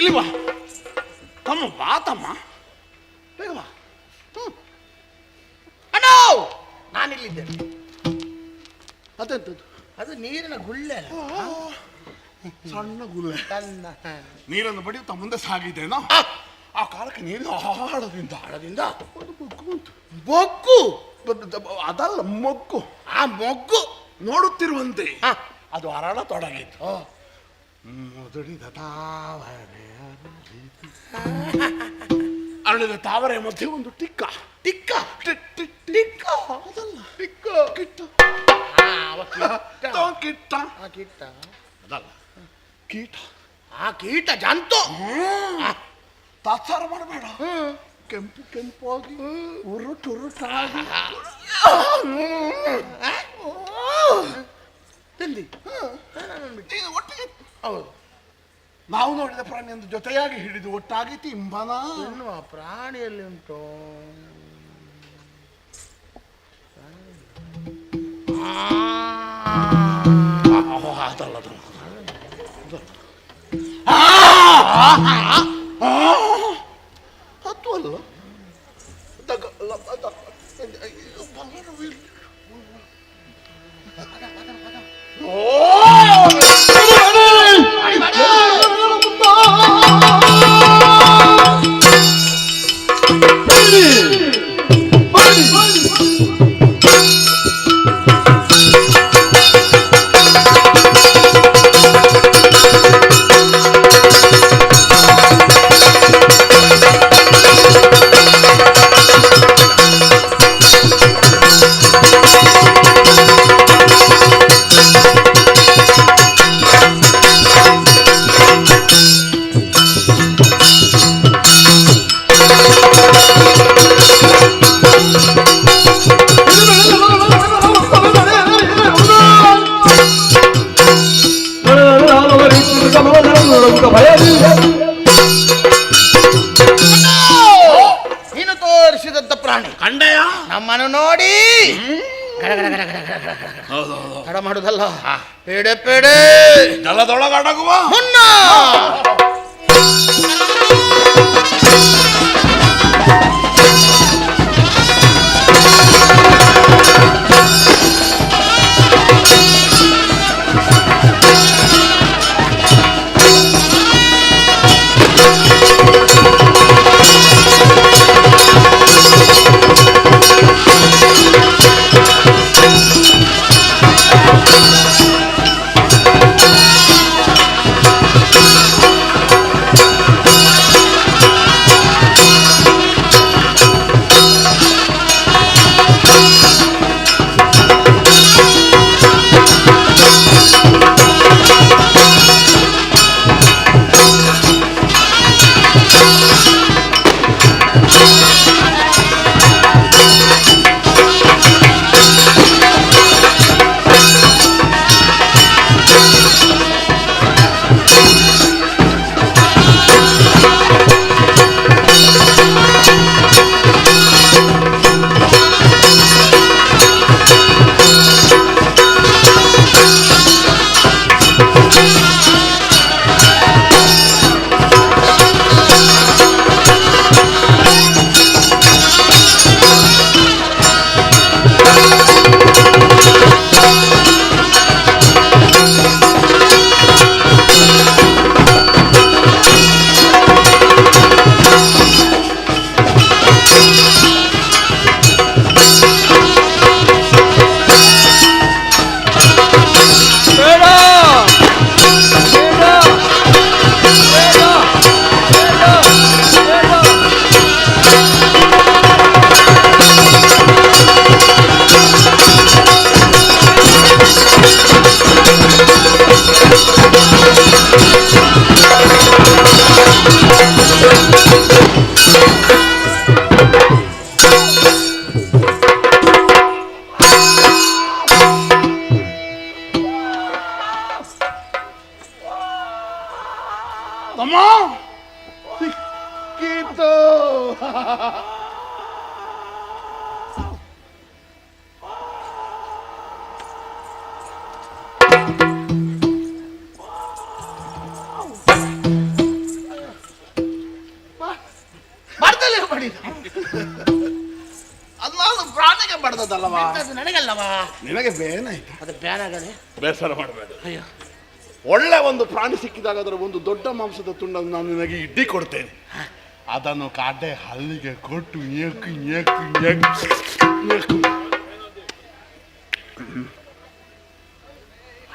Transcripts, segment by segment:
ಇಲ್ಲಿ ಬಾ ತಮ್ಮ, ಬಾ ತಮ್ಮ, ಬೇಗ ಬಾ. ಅಣ್ಣ ನಾನಿಲ್ಲಿದ್ದೇನೆ. ಅದೆಂತದ್ದು? ಅದು ನೀರಿನ ಗುಳ್ಳೆ, ಸಣ್ಣ ಗುಳ್ಳೆ. ನೀರನ್ನು ಬಡಿಯುತ್ತಾ ಮುಂದೆ ಸಾಗಿದ್ದೇನೋ. ಆ ಕಾಲಕ್ಕೆ ನೀರು ಆಳದಿಂದ ಆಳದಿಂದ ಒಂದು ಬೊಗ್ಗು ಬಂತು. ಬೊಗ್ಗು ಅದಲ್ಲ, ಮೊಗ್ಗು. ಆ ಮೊಗ್ಗು ನೋಡುತ್ತಿರುವಂತೆ ಅದು ಅರಳತೊಡಗಿತು. ಮುದುಡಿದ ತಾವರೆ ಅರಳಿದ ತಾವರೆ ಮಧ್ಯೆ ಒಂದು ಟಿಕ್ಕ ಟಿಕ್ಕ ಟಿಕ್ಕ ಅದಲ್ಲ, ಟಿಕ್ಕ ಕಿಟ್ಟ ಕಿಟ್ಟ ಕೀಟ ಅದಲ್ಲ, ಕೀಟ. ಆ ಕೀಟ ಜಂತು. ತಾತ್ಸಾರ ಮಾಡಬೇಡ. ಕೆಂಪು ಕೆಂಪಾಗಿ ಉರುಟಾಗಿ ಒಟ್ಟಿಗೆ. ಹೌದು, ನಾವು ನೋಡಿದ ಪ್ರಾಣಿಯನ್ನು ಜೊತೆಯಾಗಿ ಹಿಡಿದು ಒಟ್ಟಾಗಿ ತಿಂಬನ ಎನ್ನುವ ಪ್ರಾಣಿಯಲ್ಲಿ ಉಂಟು. ಅದಲ್ಲ, ಅದು ಅಲ್ಲ. ನೀನು ತೋರಿಸಿದಂತ ಪ್ರಾಣಿ ಕಂಡೆಯ ನಮ್ಮನ್ನು ನೋಡಿ ತಡ ಮಾಡುದಲ್ಲ, ಪೇಡೆ ಪೇಡೆ ಜಲದೊಳಗಡಗುವ ಮುನ್ನ. ಪಡೆದದಲ್ಲವಾ? ಅದು ನನಗಲ್ಲವಾ? ನಿನಗೆ ಬೇನಾಯ್ತು. ಅದು ಬ್ಯಾನ್ ಆಗದೆ. ಬೇಸರ ಮಾಡಬೇಡ. ಅಯ್ಯೋ, ಒಳ್ಳೆ ಒಂದು ಪ್ರಾಣಿ ಸಿಕ್ಕಿದಾಗ ಅದರ ಒಂದು ದೊಡ್ಡ ಮಾಂಸದ ತುಂಡನ್ನು ನಾನು ನಿನಗೆ ಇಡ್ಡಿ ಕೊಡ್ತೇನೆ. ಅದನ್ನು ಕಾಡೆ ಹಲ್ಲಿಗೆ ಕೊಟ್ಟು ಏಕು ಏಕು ಏಕು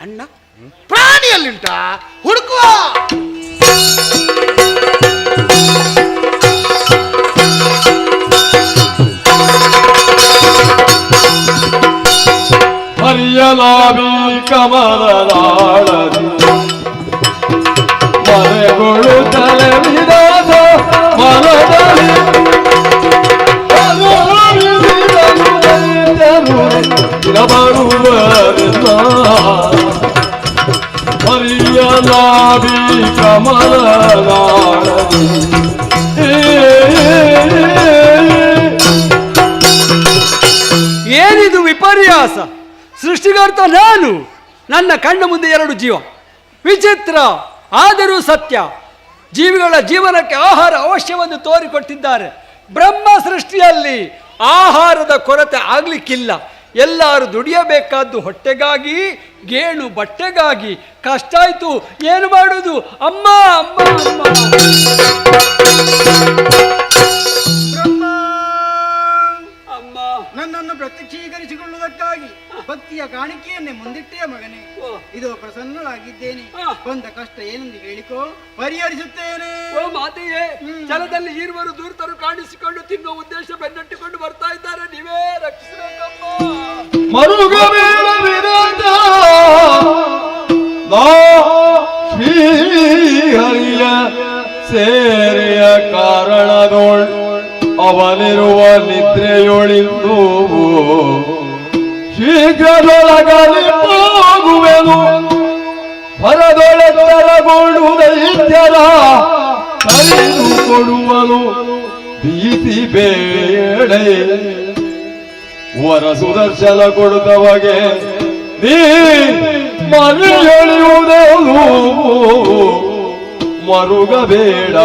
ಅಣ್ಣ ಪ್ರಾಣಿಯಲ್ಲಿಂಟಾ? ಹುಡುಕುವ. ಹರಿಯಲಾವಿ ಕಮಲನಾಳದಿ ಮನೆಗಳು ತಲೆವಿದಾದ ಮನದಲ್ಲಿ ಬರುವರಿಲ್ಲ. ಹರಿಯಲಾವಿ ಕಮಲನಾಳದಿ ಏನಿದು ವಿಪರ್ಯಾಸ? ಸೃಷ್ಟಿಕರ್ತ ನಾನು, ನನ್ನ ಕಣ್ಣ ಮುಂದೆ ಎರಡು ಜೀವ. ವಿಚಿತ್ರ ಆದರೂ ಸತ್ಯ. ಜೀವಿಗಳ ಜೀವನಕ್ಕೆ ಆಹಾರ ಅವಶ್ಯವನ್ನು ತೋರಿಕೊಟ್ಟಿದ್ದಾರೆ. ಬ್ರಹ್ಮ ಸೃಷ್ಟಿಯಲ್ಲಿ ಆಹಾರದ ಕೊರತೆ ಆಗ್ಲಿಕ್ಕಿಲ್ಲ. ಎಲ್ಲರೂ ದುಡಿಯಬೇಕಾದ್ದು ಹೊಟ್ಟೆಗಾಗಿ, ಗೇಣು ಬಟ್ಟೆಗಾಗಿ. ಕಷ್ಟ ಆಯ್ತು, ಏನು ಮಾಡುವುದು? ಅಮ್ಮ ಅಮ್ಮ ಅಮ್ಮ. ಅಮ್ಮ, ನನ್ನನ್ನು ಪ್ರತ್ಯಕ್ಷೀಕರಿಸಿಕೊಳ್ಳುವುದಕ್ಕಾಗಿ ಭಕ್ತಿಯ ಕಾಣಿಕೆಯನ್ನೇ ಮುಂದಿಟ್ಟೆಯ ಮಗನೇ. ಇದು ಪ್ರಸನ್ನಳಾಗಿದ್ದೇನೆ. ಬಂದ ಕಷ್ಟ ಏನೆಂದು ಹೇಳಿಕೋ, ಪರಿಹರಿಸುತ್ತೇನೆ. ಓ ಮಾತೆಯೇ, ಜಲದಲ್ಲಿ ಈರುವರು ದೂರ್ತರು ಕಾಣಿಸಿಕೊಂಡು ತಿನ್ನುವ ಉದ್ದೇಶ ಬೆನ್ನಟ್ಟಿಕೊಂಡು ಬರ್ತಾ ಇದ್ದಾರೆ. ನೀವೇ ರಕ್ಷಿಸಬೇಕಮ್ಮ. ಮರುಗವೇಳ ವಿರಾಜ ಶ್ರೀಹರಿಯ ಸೇರೆಯ ಕಾರಣದೋಳ್ ಅವನಿರುವ ನಿದ್ರೆಯೊಳಿಂದು ಶೀಘ್ರದೊಳಗಲಿ ಹೋಗುವೆನು. ಹೊರದೊಳೆತ್ತರಗೊಂಡು ದೈತ್ಯರ ಕರೆದು ಕೊಡುವನು. ಭೀತಿ ಬೇಳೆ ವರ ಸುದರ್ಶನ ಕೊಡುತ್ತವಗೆ ನೀ ಮನೆಯೊಳಿಯುವುದೇನು ಮರುಗಬೇಡ.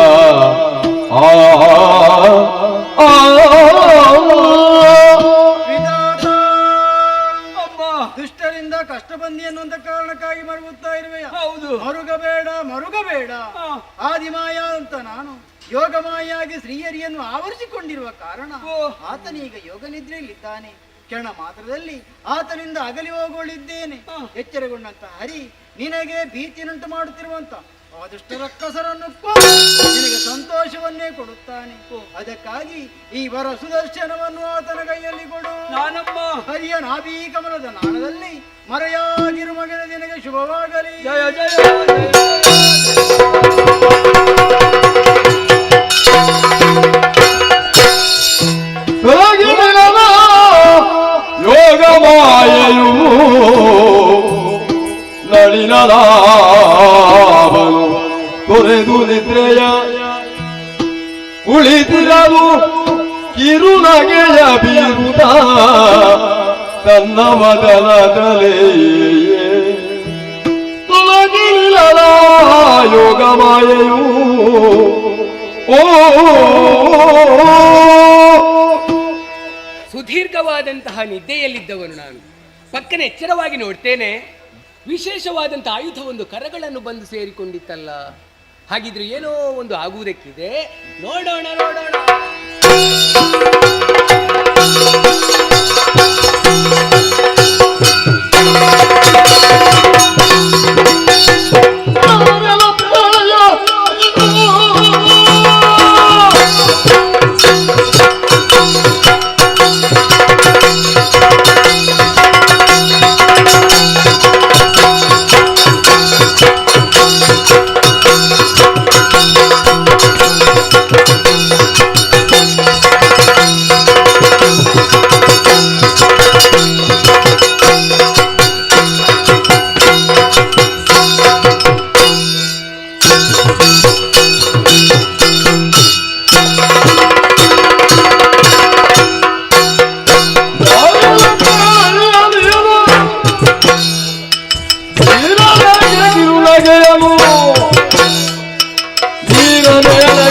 ದುಷ್ಟರಿಂದ ಕಷ್ಟ ಬಂದಿ ಅನ್ನುವಂತ ಕಾರಣಕ್ಕಾಗಿ ಮರುಗುತ್ತಾ ಇರುವೆಯ? ಹೌದು. ಮರುಗಬೇಡ ಮರುಗಬೇಡ. ಆದಿಮಾಯ ಅಂತ ನಾನು ಯೋಗಮಾಯಾಗಿ ಶ್ರೀಹರಿಯನ್ನು ಆವರಿಸಿಕೊಂಡಿರುವ ಕಾರಣ ಆತನೀಗ ಯೋಗ ನಿದ್ರೆಯಲ್ಲಿದ್ದಾನೆ. ಕ್ಷಣ ಮಾತ್ರದಲ್ಲಿ ಆತನಿಂದ ಅಗಲಿ ಹೋಗೋಳಿದ್ದೇನೆ. ಎಚ್ಚರಗೊಂಡಂತ ಹರಿ ನಿನಗೆ ಭೀತಿಯನ್ನುಂಟು ಮಾಡುತ್ತಿರುವಂತ ಆ ದುಷ್ಟ ರಕ್ಕಸರನ್ನು ನಿನಗೆ ಸಂತೋಷವನ್ನೇ ಕೊಡುತ್ತಾನೆ. ಅದಕ್ಕಾಗಿ ಈ ವರ ಸುದರ್ಶನವನ್ನು ಆತನ ಕೈಯಲ್ಲಿ ಕೊಡು. ನಾನಮ್ಮ ಹರಿಯ ನಾಭಿ ಕಮಲದ ನಾಣದಲ್ಲಿ ಮರೆಯಾಗಿರು ಮಗನ ನಿನಗೆ ಶುಭವಾಗಲಿ. ಜಯ ಜಯ ಯೋಗ ಮಾಯೆಯು ನಳಿನಲಾವನು ತೊರೆದು ನಿದ್ರೆಯ ಉಳಿದಿರಲು ಕಿರುನಗೆಯ ಬೀರುತ್ತ ತನ್ನ ಮದನದಲೇ ತೊಲಗಿಲ್ಲಲ ಯೋಗ ಮಾಯೆಯು. ಓ ಸುದೀರ್ಘವಾದಂತಹ ನಿದ್ದೆಯಲ್ಲಿದ್ದವನು ನಾನು. ಪಕ್ಕನೆ ಎಚ್ಚರವಾಗಿ ನೋಡ್ತೇನೆ, ವಿಶೇಷವಾದಂತಹ ಆಯುಧವೊಂದು ಕರಗಳನ್ನು ಬಂದು ಸೇರಿಕೊಂಡಿತ್ತಲ್ಲ. ಹಾಗಿದ್ರೆ ಏನೋ ಒಂದು ಆಗುವುದಕ್ಕಿದೆ. ನೋಡೋಣ ನೋಡೋಣ.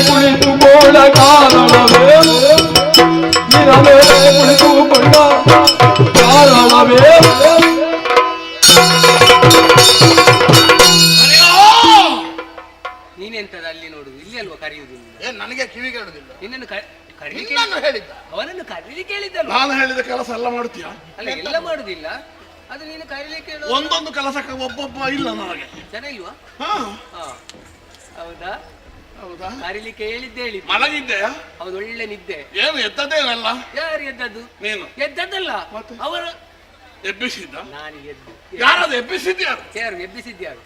ಕುಳಿತುಕೊಂಡ ಕಾರಣವೇ ಕುಳಿತುಕೊಂಡ ಕಾರಣವೇ ನೀನೆಂತದ ಅಲ್ಲಿ ನೋಡು, ಇಲ್ಲಿ ಅಲ್ವಾ ಕರೆಯುವುದು ನಿನ್ನ? ಏನ್ ನನಗೆ ಕಿವಿ ಕೇಳುದಿಲ್ಲ? ನಿನ್ನನ್ನು ಕರೀಲಿಕ್ಕೆ ನಿನ್ನನ್ನು ಹೇಳಿದ್ದ? ಅವನನ್ನು ಕರೀಲಿಕ್ಕೆ ಹೇಳಿದ್ದಲ್ವ? ನಾನು ಹೇಳಿದ ಕೆಲಸ ಎಲ್ಲ ಮಾಡ್ತೀಯಾ? ಅಲ್ಲ, ಎಲ್ಲ ಮಾಡುದಿಲ್ಲ, ಅದು ನೀನು ಕರೀಲಿಕ್ಕೆ ಹೇಳು. ಒಂದೊಂದು ಕೆಲಸಕ್ಕೆ ಒಬ್ಬೊಬ್ಬ ಇಲ್ಲ ನನಗೆ. ಜನ ಇಲ್ವಾ? ಹಾ, ಹಾ, ಹೌದಾ? ಹೌದಾ? ಕರೀಲಿಕ್ಕೆ ಹೇಳಿದ್ದೆ ಹೇಳಿದ್ದೆ. ಮಲಗಿದ್ದೆಯಾ? ಹೌದು, ಒಳ್ಳೆ ನಿದ್ದೆ. ಏನು ಎದ್ದದೇನಲ್ಲ? ಯಾರು ಎದ್ದದ್ದು? ನೀನು ಎದ್ದದ್ದಲ್ಲ, ಮತ್ತೆ? ಅವರು. ಎಬ್ಬಿಸಿದ್ದ? ನಾನು ಎದ್ದು. ಯಾರದು ಎಬ್ಬಿಸಿದ್ಯಾರು? ಯಾರು ಎಬ್ಬಿಸಿದ್ಯಾರು?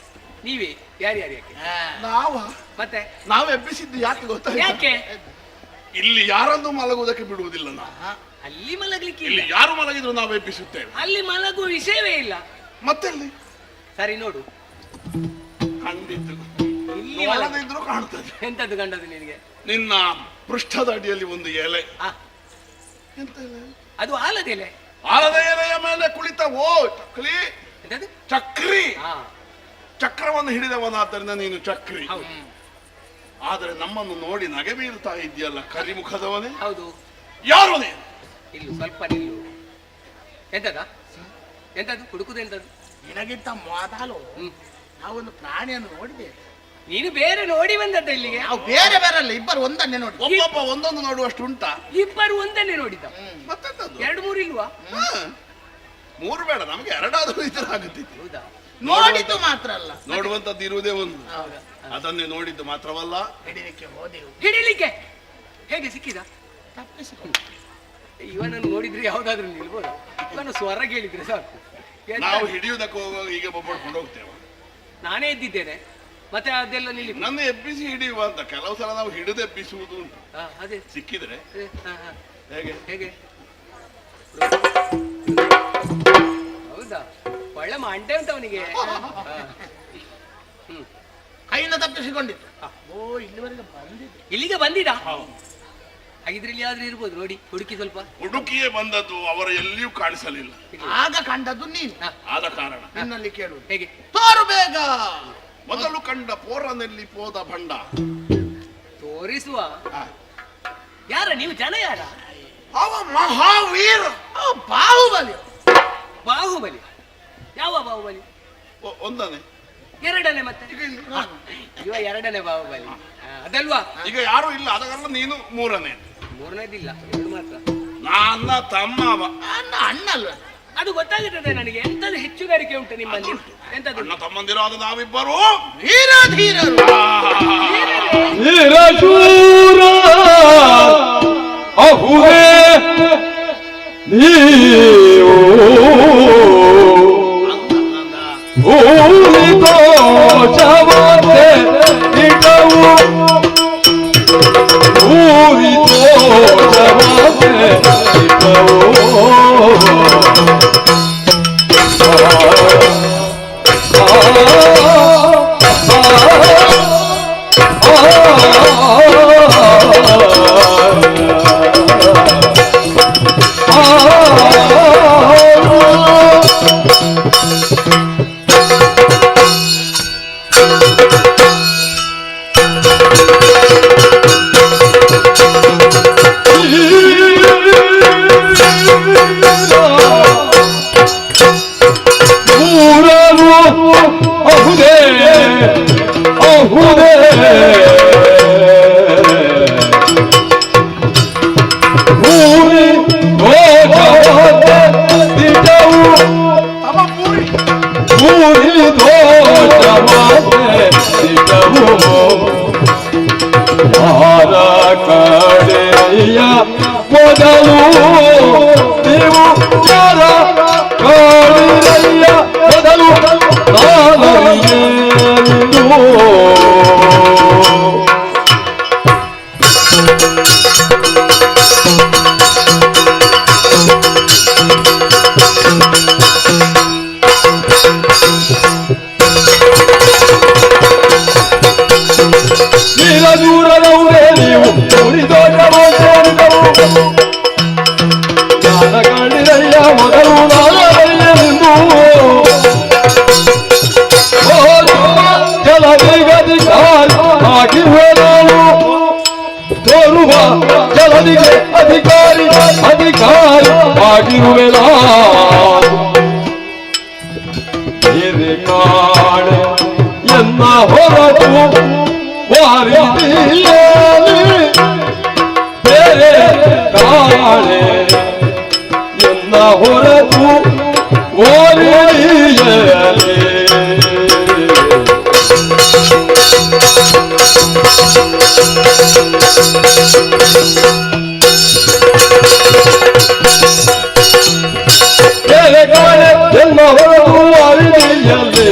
ನೀವೇ? ಯಾರ್ಯಾರು? ಯಾಕೆ? ನಾವ? ಮತ್ತೆ ನಾವು ಎಬ್ಬಿಸಿದ್ದು ಯಾಕೆ ಗೊತ್ತಾ? ಯಾಕೆ? ಇಲ್ಲಿ ಯಾರನ್ನು ಮಲಗುವುದಕ್ಕೆ ಬಿಡುವುದಿಲ್ಲ ನಾವು. ಅಲ್ಲಿ ಮಲಗಲಿಕ್ಕೆ ಇಲ್ಲಿ ಇಲ್ಲ. ಯಾರು ಮಲಗಿದ್ರು ನಾವು ಎಬ್ಬಿಸುತ್ತೇವೆ. ಅಲ್ಲಿ ಮಲಗುವ ವಿಷಯವೇ ಇಲ್ಲ. ಮತ್ತೆಲ್ಲಿ? ಸರಿ ನೋಡು, ಕಂಡಿದ್ದು ಇಲ್ಲಿ ನೋಡದಿದ್ರು ಕಾಣ್ತದೆ. ಎಂತದ್ದು ಕಂಡದ್ದು ನಿನಗೆ? ನಿನ್ನ ಪೃಷ್ಠದ ಅಡಿಯಲ್ಲಿ ಒಂದು ಎಲೆ. ಆ, ಎಂತ ಎಲೆ? ಅದು ಆಲದೆಲೆ. ಆಲದ ಎಲೆಯ ಮೇಲೆ ಕುಳಿತ ಓ ಚಕ್ರಿ. ಎಂತದ್ದು? ಚಕ್ರಿ. ಹಾ, ಚಕ್ರವನ್ನು ಹಿಡಿದವನಾದ್ದರಿಂದ ನೀನು ಚಕ್ರಿ. ಹೌದು ಆದರೆ ನಮ್ಮನ್ನು ನೋಡಿ ನಗೆ ಬೀಳ್ತಾ ಇದೆಯಲ್ಲ ಕರಿಮುಖದವನೇ. ಹೌದು. ಯಾರು ನೀನು? ನಿಲ್ಲು, ಸ್ವಲ್ಪ ನಿಲ್ಲು. ಎಂತದ? ಎಂತದ್ದು ಹುಡುಕುದು? ಎಂತದ್ದು? ನಿನಗಿಂತ ಮೊದಲು ಹ್ಮ್. ನಾವೊಂದು ಪ್ರಾಣಿಯನ್ನು ನೋಡಿದೆ. ನೀನು ಬೇರೆ ನೋಡಿ ಬಂದದ್ದ ಇಲ್ಲಿಗೆ? ನಾವು ಬೇರೆ ಬೇರೆ ಅಲ್ಲ, ಇಬ್ಬರು ಒಂದನ್ನೇ ನೋಡಿ. ಒಬ್ಬೊಬ್ಬ ಒಂದೊಂದು ನೋಡುವಷ್ಟು ಉಂಟಾ? ಇಬ್ಬರು ಒಂದನ್ನೇ ನೋಡಿದ. ಮತ್ತೆಂತದ್ದು? 2-3 ಇಲ್ವಾ? ಹಾ. 3 ಬೇಡ, ನಮಗೆ 2 ಇದ್ರೆ ಆಗುತ್ತಿತ್ತು. ಹೌದಾ? ನೋಡಿದ್ದು ಮಾತ್ರ ಅಲ್ಲ, ನೋಡುವಂತದ್ದು ಇರುವುದೇ ಒಂದು. ಹೌದಾ? ಅದನ್ನೇ ನೋಡಿದ್ದು ಮಾತ್ರವಲ್ಲ, ಹಿಡಿಲಿಕ್ಕೆ ಹೋದೆವು. ಹಿಡಿಲಿಕ್ಕೆ ಹೇಗೆ ಸಿಕ್ಕಿದ? ತಪ್ಪಿಸಿಕೊಂಡು ಇವನನ್ನು ನೋಡಿದ್ರೆ ಯಾವ್ದಾದ್ರು ನಿಲ್ಬೋದು. ಇವನು ಸ್ವರ ಕೇಳಿದ್ರೆ ಸಾಕು. ಎಂತ? ನಾವು ಹಿಡಿಯುವುದಕ್ಕೆ ಹೋಗುವಾಗ ಈಗ ಬೊಬ್ಬಡ್ಕೊಂಡು ಹೋಗ್ತೇವೆ. ನಾನೇ ಎದ್ದಿದ್ದೇನೆ, ಮತ್ತೆ ಅದೆಲ್ಲ ನಿಲ್ಲಿ. ನನ್ನ ಎಬ್ಬಿಸಿ ಹಿಡಿಯುವ ಅಂತ ಕೆಲವು ಸಲ ನಾವು ಹಿಡಿದು ಎಬ್ಬಿಸುವುದು ಉಂಟು. ಅದೇ ಸಿಕ್ಕಿದ್ರೆ ಅದೇ, ಹಾ, ಹಾ. ಹೇಗೆ? ಹೇಗೆ? ಹೌದಾ? ಒಳ್ಳೆ ಮಂಟೆ ಉಂಟು ಅವನಿಗೆ. ಹ್ಮ್. ಕೈಯಿಂದ ತಪ್ಪಿಸಿಕೊಂಡಿತ್ತು. ಓ, ಇಲ್ಲಿವರೆಗೆ ಬಂದಿದ್ದು. ಇಲ್ಲಿಗೆ ಬಂದಿದ? ಹಾಗಿದ್ರೆ ಇಲ್ಲಿ ಆದ್ರೂ ಇರ್ಬೋದು, ನೋಡಿ ಹುಡುಕಿ ಸ್ವಲ್ಪ. ಹುಡುಕಿಯೇ ಬಂದದ್ದು, ಅವರ ಎಲ್ಲಿಯೂ ಕಾಣಿಸಲಿಲ್ಲ. ಆಗ ಕಂಡದ್ದು ನೀನು. ಆದ ಕಾರಣ ನಿನ್ನಲ್ಲಿ ಕೇಳುವುದು ಹೇಗೆ? ತೋರು ಬೇಗ. ಮೊದಲು ಕಂಡ ಪೋರನಲ್ಲಿ ಪೋದ ಬಂಡ. ತೋರಿಸುವ. ಯಾರ ನೀವು? ಜನ ಯಾರ? ಅವ ಮಹಾವೀರ. ಬಾಹುಬಲಿ. ಬಾಹುಬಲಿ. ಯಾವ ಬಾಹುಬಲಿ? ಒಂದನೇ. ಎರಡನೇ ಮತ್ತೆ? ಇವ ಎರಡನೇ ಬಾಹುಬಲಿ. ಅದಲ್ವಾ? ಈಗ ಯಾರು ಇಲ್ಲ, ಅದಲ್ಲ ನೀನು 3ನೇ. 3ನೇದಿಲ್ಲ, 2 ಮಾತ್ರ. ನನ್ನ ತಮ್ಮ ಅವ. ಅಣ್ಣ ಅಣ್ಣ ಅಲ್ವ? ಅದು ಗೊತ್ತಾಗುತ್ತದೆ ನನಗೆ. ಎಂತದ್ದು ಹೆಚ್ಚುಗಾರಿಕೆ ಉಂಟು ನಿಮ್ಮಲ್ಲಿ? ಎಂತದ್ದು? ಅಣ್ಣ ತಮ್ಮಂದಿರಾದ ನಾವಿಬ್ಬರು ವೀರಧೀರರು. ವೀರಶೂರ ಅಹುರೇ ನೀವು ಭೂಮಿತೋ ಶವತೆ ಇಡವು ಭೂಮಿತೋ ಶವತೆ ಇಡವು ಮೊದಲು ನೀವು ಯಾರ ಕಾಡಿರಯ್ಯ ಮೊದಲು ನೀರ ದೂರದವರೇ ನೀವು ಉರಿದೋಟ ಜ್ಞಾನ ಕಾಡಿರಯ್ಯ ಮೊದಲು ನಾಳೆಂದು ಜಲದಿಗಧಿಕಾರಿ ಆಗಿರುವೆ ನಾನು ತೋರುವ ಜಲದಿಗೆ ಅಧಿಕಾರಿ ಅಧಿಕಾರಿ ಆಗಿ ಆಗಿರುವೆನ ಬೇರೆ ಕಾಣೆ ಎನ್ನ ಹೊರತು ವಾರಿದಿಲ್ಲ ಬೇರೆ ಕಾಣೆ ಎನ್ನ ಹೊರತು ವಾರಿಯಲೇ ಬೇರೆ ಕಾಣೆ ಎನ್ನ ಹೊರತು ವಾರಿಯಲೇ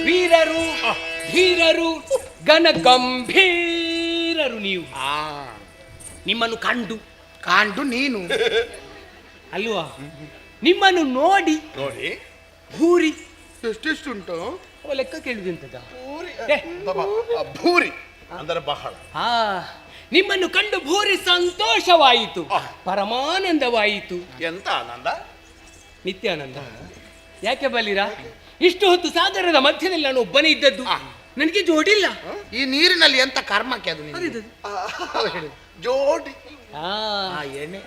ವೀರರು ಧೀರರು ಗಂಭೀರರು ನೀವು. ನಿಮ್ಮನ್ನು ಕಾಂಡು ನೀನು ಅಲ್ವಾ, ನಿಮ್ಮನ್ನು ನೋಡಿ ನೋಡಿ ಭೂರಿ ಎಷ್ಟೆಷ್ಟುಂಟು ಲೆಕ್ಕ ಕೇಳಿದಂತದ ಭೂರಿ ಅಂದರೆ ಬಹಳ. ನಿಮ್ಮನ್ನು ಕಂಡು ಭೂರಿ ಸಂತೋಷವಾಯಿತು, ಪರಮಾನಂದವಾಯಿತು. ಎಂತ ಆನಂದ? ನಿತ್ಯಾನಂದ. ಯಾಕೆ ಬಲ್ಲಿರ, ಇಷ್ಟು ಹೊತ್ತು ಸಾಗರದ ಮಧ್ಯದಲ್ಲಿ ನಾನು ಒಬ್ಬನೇ ಇದ್ದದ್ದು, ನನಗೆ ಜೋಡಿಲ್ಲ. ಈ ನೀರಿನಲ್ಲಿ ಎಂತ ಕರ್ಮಕ್ಕೆ ಅದು ಜೋಡಿ ಏನೇ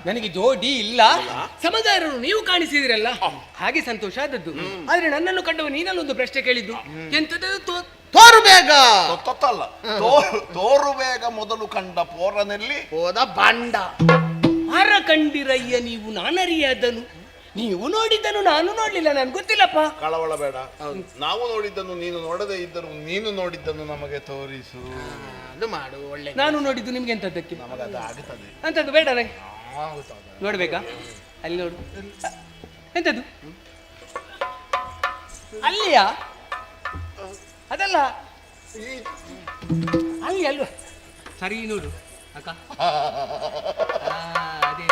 ನನಗೆ ಜೋಡಿ ಇಲ್ಲ. ಸಮಗಾರರು ನೀವು ಕಾಣಿಸಿದಿರಲ್ಲ, ಹಾಗೆ ಸಂತೋಷ ಆದದ್ದು. ಆದ್ರೆ ನನ್ನನ್ನು ಕಂಡವ ನೀನಲ್ಲೊಂದು ಪ್ರಶ್ನೆ ಕೇಳಿದ್ದು, ಎಂತದ್ದು? ತೋರು ಬೇಗ ತೊತ್ತಲ್ಲ, ತೋರು ಬೇಗ ಮೊದಲು ಕಂಡ ಪೋರನಲ್ಲಿ ಹೋದ ಬಂಡ. ಆರ ಕಂಡಿರಯ್ಯ ನೀವು, ನಾನರಿಯಾದನು. ನೀವು ನೋಡಿದ್ದನು ನಾನು ನೋಡ್ಲಿಲ್ಲ, ನನ್ಗೆ ಗೊತ್ತಿಲ್ಲಪ್ಪ. ಕಳವಳ ಬೇಡ. ನಾವು ನೋಡಿದ್ದನ್ನು ನೀನು ನೋಡದೇ ಇದ್ದರು, ನೀನು ನೋಡಿದ್ದನ್ನು ನಮಗೆ ತೋರಿಸು. ಅದು ಮಾಡು ಒಳ್ಳೆ. ನಾನು ನೋಡಿದ್ದು ನಿಮ್ಗೆ ಎಂತದ್ದಕ್ಕೆ? ನಮಗದು ಆಗುತ್ತದೆ. ಅಂತದ್ದು ಬೇಡ ನನಗೆ. ನೋಡ್ಬೇಕಾ? ಅಲ್ಲಿ ನೋಡು. ಎಂತದ್ದು? ಅಲ್ಲಿಯಾ? ಅದಲ್ಲ, ಅಲ್ಲಿ ಅಲ್ವ? ಸರಿ ನೋಡು ಅಕ್ಕ. ಅದೇ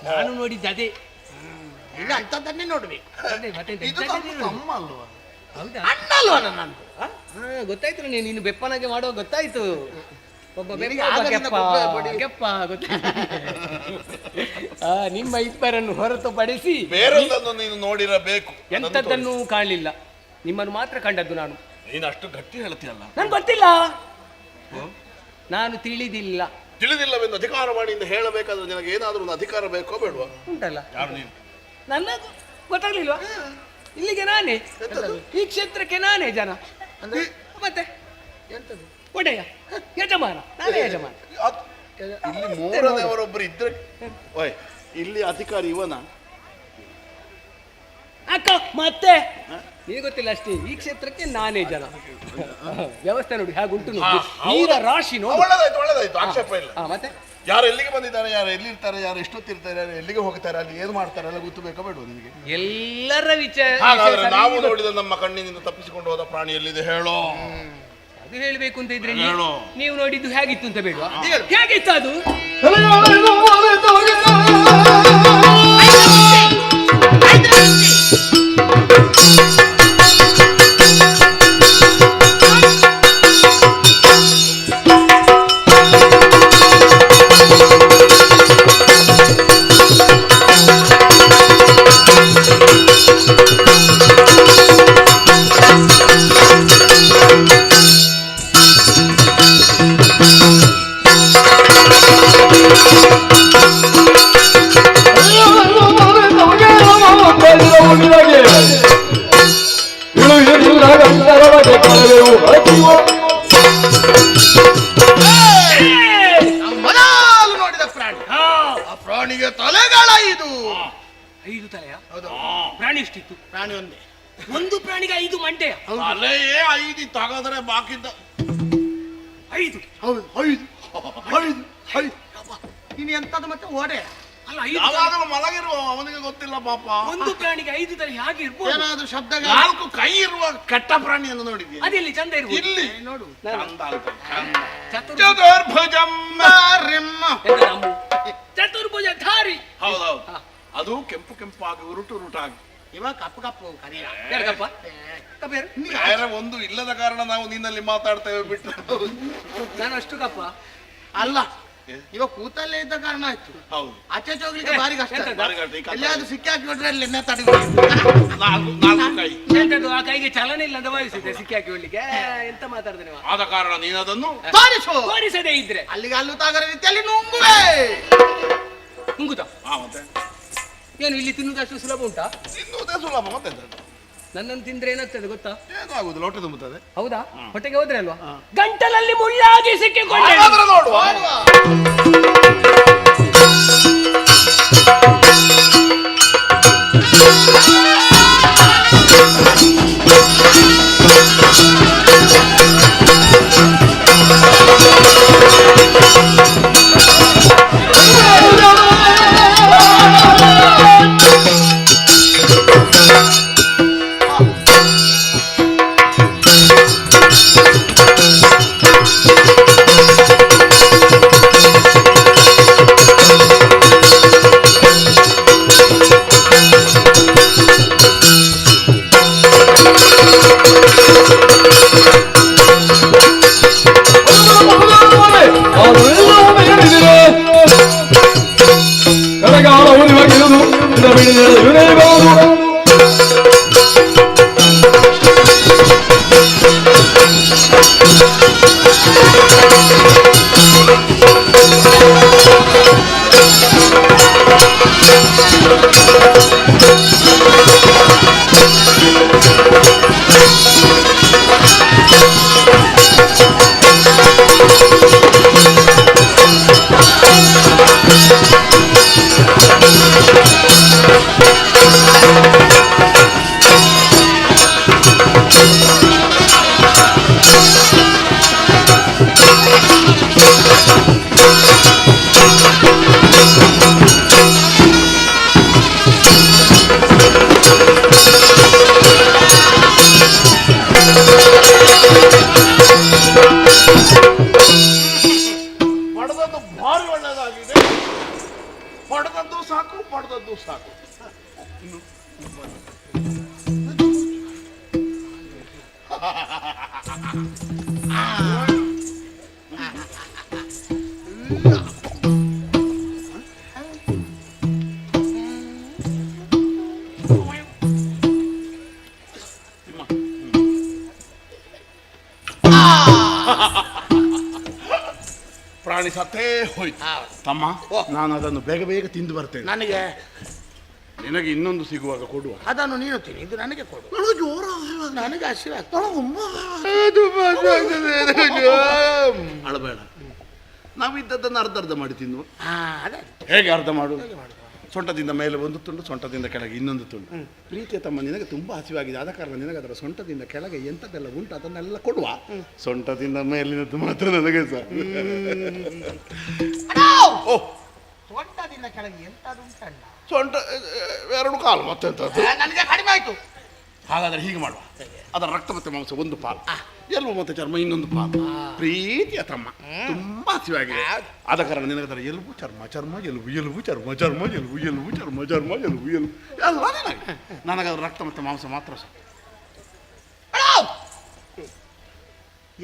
ನಾನು ನೋಡಿದ್ದು ಅದೇ. ಇನ್ನು ಅಂಥದ್ದನ್ನೇ ನೋಡ್ಬೇಕು. ಅದೇ ಮತ್ತೆ ಇದು ತಮ್ಮ ಅಲ್ವಾ? ಹೌದಾ? ಅಣ್ಣಲ್ವ ನನ್ನದು. ಗೊತ್ತಾಯ್ತು, ನೀನು ಬೆಪ್ಪನಾಗೆ ಮಾಡುವ ಗೊತ್ತಾಯ್ತು. ಒಬ್ಬ ನಿನಗೆ ಬೆಪ್ಪ, ಆಗಲಿಂದ ಗೆಪ್ಪ, ಕೊಬ್ಬೆ ಬಡಿ. ಗೆಪ್ಪ ಗೊತ್ತಾಯ್ತು. ನಿಮ್ಮ ಇಬ್ಬರನ್ನು ಹೊರತುಪಡಿಸಿ ಬೇರೊಂದನ್ನು ನೀನು ನೋಡಿರಬೇಕು. ಎಂಥದ್ದನ್ನು ಕಾಣಲಿಲ್ಲ, ನಿಮ್ಮನ್ನು ಮಾತ್ರ ಕಂಡದ್ದು ನಾನು. ನೀನು ಅಷ್ಟು ಗಟ್ಟಿ ಹೇಳ್ತೀಯಲ್ಲ. ನನ್ಗೆ ಗೊತ್ತಿಲ್ಲ, ನಾನು ತಿಳಿದಿಲ್ಲ. ತಿಳಿದಿಲ್ಲವೆಂದು ಅಧಿಕಾರ ಮಾಡಿಯಿಂದ ಹೇಳಬೇಕಾದ್ರೆ ನಿನಗೆ ಏನಾದ್ರೂ ಒಂದು ಅಧಿಕಾರ ಬೇಕೋ ಬೇಡವಾ? ಉಂಟಲ್ಲ, ಯಾರು ನೀನು? ನನ್ನ ಗೊತ್ತಾಗ್ಲಿಲ್ವಾ? ಇಲ್ಲಿಗೆ ನಾನೇ, ಈ ಕ್ಷೇತ್ರಕ್ಕೆ ನಾನೇ ಜನ. ಮತ್ತೆ ಎಂತದು? ಒಡೆಯ, ಯಜಮಾನ, ನಾನೇ ಯಜಮಾನ. ಇಲ್ಲಿ ಮೂರನೇವರೊಬ್ಬರು ಇದ್ರೆ ಓಯ್, ಇಲ್ಲಿ ಅಧಿಕಾರಿ ಇವನ ಅಕ್ಕ. ಮತ್ತೆ ನಿನಗೆ ಗೊತ್ತಿಲ್ಲ ಅಷ್ಟೇ, ಈ ಕ್ಷೇತ್ರಕ್ಕೆ ನಾನೇ ಜನ. ವ್ಯವಸ್ಥೆ ನೋಡಿ ಹಾಗುಂಟು, ನೀರ ರಾಶಿ ನೋಡಿ. ಒಳ್ಳೆದಾಯ್ತು, ಒಳ್ಳೆದಾಯ್ತು, ಆಕ್ಷೇಪ ಇಲ್ಲ. ಮತ್ತೆ ಯಾರು ಎಲ್ಲಿಗೆ ಬಂದಿದ್ದಾರೆ, ಯಾರು ಎಲ್ಲಿರ್ತಾರೆ, ಯಾರು ಎಷ್ಟೊತ್ತಿರ್ತಾರೆ, ಯಾರು ಎಲ್ಲಿಗೆ ಹೋಗ್ತಾರೆ, ಅಲ್ಲಿ ಏನು ಮಾಡ್ತಾರೆ ಎಲ್ಲ ಗೊತ್ತು ಬೇಕೋ ಬೇಡ ನಿನಗೆ? ಎಲ್ಲರ ಹಾಗಾದ್ರೆ ನಾವು ವಿಚಾರ ನೋಡಿದ ನಮ್ಮ ಕಣ್ಣಿನಿಂದ ತಪ್ಪಿಸಿಕೊಂಡು ಹೋದ ಪ್ರಾಣಿ ಎಲ್ಲಿದೆ ಹೇಳೋ? ಅದು ಹೇಳ್ಬೇಕು ಅಂತ ಇದ್ರೆ ಹೇಳು. ನೀವು ನೋಡಿದ್ದು ಹೇಗಿತ್ತು ಅಂತ ಬೇಡ? ಹೇಗಿತ್ತು ಅದು? 5 ತಲೆಯ ಹೌದು ಪ್ರಾಣಿ ಎಷ್ಟಿತ್ತು? ಪ್ರಾಣಿ ಒಂದೇ. ಒಂದು ಪ್ರಾಣಿಗೆ 5 ಮಂಟೆಯ? ತಲೆಯೇ 5 ತಗದ್ರೆ ಬಾಕಿದ್ದ 5? ಹೌದು 5 ನೀನು ಎಂತದ್ದು ಮತ್ತೆ ಓಡೆ ಅಲ್ಲ 5 ಯಾವಾಗಲೂ ಮಲಗಿರುವ ಅವನಿಗೆ ಗೊತ್ತಿಲ್ಲ ಪಾಪ. ಒಂದು ಪ್ರಾಣಿಗೆ 5 ತಲೆ ಹೇಗೆ ಇರ್ಬೋದು? ಏನಾದ್ರೂ ಶಬ್ದ 4 ಕೈ ಇರುವ ಕೆಟ್ಟ ಪ್ರಾಣಿಯನ್ನು ನೋಡಿದ್ಯಾ? ಅದೆಲ್ಲಿ ಚಂದ ಇರ್ಬೋದು? ಇಲ್ಲಿ ನೋಡು. ಚಂದ ಅಲ್ವಾ? ಚಂದ. ಚತುರ್ಭುಜಂ ರೆಮ್ಮ. ಚತುರ್ಭುಜ ಧಾರಿ. ಹೌದೌದು, ಅದು ಕೆಂಪು ಕೆಂಪಾಗಿ ಉರುಟಾಗಿ. ಇವಾಗ ಕಪ್ಪು ಕಪ್ಪು ಕರಿಯ. ಯಾರಪ್ಪ? ಕಪ್ಪೇರು? ಬೇರೆ ಒಂದು ಇಲ್ಲದ ಕಾರಣ ನಾವು ನಿನ್ನಲ್ಲಿ ಮಾತಾಡ್ತೇವೆ ಬಿಟ್ರೆ. ನಾನು ಅಷ್ಟು ಕಪ್ಪ ಅಲ್ಲ ಇವಾಗ ಕೂತಲ್ಲೇ ಇದ್ದ ಕಾರಣ ಆಯ್ತು. ಹೌದು, ಆಚೆ ಹೋಗ್ಲಿಕ್ಕೆ ಭಾರಿ ಕಷ್ಟ. ಎಂತದ್ದು? ಬಾರಿ ಕಷ್ಟ. ಈ ಕಷ್ಟ. ಎಲ್ಲಿಯಾದ್ರೂ ಸಿಕ್ಕಿ ಹಾಕಿಬಿಟ್ರೆ ಅಲ್ಲಿ ತಡಿ. 4 ಕೈ ಎಂತದ್ದು ಆ ಕೈಗೆ ಚಲನೆ ಇಲ್ಲ ಅಂತ ಭಾವಿಸಿದೆ ಸಿಕ್ಕಿ ಹಾಕಿ ಹೊಡ್ಲಿಕ್ಕೆ. ಎಂತ ಮಾತಾಡ್ದೆ ನೀವು? ಆದ ಕಾರಣ ನೀನದನ್ನು ತೋರಿಸು. ತೋರಿಸದೇ ಇದ್ರೆ ಅಲ್ಲಿಗೆ ಅಲ್ಲೂ ತಾಗರ ರೀತಿಯಲ್ಲಿ ನುಂಗುವೆ. ಹುಂಗುತ ಮತ್ತೆ ಏನು ಇಲ್ಲಿ ತಿನ್ನುವುದಷ್ಟು ಸುಲಭ ಉಂಟಾ? ತಿನ್ನುವುದೇ ಸುಲಭ. ಮತ್ತೆ ನನ್ನನ್ನು ತಿಂದ್ರೆ ಏನಾಗ್ತದೆ ಗೊತ್ತಾ? ಏನೂ ಆಗುದಿಲ್ಲ, ಹೊಟ್ಟೆ ತುಂಬುತ್ತದೆ. ಹೌದಾ? ಹೊಟ್ಟೆಗೆ ಹೋದ್ರೆ ಅಲ್ವಾ? ಗಂಟಲಲ್ಲಿ ಮುಳ್ಳಾಗಿ ಸಿಕ್ಕಿಕೊಂಡೆ. ಹಾಗಾದ್ರೆ ನೋಡುವ. ಪಡೆದದ್ದು ಭಾರಿ ಒಳ್ಳೆಯದಾಗಿದೆ. ಪಡೆದದ್ದು ಸಾಕು, ಪಡೆದದ್ದು ಸಾಕು. ಪ್ರಾಣಿ ಸತ್ತೇ ಹೋಯ್ತು. ತಮ್ಮ, ನಾನು ಅದನ್ನು ಬೇಗ ಬೇಗ ತಿಂದು ಬರ್ತೇನೆ. ನನಗೆ ನಿನಗೆ ಇನ್ನೊಂದು ಸಿಗುವಾಗ ಕೊಡುವ. ಅದನ್ನು ನೀನು ತಿನ್ನು, ಇದು ನನಗೆ ಕೊಡು. ನನಗೆ ಹಸಿವೆ ಅಳಬೇಡ, ನಾವು ಇದ್ದದ್ದನ್ನು ಅರ್ಧ ಮಾಡಿ ತಿನ್ನುವ. ಅದೇ ಹೇಗೆ ಅರ್ಧ ಮಾಡು? ಸೊಂಟದಿಂದ ಮೇಲೆ ಒಂದು ತುಂಡು, ಸೊಂಟದಿಂದ ಕೆಳಗೆ ಇನ್ನೊಂದು ತುಂಡು. ಪ್ರೀತಿಯ ತಮ್ಮ, ನಿನಗೆ ತುಂಬಾ ಹಸಿವಾಗಿದೆ, ಆದ ಕಾರಣ ನಿನಗೆ ಅದರ ಸೊಂಟದಿಂದ ಕೆಳಗೆ ಎಂಥದ್ದೆಲ್ಲ ಉಂಟು ಅದನ್ನೆಲ್ಲ ಕೊಡುವ. ಸೊಂಟದಿಂದ ಮೇಲಿನದ್ದು ಮಾತ್ರ ನನಗೆ ಸಹ. ಓ, ಸೊಂಟದಿಂದ ಕೆಳಗೆ ಎಂತದು ಉಂಟಲ್ಲ? ಸೊಂಟ 2 ಕಾಲು ಮತ್ತೆಂಥದ್ದು. ನನಗೆ ಕಡಿಮೆ ಆಯ್ತು. ಹಾಗಾದ್ರೆ ಹೀಗೆ ಮಾಡುವ, ಅದರ ರಕ್ತ ಮತ್ತೆ ಮಾಂಸ ಒಂದು ಪಾಲು, ಎಲುಬು ಮತ್ತೆ ಚರ್ಮ ಇನ್ನೊಂದು ಪಾಲು. ಪ್ರೀತಿಯ ತಮ್ಮ, ತುಂಬಾ ಹಸಿವಾಗಿದೆ, ಆದ ಕಾರಣ ನಿನಗೆ ಅದರ ಎಲುಬು ಚರ್ಮ, ಚರ್ಮ ಎಲುಬು, ಎಲುಬು ಚರ್ಮ, ಚರ್ಮ ಎಲುಬು, ಎಲುಬು ಚರ್ಮ, ಚರ್ಮ ಎಲುಬು, ಎಲುಬು ಎಲ್ಲ ನಿನಗೆ. ನನಗೆ ಅದರ ರಕ್ತ ಮತ್ತೆ ಮಾಂಸ ಮಾತ್ರ ಸಾಕು.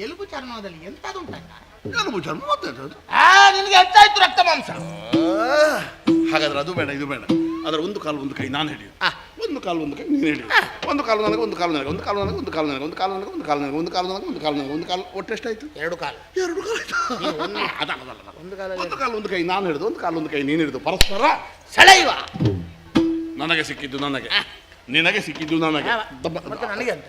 ಎಲುಬು ಚರ್ಮದಲ್ಲಿ ಎಂತದು ಉಂಟಲ್ಲ? ಎಲುಬು ಚರ್ಮ ಮತ್ತೆ ನಿನಗೆ ಹೆಚ್ಚಾಯ್ತು ರಕ್ತ ಮಾಂಸ. ಹಾಗಾದ್ರೆ ಅದು ಬೇಡ, ಇದು ಬೇಡ. ಅದರ ಒಂದು ಕಾಲು ಒಂದು ಕೈ ನಾನು ಹಿಡಿಯುದು, ಒಂದು ಕಾಲು ಒಂದು ಕೈ ನೀನು ಹಿಡಿಯುದು. ಒಂದು ಕಾಲು ನನಗೆ, ಒಂದು ಕಾಲು ನನಗೆ, ಒಂದು ಕಾಲು ನನಗೆ, ಒಂದು ಕಾಲು ನನಗೆ, ಒಂದು ಕಾಲು ನನಗೆ, ಒಂದು ಕಾಲು ನನಗೆ, ಒಂದು ಕಾಲು ನನಗೆ, ಒಂದು ಕಾಲು ನನಗೆ, ಒಂದು ಕಾಲು. ಒಟ್ಟು ಎಷ್ಟಾಯ್ತು? 2 ಕಾಲು. 2 ಕಾಲು ಆಯ್ತಾ? ಒಂದು ಕಾಲ ಒಂದು ಕಾಲು ಒಂದು ಕೈ ನಾನು ಹಿಡಿದು, ಒಂದು ಕಾಲು ಒಂದು ಕೈ ನೀನು ಹಿಡಿದು, ಪರಸ್ಪರ ಸೆಳೆಯುವ. ನನಗೆ ಸಿಕ್ಕಿದ್ದು ನನಗೆ, ನಿನಗೆ ಸಿಕ್ಕಿದ್ದು ನನಗೆ. ಮತ್ತೆ ನನಗೆ ಅಂತ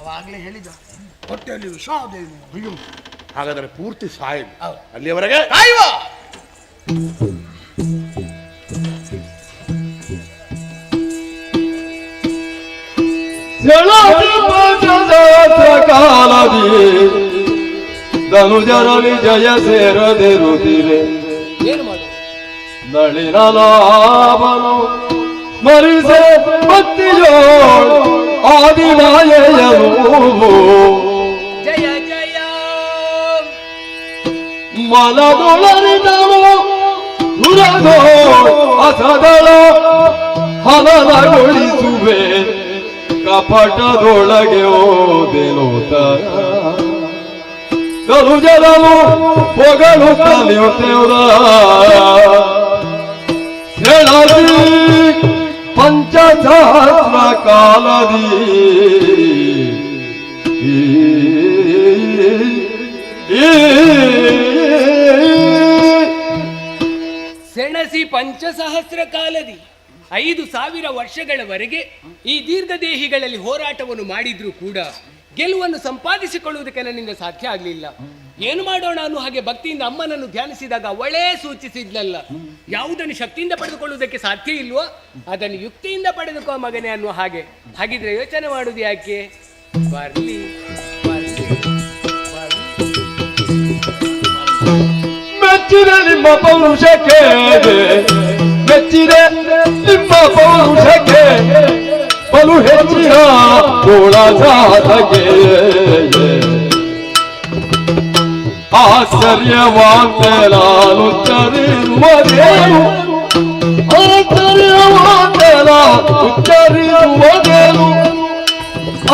ಅವಾಗ್ಲೇ ಹೇಳಿದ ಹೊಟ್ಟೆಯಲ್ಲಿ ವಿಷ ಅದೇನು. ಅಯ್ಯೋ, ಹಾಗಾದರೆ ಪೂರ್ತಿ ಸಾಯಿಲ್ ಅಲ್ಲಿಯವರೆಗೆ ಕಾಯುವ. ಕಾಲದಿ ಧನುಜರಲಿ ಜಯ ಸೇರದಿರುತ್ತಿರೆ ಏನು ಮಾಡು ನಳಿನ ಲಾಭನು ಸ್ಮರಿಸೆ ಭಕ್ತಿಯೋ ಆದಿಮಾಯೆಯರು ಜಯ ಜಯ ಮನದೊಳರಿದವು ಹುರದೋ ಅಸದಳ ಹಲನಗೊಳಿಸುವೆ ಕಪಟದೊಳಗೆ ಓದೆಲೋತರ ಧನುಜರನು ಹೊಗಳು ಕಲಿಯುತ್ತೇವ ಹೇಳದಿ ಪಂಚಸಹಸ್ರ ಕಾಲದಿ ಸೆಣಸಿ ಪಂಚಸಹಸ್ರ ಕಾಲದಿ 5,000 ವರ್ಷಗಳವರೆಗೆ ಈ ದೀರ್ಘದೇಹಿಗಳಲ್ಲಿ ಹೋರಾಟವನ್ನು ಮಾಡಿದ್ರೂ ಕೂಡ ಗೆಲುವನ್ನು ಸಂಪಾದಿಸಿಕೊಳ್ಳುವುದಕ್ಕೆ ನನ್ನಿಂದ ಸಾಧ್ಯ ಆಗಲಿಲ್ಲ. ಏನು ಮಾಡೋಣ ಅನ್ನೋ ಹಾಗೆ ಭಕ್ತಿಯಿಂದ ಅಮ್ಮನನ್ನು ಧ್ಯಾನಿಸಿದಾಗ ಅವಳೇ ಸೂಚಿಸಿದ್ಲಲ್ಲ, ಯಾವುದನ್ನು ಶಕ್ತಿಯಿಂದ ಪಡೆದುಕೊಳ್ಳುವುದಕ್ಕೆ ಸಾಧ್ಯ ಇಲ್ವೋ ಅದನ್ನು ಯುಕ್ತಿಯಿಂದ ಪಡೆದುಕೋ ಮಗನೇ ಅನ್ನುವ ಹಾಗೆ. ಹಾಗಿದ್ರೆ ಯೋಚನೆ ಮಾಡುವುದು ಯಾಕೆ? ಬರ್ಲಿ ಮೆಚ್ಚಿದೆ ನಿಮ್ಮ ಪೌರುಷಕ್ಕೆ, ಮೆಚ್ಚಿದೆ ನಿಮ್ಮ ಪೌರುಷಕ್ಕೆ ಬಲು ಹೆಚ್ಚಿನ ಗೋಳ ಸಾಧಗೆ ಆಶ್ಚರ್ಯವಾಂತೆ ನಾನು ಉಚ್ಚರಿಸುವುದೇನು, ಆಶ್ಚರ್ಯವಾಂತೆ ನಾನು ಉಚ್ಚರಿಸುವುದೇನು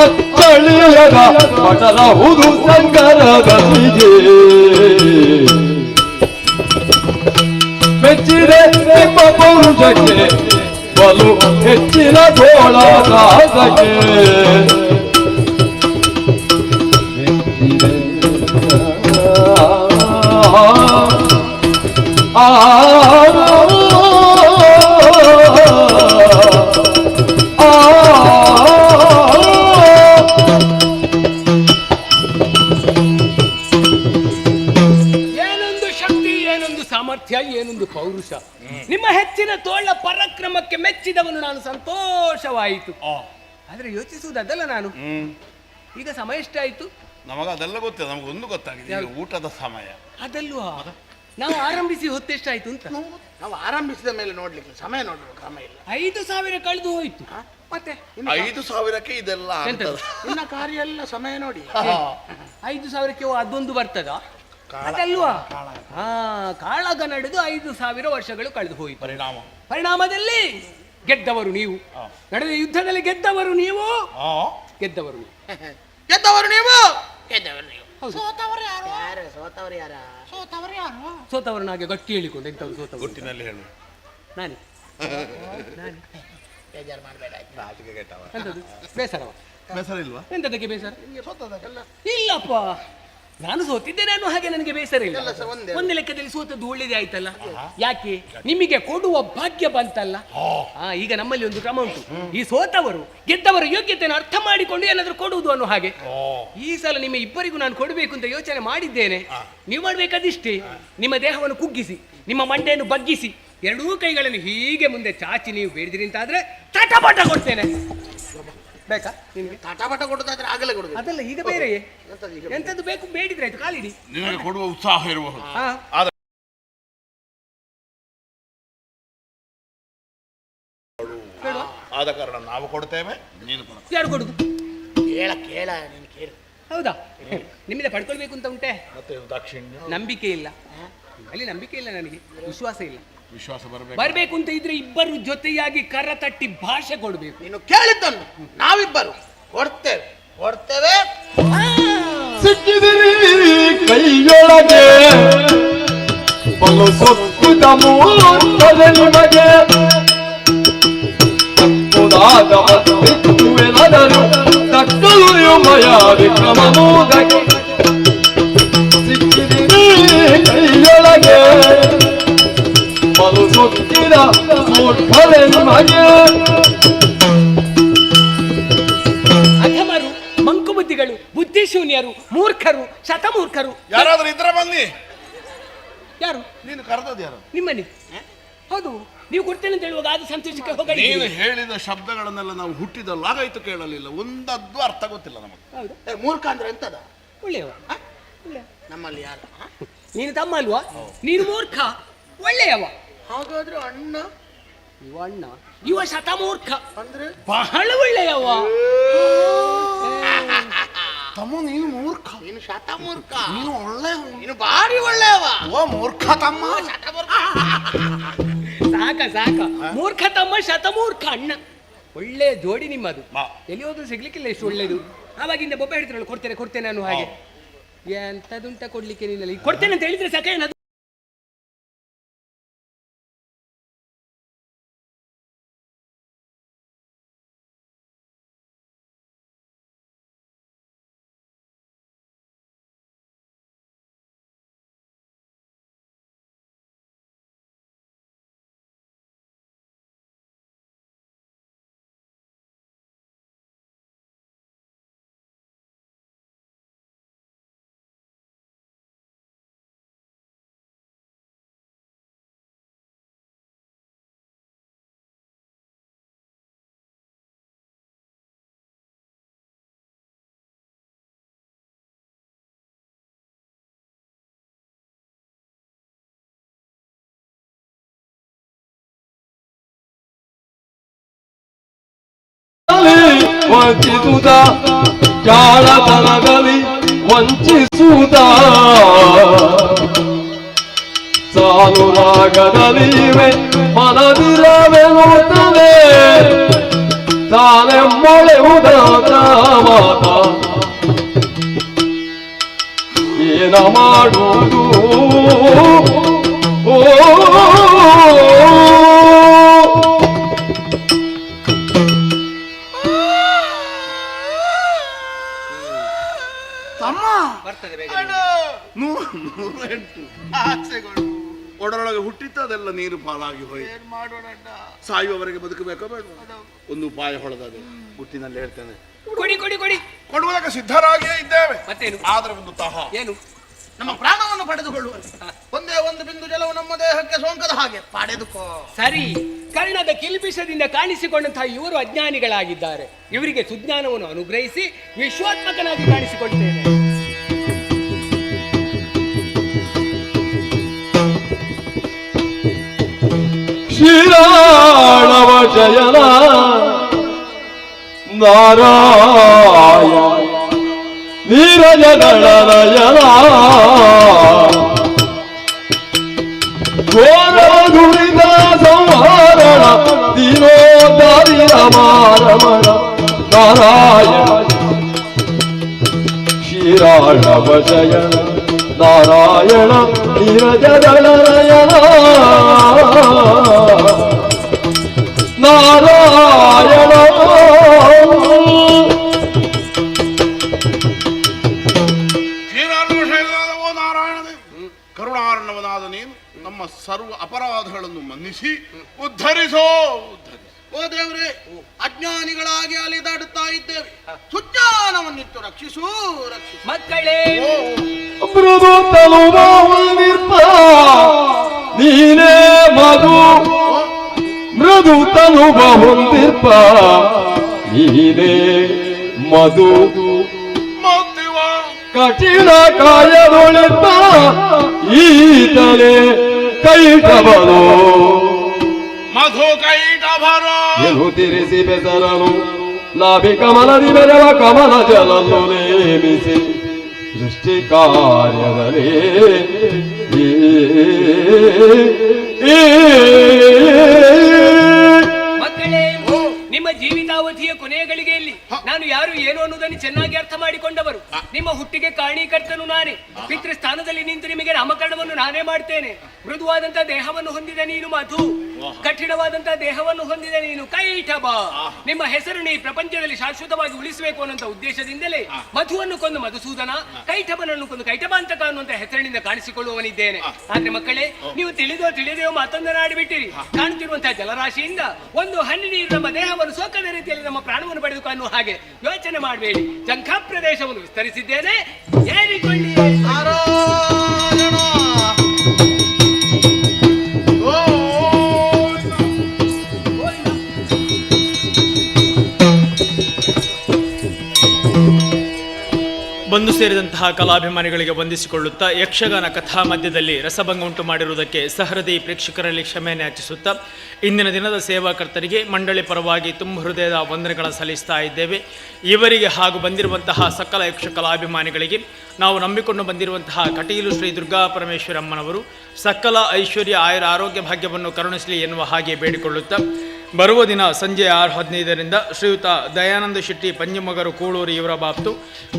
ಅಚ್ಚಳಿಯದ ಪಟಲಹುದು ಸಂಗರದಲ್ಲಿಗೆ ಮೆಚ್ಚಿದೆ ನಿಮ್ಮ ಪೌರುಷಕ್ಕೆ ಬಲು ಹೆಚ್ಚಿನ ಗೋಳ ಸಾಧಗೆ ಏನೊಂದು ಶಕ್ತಿ, ಏನೊಂದು ಸಾಮರ್ಥ್ಯ, ಏನೊಂದು ಪೌರುಷ. ನಿಮ್ಮ ಹೆಚ್ಚಿನ ತೋಳ ಪರಾಕ್ರಮಕ್ಕೆ ಮೆಚ್ಚಿದವನು ನಾನು, ಸಂತೋಷವಾಯಿತು. ಆದ್ರೆ ಯೋಚಿಸುವುದು ಅದಲ್ಲ ನಾನು. ಈಗ ಸಮಯ ಎಷ್ಟಾಯ್ತು? ನಮಗ ಅದೆಲ್ಲ ಗೊತ್ತಿದೆ, ನಮಗೊಂದು ಗೊತ್ತಾಗಿದೆ, ಈಗ ಊಟದ ಸಮಯ. ಅದಲ್ವಾ, ನಾವು ಆರಂಭಿಸಿ ಹೊತ್ತೆಷ್ಟಾಯ್ತು ಅಂತ. ನಾವು ಆರಂಭಿಸಿದ ಮೇಲೆ ನೋಡ್ಲಿಕ್ಕೆ ಸಮಯ ನೋಡ್ಬೇಕು, ಕ್ರಮ ಇಲ್ಲ. 5,000 ಕಳೆದು ಹೋಯ್ತು. ಮತ್ತೆ 5,000ಕ್ಕೆ ಇದೆಲ್ಲ ಎಂತದು? ಇನ್ನ ಕಾರ್ಯ ಎಲ್ಲ ಸಮಯ ನೋಡಿ. 5,000ಕ್ಕೆ ಅದೊಂದು ಬರ್ತದ? ಅದಲ್ವಾ, ಕಾಳಗ ನಡೆದು 5,000 ವರ್ಷಗಳು ಕಳೆದು ಹೋಯಿತು. ಪರಿಣಾಮದಲ್ಲಿ ಗೆದ್ದವರು ನೀವು, ನಡೆದ ಯುದ್ಧದಲ್ಲಿ ಗೆದ್ದವರು ನೀವು, ಗೆದ್ದವರು ಗೆದ್ದವರು ನೀವು, ಗೆದ್ದವರು ನೀವು. ಹೌದು. ಸೋತವರು ಯಾರು? ಸೋತವರು ಯಾರ? ಸೋತವರು ಯಾರು? ಸೋತವರನ್ನಾಗೆ ಗಟ್ಟಿ ಹೇಳಿಕೊಂಡು ಎಂತವ್ರು ಸೋತವರು? ಒಟ್ಟಿನಲ್ಲಿ ಹೇಳು. ನಾನೇ ಬೇಜಾರು ಮಾಡಬೇಡ. ಎಂತದ್ದು ಬೇಸರವ? ಬೇಸರ ಇಲ್ವಾ? ಎಂತದಕ್ಕೆ ಬೇಸರ? ಸೋತದಲ್ಲ. ಇಲ್ಲಪ್ಪ, ನಾನು ಸೋತಿದ್ದೇನೆ ಅನ್ನೋ ಹಾಗೆ ನನಗೆ ಬೇಸರ ಇಲ್ಲ. ಎಲ್ಲ ಸಹ ಒಂದೇ. ಒಂದು ಲೆಕ್ಕದಲ್ಲಿ ಸೋತದ್ದು ಒಳ್ಳೇದೇ ಆಯ್ತಲ್ಲ. ಯಾಕೆ? ನಿಮಗೆ ಕೊಡುವ ಭಾಗ್ಯ ಬಂತಲ್ಲ. ಈಗ ನಮ್ಮಲ್ಲಿ ಒಂದು ಕ್ರಮ ಉಂಟು. ಈ ಸೋತವರು ಗೆದ್ದವರ ಯೋಗ್ಯತೆಯನ್ನು ಅರ್ಥ ಮಾಡಿಕೊಂಡು ಏನಾದ್ರೂ ಕೊಡುವುದು ಅನ್ನೋ ಹಾಗೆ. ಈ ಸಲ ನಿಮ್ಮ ಇಬ್ಬರಿಗೂ ನಾನು ಕೊಡಬೇಕು ಅಂತ ಯೋಚನೆ ಮಾಡಿದ್ದೇನೆ. ನೀವು ಮಾಡ್ಬೇಕಾದಿಷ್ಟೇ, ನಿಮ್ಮ ದೇಹವನ್ನು ಕುಗ್ಗಿಸಿ, ನಿಮ್ಮ ಮಂಡೆಯನ್ನು ಬಗ್ಗಿಸಿ, ಎರಡೂ ಕೈಗಳನ್ನು ಹೀಗೆ ಮುಂದೆ ಚಾಚಿ ನೀವು ಬೇಡಿದ್ರಿ ಅಂತಾದ್ರೆ ತಟಪಟ ಕೊಡ್ತೇನೆ. ಬೇಕಾ ನಿಮಗೆ? ತಾಟಾಪಾಟ ಕೊಡೋದಾದ್ರೆ ಆಗಲೇ ಕೊಡುದು. ಅದಲ್ಲ, ಈಗ ಬೇರೆ ಎಂತದ್ದು ಬೇಕು ಬೇಡಿದ್ರೆ ಆಯ್ತು, ಕಾಲಿಡಿ. ನಿನಗೆ ಕೊಡುವ ಉತ್ಸಾಹ ಇರಬಹುದು, ಹಾ, ಆದ ಕಾರಣ ನಾವು ಕೊಡ್ತೇವೆ, ನೀನು ಕೊಡ. ಯಾರು ಕೊಡುದು? ಕೇಳ ನೀನು ಕೇಳು. ಹೌದಾ? ನಿಮ್ಮಿಂದ ಪಡ್ಕೊಳ್ಬೇಕು ಅಂತ ಉಂಟೆ? ಮತ್ತೆ ದಾಕ್ಷಿಣ್ಯ, ನಂಬಿಕೆ ಇಲ್ಲ ಅಲ್ಲಿ, ನಂಬಿಕೆ ಇಲ್ಲ ನನಗೆ, ವಿಶ್ವಾಸ ಇಲ್ಲ. ವಿಶ್ವಾಸ ಬರ್ಬೇಕು ಅಂತ ಇದ್ರೆ ಇಬ್ಬರು ಜೊತೆಯಾಗಿ ಕರ ತಟ್ಟಿ ಭಾಷೆ ಕೊಡ್ಬೇಕು. ನೀನು ಕೇಳಿದ್ದನ್ನು ನಾವಿಬ್ಬರು ಕೊಡ್ತೇವೆ, ಕೊಡ್ತೇವೆ. ಸಿಕ್ಕಿದಿರಿ ಕೈಯೊಳಗೆ ಬಲು ಸೊಕ್ಕುದ ಮೂರ್ತದೆ ನಿಮಗೆ ತಕ್ಕುದಾದವೆಲ್ಲದರೂ ತಕ್ಕಲು ಮಯ ವಿಕ್ರಮನೂದಕ್ಕೆ ಸಿಕ್ಕಿದಿರಿ ಕೈಯೊಳಗೆ ಬಲು ಸೊಕ್ಕಿದ ಮೂರ್ತದೆ ನಿಮಗೆ ಅಧಮರು ಮಂಕುಬುದ್ಧಿಗಳು, ಬುದ್ಧಿಶೂನ್ಯರು, ಮೂರ್ಖರು, ಶತಮೂರ್ಖರು. ಯಾರಾದ್ರೂ ಇದ್ರೆ ಬನ್ನಿ. ಯಾರು? ನೀನು ಕರೆದದ್ದು ಯಾರು? ನಿಮ್ಮನೆ. ಹೌದು, ನೀವು ಕೊಡ್ತೇನೆ ಅಂತ ಹೇಳುವಾಗ ಅದು ಸಂತೋಷಕ್ಕೆ ಹೋಗಲಿ. ನೀನು ಹೇಳಿದ ಶಬ್ದಗಳನ್ನೆಲ್ಲ ನಾವು ಹುಟ್ಟಿದಲ್ಲಾಗಾಯ್ತು ಕೇಳಲಿಲ್ಲ, ಒಂದದ್ದು ಅರ್ಥ ಗೊತ್ತಿಲ್ಲ ನಮಗೆ. ಹೌದು, ಮೂರ್ಖ ಅಂದ್ರೆ ಎಂತದ? ಒಳ್ಳೆಯವ. ಒಳ್ಳೆಯ. ನಮ್ಮಲ್ಲಿ ಯಾರು? ನೀನು ತಮ್ಮ ಅಲ್ವಾ? ನೀನು ಮೂರ್ಖ, ಒಳ್ಳೆಯವ. ಹಾಗಾದ್ರೆ ಅಣ್ಣ ಇವ ಅಣ್ಣ, ಇವ ಶತಮೂರ್ಖ, ಅಂದ್ರೆ ಬಹಳ ಒಳ್ಳೆಯವ. ತಮ್ಮ ನೀನು ಮೂರ್ಖ, ನೀನು ಶತ ಮೂರ್ಖ, ನೀನು ಒಳ್ಳೆ, ನೀನು ಭಾರಿ ಒಳ್ಳೆಯವ. ಓ ಮೂರ್ಖ ತಮ್ಮ. ಸಾಕ ಸಾಕ, ಮೂರ್ಖ ತಮ್ಮ, ಶತಮೂರ್ಖ ಅಣ್ಣ. ಒಳ್ಳೆ ಜೋಡಿ ನಿಮ್ಮದು. ಬಾ. ಎಲ್ಲಿ ಹೋದ್ರು ಸಿಗ್ಲಿಕ್ಕಿಲ್ಲ ಎಷ್ಟು ಒಳ್ಳೇದು. ಆವಾಗಿಂದ ಬೊಬ್ಬೆ ಹೇಳ್ತಿರಲ್ಲ, ಕೊಡ್ತೇನೆ ಕೊಡ್ತೇನೆ ನಾನು. ಹಾಗೆ ಎಂತದುಂಟ ಕೊಡ್ಲಿಕ್ಕೆ ನಿನ್ನಲ್ಲಿ ಕೊಡ್ತೇನೆ ಅಂತ ಹೇಳಿದ್ರೆ ಸಾಕ. ಏನದು ವಂಚಿಸುತ್ತ ಜಾಳತನದಲ್ಲಿ ವಂಚಿಸುತ್ತ ಸಾಲು ರಾಗದಲ್ಲಿವೆ ಮನದಿರವೆನ್ನುತ್ತದೆ ತಾನೆ ಮೊಳೆವುದಾದ ಮಾತ ಏನ ಮಾಡುವುದು ಓ ಬರ್ತದೆ ಬೇಗ. 108 ಆಸೆಗಳು ಒಡರೊಳಗೆ ಹುಟ್ಟಿದ್ದದೆಲ್ಲ ನೀರು ಪಾಲಾಗಿ ಹೋಯಿತು. ಏನ್ ಮಾಡೋಣ? ಸಾಯುವವರೆಗೆ ಬದುಕಬೇಕೋ ಬೇಡ? ಒಂದು ಉಪಾಯ ಹೊಳೆದದೆ, ಹುಟ್ಟಿನಲ್ಲಿ ಹೇಳ್ತೇನೆ. ಕೊಡಿ ಕೊಡಿ ಕೊಡಿ. ಕೊಡುವುದಕ್ಕೆ ಸಿದ್ಧರಾಗಿಯೇ ಇದ್ದೇವೆ. ಮತ್ತೇನು? ಆದ್ರೆ ಒಂದು ತಹ. ಏನು? ನಮ್ಮ ಪ್ರಾಣವನ್ನು ಪಡೆದುಕೊಳ್ಳುವ ಒಂದೇ ಒಂದು ಬಿಂದು ಜಲವು ನಮ್ಮ ದೇಹಕ್ಕೆ ಸೋಂಕದ ಹಾಗೆ ಪಡೆದುಕೋ. ಸರಿ, ಕರ್ಣದ ಕಿಲ್ಬಿಷದಿಂದ ಕಾಣಿಸಿಕೊಂಡಂತಹ ಇವರು ಅಜ್ಞಾನಿಗಳಾಗಿದ್ದಾರೆ. ಇವರಿಗೆ ಸುಜ್ಞಾನವನ್ನು ಅನುಗ್ರಹಿಸಿ ವಿಶ್ವಾತ್ಮಕನಾಗಿ ಕಾಣಿಸಿಕೊಳ್ತೇನೆ. ಶ್ರೀರಾಣವ ಜಯನ ನಾರಾಯಣ ನೀರಜಗಳ ನಯನ ಘೋರ ದುರಿತ ಸಂಹಾರಣ ದೀನೋದ್ಧಾರಿ ರಮಾರಮಣ ನಾರಾಯಣ ಶ್ರೀರಾಣವ ಜಯನ ನಾರಾಯಣ ನೀರಜಗಳ ನಯನ ನಾರಾಯಣ ಶ್ರೀರಾಮಶೈಲನಾದವೋ ನಾರಾಯಣನೇ, ಕರುಣಾರ್ಣವನಾದ ನೀನು ನಮ್ಮ ಸರ್ವ ಅಪರಾಧಗಳನ್ನು ಮನ್ನಿಸಿ ಉದ್ಧರಿಸೋ. ಓ ದೇವ್ರೆ, ಅಜ್ಞಾನಿಗಳಾಗಿ ಅಲಿದಾಡುತ್ತಾ ಇದ್ದೇವೆ, ಸುಜ್ಞಾನವನ್ನಿತ್ತು ರಕ್ಷಿಸು ರಕ್ಷಿಸು. ಮಕ್ಕಳೇ, ಮೃದು ತನುವಿರ್ಪ ನೀನೇ ಮಧು ಮೃದು ತನುವ ಹೊಂದಿರ್ಪ ನೀನೇ ಮಧು ಕಠಿಣ ಕಾಯದೊಳಿತ ಈತನೇ ಕೈಟವನು ಮಧು ಕೈಟಭರೋ ಎನು ತಿರಿಸಿ ಬೆಸರನು ನಾಭಿ ಕಮಲದಿ ಬೆರವ ಕಮಲ ಜಲನ್ನು ನೇಮಿಸಿ ಸೃಷ್ಟಿ ಕಾರ್ಯದಲ್ಲಿ ಮಕ್ಕಳೇ, ನಿಮ್ಮ ಜೀವಿತಾವಧಿಯ ಕೊನೆಯ ಗಳಿಗೆಯಲ್ಲಿ ನಾನು ಯಾರು ಏನು ಅನ್ನೋದನ್ನು ಚೆನ್ನಾಗಿ ಅರ್ಥ ಮಾಡಿಕೊಂಡವರು. ನಿಮ್ಮ ಹುಟ್ಟಿಗೆ ಕಾರಣೀಕರ್ತನು ನಾನೇ. ಪಿತೃಸ್ಥಾನದಲ್ಲಿ ನಿಂತು ನಿಮಗೆ ನಾಮಕರಣವನ್ನು ನಾನೇ ಮಾಡ್ತೇನೆ. ಮೃದುವಾದಂತಹ ದೇಹವನ್ನು ಹೊಂದಿದ ನೀನು ಮಧು, ಕಠಿಣವಾದಂತಹ ದೇಹವನ್ನು ಹೊಂದಿದ ನೀನು ಕೈಟಭ. ನಿಮ್ಮ ಹೆಸರನ್ನು ಈ ಪ್ರಪಂಚದಲ್ಲಿ ಶಾಶ್ವತವಾಗಿ ಉಳಿಸಬೇಕು ಅನ್ನುವಂತ ಉದ್ದೇಶದಿಂದಲೇ ಮಧುವನ್ನು ಕೊಂದು ಮಧುಸೂದನ, ಕೈಟಭನನ್ನು ಕೊಂದು ಕೈಟಭಾಂತಕ ಅನ್ನುವಂತ ಹೆಸರಿನಿಂದ ಕಾಣಿಸಿಕೊಳ್ಳುವವನಿದ್ದೇನೆ. ಆದ್ರೆ ಮಕ್ಕಳೇ, ನೀವು ತಿಳಿದೋ ತಿಳಿದೆಯೋ ಮತ್ತೊಂದನ್ನು ಆಡಿಬಿಟ್ಟಿರಿ. ಕಾಣುತ್ತಿರುವಂತಹ ಜಲರಾಶಿಯಿಂದ ಒಂದು ಹನಿ ನೀರು ನಮ್ಮ ದೇಹವನ್ನು ಸೋಕದೆ ರೀತಿಯಲ್ಲಿ ನಮ್ಮ ಪ್ರಾಣವನ್ನು ಪಡೆದುಕೊ ಅನ್ನುವ ಹಾಗೆ ಯೋಚನೆ ಮಾಡಬೇಡಿ. ಜಂಖಾ ಪ್ರದೇಶವನ್ನು ವಿಸ್ತರಿಸಿದ್ದೇನೆ, ಏರಿಕೊಳ್ಳಿ. ನಾರಾಯಣ ಬಂದು ಸೇರಿದಂತಹ ಕಲಾಭಿಮಾನಿಗಳಿಗೆ ವಂದಿಸಿಕೊಳ್ಳುತ್ತಾ ಯಕ್ಷಗಾನ ಕಥಾ ಮಧ್ಯದಲ್ಲಿ ರಸಭಂಗ ಉಂಟು ಮಾಡಿರುವುದಕ್ಕೆ ಸಹೃದಯಿ ಪ್ರೇಕ್ಷಕರಲ್ಲಿ ಕ್ಷಮೆಯನ್ನು ಯಾಚಿಸುತ್ತಾ ಇಂದಿನ ದಿನದ ಸೇವಾಕರ್ತರಿಗೆ ಮಂಡಳಿ ಪರವಾಗಿ ತುಂಬ ಹೃದಯದ ವಂದನೆಗಳನ್ನು ಸಲ್ಲಿಸ್ತಾ ಇದ್ದೇವೆ. ಇವರಿಗೆ ಹಾಗೂ ಬಂದಿರುವಂತಹ ಸಕಲ ಯಕ್ಷ ಕಲಾಭಿಮಾನಿಗಳಿಗೆ ನಾವು ನಂಬಿಕೊಂಡು ಬಂದಿರುವಂತಹ ಕಟೀಲು ಶ್ರೀ ದುರ್ಗಾ ಪರಮೇಶ್ವರಮ್ಮನವರು ಸಕಲ ಐಶ್ವರ್ಯ ಆಯುರ ಆರೋಗ್ಯ ಭಾಗ್ಯವನ್ನು ಕರುಣಿಸಲಿ ಎನ್ನುವ ಹಾಗೆ ಬೇಡಿಕೊಳ್ಳುತ್ತಾ ಬರುವ ದಿನ ಸಂಜೆ 6:15 ಶ್ರೀಯುತ ದಯಾನಂದ ಶೆಟ್ಟಿ ಪಂಜಮಗರು ಕೂಳೂರು ಇವರ ಬಾಪ್ತು